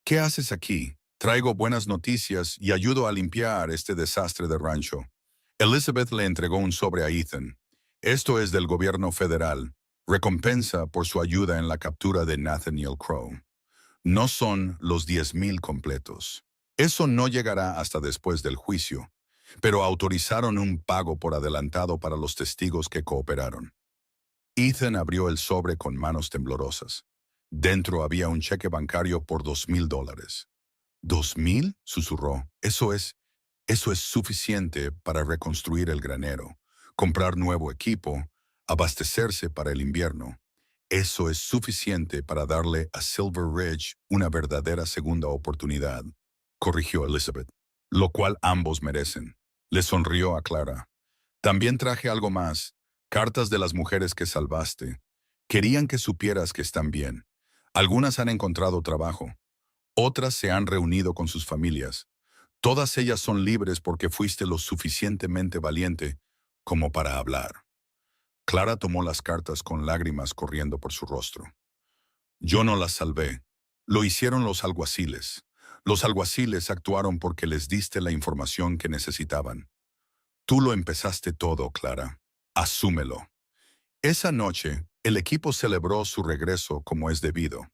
«¿Qué haces aquí? Traigo buenas noticias y ayudo a limpiar este desastre de rancho». Elizabeth le entregó un sobre a Ethan. «Esto es del gobierno federal. Recompensa por su ayuda en la captura de Nathaniel Crow. No son los 10,000 completos. Eso no llegará hasta después del juicio, pero autorizaron un pago por adelantado para los testigos que cooperaron». Ethan abrió el sobre con manos temblorosas. Dentro había un cheque bancario por $2,000. ¿2,000? Susurró. Eso es suficiente para reconstruir el granero, comprar nuevo equipo, abastecerse para el invierno. Eso es suficiente para darle a Silver Ridge una verdadera segunda oportunidad, corrigió Elizabeth, lo cual ambos merecen. Le sonrió a Clara. También traje algo más, cartas de las mujeres que salvaste. Querían que supieras que están bien. Algunas han encontrado trabajo. Otras se han reunido con sus familias. Todas ellas son libres porque fuiste lo suficientemente valiente como para hablar. Clara tomó las cartas con lágrimas corriendo por su rostro. Yo no las salvé. Lo hicieron los alguaciles. Los alguaciles actuaron porque les diste la información que necesitaban. Tú lo empezaste todo, Clara. Asúmelo. Esa noche, el equipo celebró su regreso como es debido.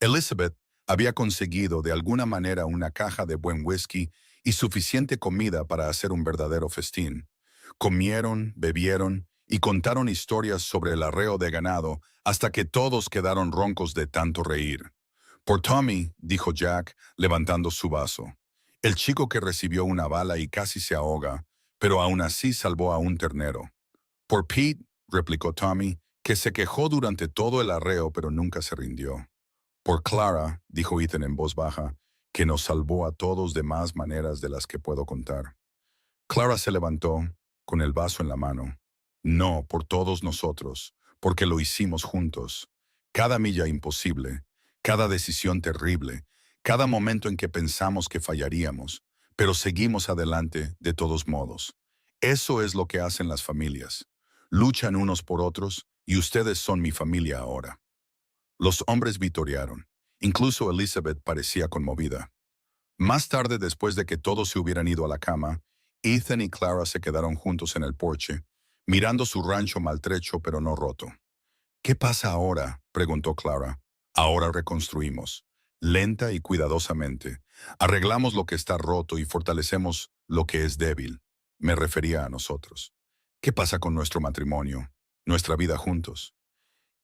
Elizabeth había conseguido de alguna manera una caja de buen whisky y suficiente comida para hacer un verdadero festín. Comieron, bebieron y contaron historias sobre el arreo de ganado hasta que todos quedaron roncos de tanto reír. Por Tommy, dijo Jack, levantando su vaso. El chico que recibió una bala y casi se ahoga, pero aún así salvó a un ternero. Por Pete, replicó Tommy, que se quejó durante todo el arreo pero nunca se rindió. Por Clara, dijo Ethan en voz baja, que nos salvó a todos de más maneras de las que puedo contar. Clara se levantó, con el vaso en la mano. No, por todos nosotros, porque lo hicimos juntos. Cada milla imposible, cada decisión terrible, cada momento en que pensamos que fallaríamos, pero seguimos adelante de todos modos. Eso es lo que hacen las familias. Luchan unos por otros y ustedes son mi familia ahora. Los hombres vitorearon. Incluso Elizabeth parecía conmovida. Más tarde, después de que todos se hubieran ido a la cama, Ethan y Clara se quedaron juntos en el porche, mirando su rancho maltrecho pero no roto. ¿Qué pasa ahora?, preguntó Clara. Ahora reconstruimos, lenta y cuidadosamente. Arreglamos lo que está roto y fortalecemos lo que es débil. Me refería a nosotros. ¿Qué pasa con nuestro matrimonio, nuestra vida juntos?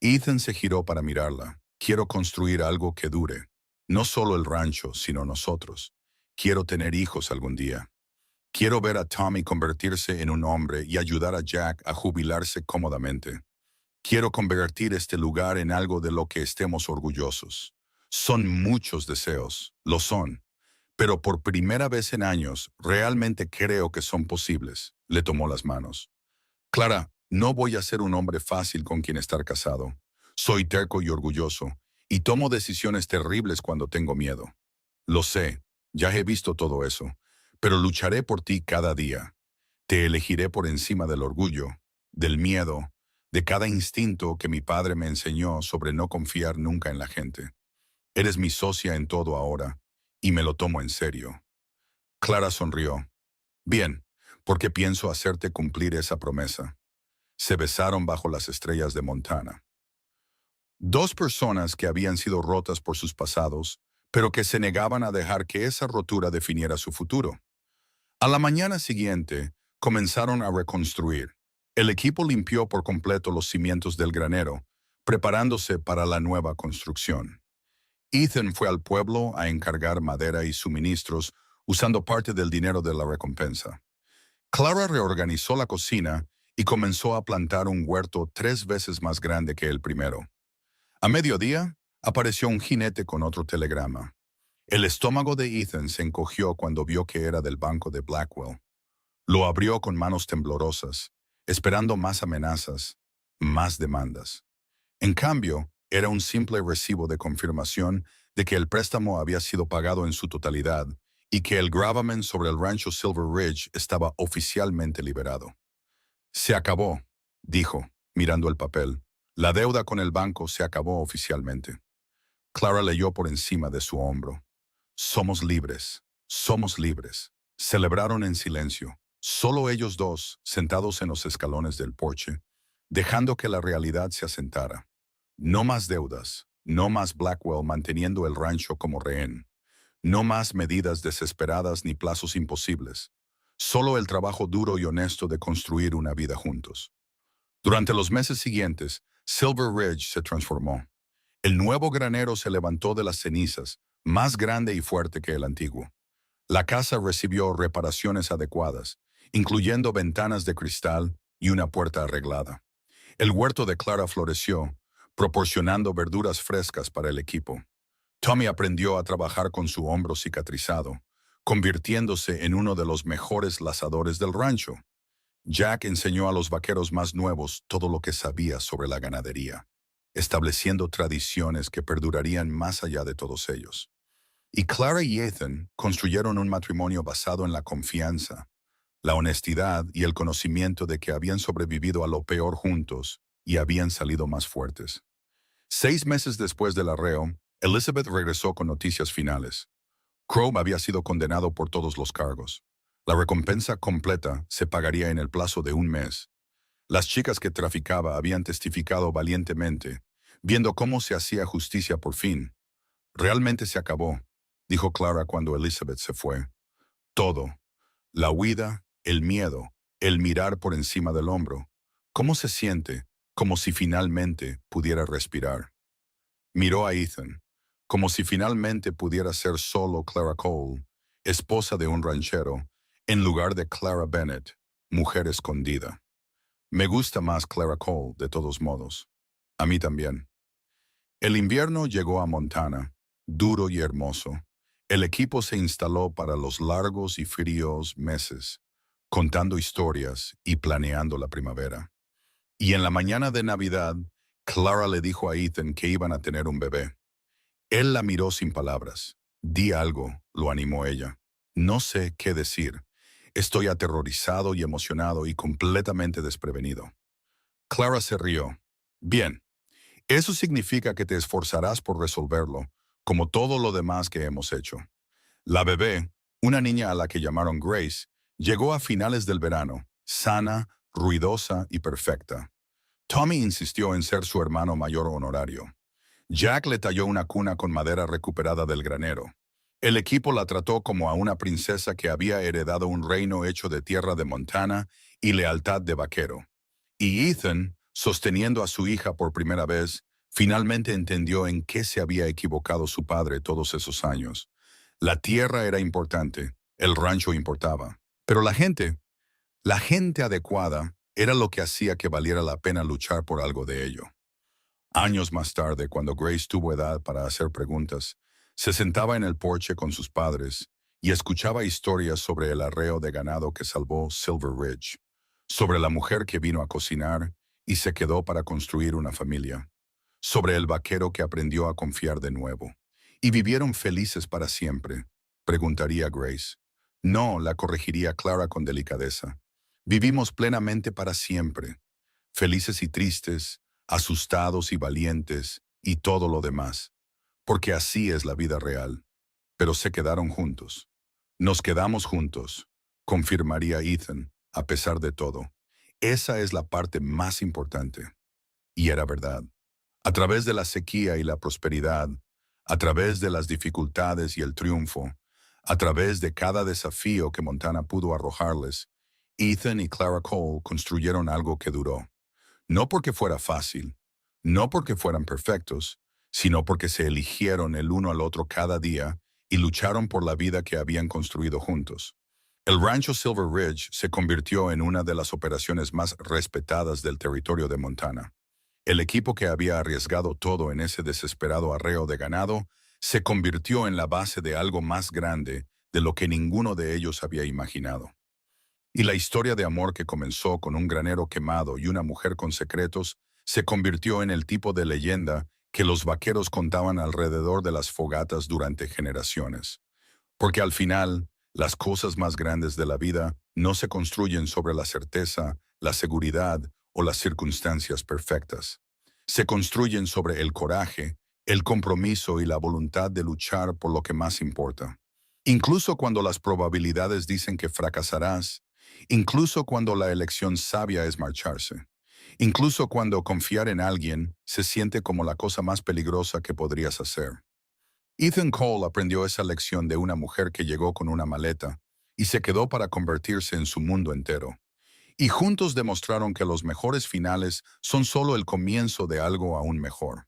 Ethan se giró para mirarla. Quiero construir algo que dure. No solo el rancho, sino nosotros. Quiero tener hijos algún día. Quiero ver a Tommy convertirse en un hombre y ayudar a Jack a jubilarse cómodamente. Quiero convertir este lugar en algo de lo que estemos orgullosos. Son muchos deseos, lo son. Pero por primera vez en años, realmente creo que son posibles. Le tomó las manos. Clara, no voy a ser un hombre fácil con quien estar casado. Soy terco y orgulloso, y tomo decisiones terribles cuando tengo miedo. Lo sé, ya he visto todo eso, pero lucharé por ti cada día. Te elegiré por encima del orgullo, del miedo, de cada instinto que mi padre me enseñó sobre no confiar nunca en la gente. Eres mi socia en todo ahora, y me lo tomo en serio. Clara sonrió. Bien, porque pienso hacerte cumplir esa promesa. Se besaron bajo las estrellas de Montana. Dos personas que habían sido rotas por sus pasados, pero que se negaban a dejar que esa rotura definiera su futuro. A la mañana siguiente, comenzaron a reconstruir. El equipo limpió por completo los cimientos del granero, preparándose para la nueva construcción. Ethan fue al pueblo a encargar madera y suministros usando parte del dinero de la recompensa. Clara reorganizó la cocina y comenzó a plantar un huerto 3 veces más grande que el primero. A mediodía, apareció un jinete con otro telegrama. El estómago de Ethan se encogió cuando vio que era del banco de Blackwell. Lo abrió con manos temblorosas, esperando más amenazas, más demandas. En cambio, era un simple recibo de confirmación de que el préstamo había sido pagado en su totalidad y que el gravamen sobre el rancho Silver Ridge estaba oficialmente liberado. Se acabó, dijo, mirando el papel. La deuda con el banco se acabó oficialmente. Clara leyó por encima de su hombro. Somos libres, somos libres. Celebraron en silencio, solo ellos dos, sentados en los escalones del porche, dejando que la realidad se asentara. No más deudas, no más Blackwell manteniendo el rancho como rehén. No más medidas desesperadas ni plazos imposibles. Solo el trabajo duro y honesto de construir una vida juntos. Durante los meses siguientes, Silver Ridge se transformó. El nuevo granero se levantó de las cenizas, más grande y fuerte que el antiguo. La casa recibió reparaciones adecuadas, incluyendo ventanas de cristal y una puerta arreglada. El huerto de Clara floreció, proporcionando verduras frescas para el equipo. Tommy aprendió a trabajar con su hombro cicatrizado, convirtiéndose en uno de los mejores lazadores del rancho. Jack enseñó a los vaqueros más nuevos todo lo que sabía sobre la ganadería, estableciendo tradiciones que perdurarían más allá de todos ellos. Y Clara y Ethan construyeron un matrimonio basado en la confianza, la honestidad y el conocimiento de que habían sobrevivido a lo peor juntos y habían salido más fuertes. 6 meses después del arreo, Elizabeth regresó con noticias finales. Crow había sido condenado por todos los cargos. La recompensa completa se pagaría en el plazo de 1 mes. Las chicas que traficaba habían testificado valientemente, viendo cómo se hacía justicia por fin. Realmente se acabó, dijo Clara cuando Elizabeth se fue. Todo. La huida, el miedo, el mirar por encima del hombro. ¿Cómo se siente? Como si finalmente pudiera respirar. Miró a Ethan. como si finalmente pudiera ser solo Clara Cole, esposa de un ranchero, en lugar de Clara Bennett, mujer escondida. Me gusta más Clara Cole, de todos modos. A mí también. El invierno llegó a Montana, duro y hermoso. El equipo se instaló para los largos y fríos meses, contando historias y planeando la primavera. Y en la mañana de Navidad, Clara le dijo a Ethan que iban a tener un bebé. Él la miró sin palabras. Di algo, lo animó ella. No sé qué decir. Estoy aterrorizado y emocionado y completamente desprevenido. Clara se rió. Bien, eso significa que te esforzarás por resolverlo, como todo lo demás que hemos hecho. La bebé, una niña a la que llamaron Grace, llegó a finales del verano, sana, ruidosa y perfecta. Tommy insistió en ser su hermano mayor honorario. Jack le talló una cuna con madera recuperada del granero. El equipo la trató como a una princesa que había heredado un reino hecho de tierra de Montana y lealtad de vaquero. Y Ethan, sosteniendo a su hija por primera vez, finalmente entendió en qué se había equivocado su padre todos esos años. La tierra era importante, el rancho importaba. Pero la gente adecuada, era lo que hacía que valiera la pena luchar por algo de ello. Años más tarde, cuando Grace tuvo edad para hacer preguntas, se sentaba en el porche con sus padres y escuchaba historias sobre el arreo de ganado que salvó Silver Ridge, sobre la mujer que vino a cocinar y se quedó para construir una familia, sobre el vaquero que aprendió a confiar de nuevo. ¿Y vivieron felices para siempre?, preguntaría Grace. No, la corregiría Clara con delicadeza. Vivimos plenamente para siempre, felices y tristes, asustados y valientes, y todo lo demás, porque así es la vida real. Pero se quedaron juntos. Nos quedamos juntos, confirmaría Ethan, a pesar de todo. Esa es la parte más importante. Y era verdad. A través de la sequía y la prosperidad, a través de las dificultades y el triunfo, a través de cada desafío que Montana pudo arrojarles, Ethan y Clara Cole construyeron algo que duró. No porque fuera fácil, no porque fueran perfectos, sino porque se eligieron el uno al otro cada día y lucharon por la vida que habían construido juntos. El rancho Silver Ridge se convirtió en una de las operaciones más respetadas del territorio de Montana. El equipo que había arriesgado todo en ese desesperado arreo de ganado se convirtió en la base de algo más grande de lo que ninguno de ellos había imaginado. Y la historia de amor que comenzó con un granero quemado y una mujer con secretos se convirtió en el tipo de leyenda que los vaqueros contaban alrededor de las fogatas durante generaciones. Porque al final, las cosas más grandes de la vida no se construyen sobre la certeza, la seguridad o las circunstancias perfectas. Se construyen sobre el coraje, el compromiso y la voluntad de luchar por lo que más importa. Incluso cuando las probabilidades dicen que fracasarás, incluso cuando la elección sabia es marcharse, incluso cuando confiar en alguien se siente como la cosa más peligrosa que podrías hacer. Ethan Cole aprendió esa lección de una mujer que llegó con una maleta y se quedó para convertirse en su mundo entero. Y juntos demostraron que los mejores finales son solo el comienzo de algo aún mejor.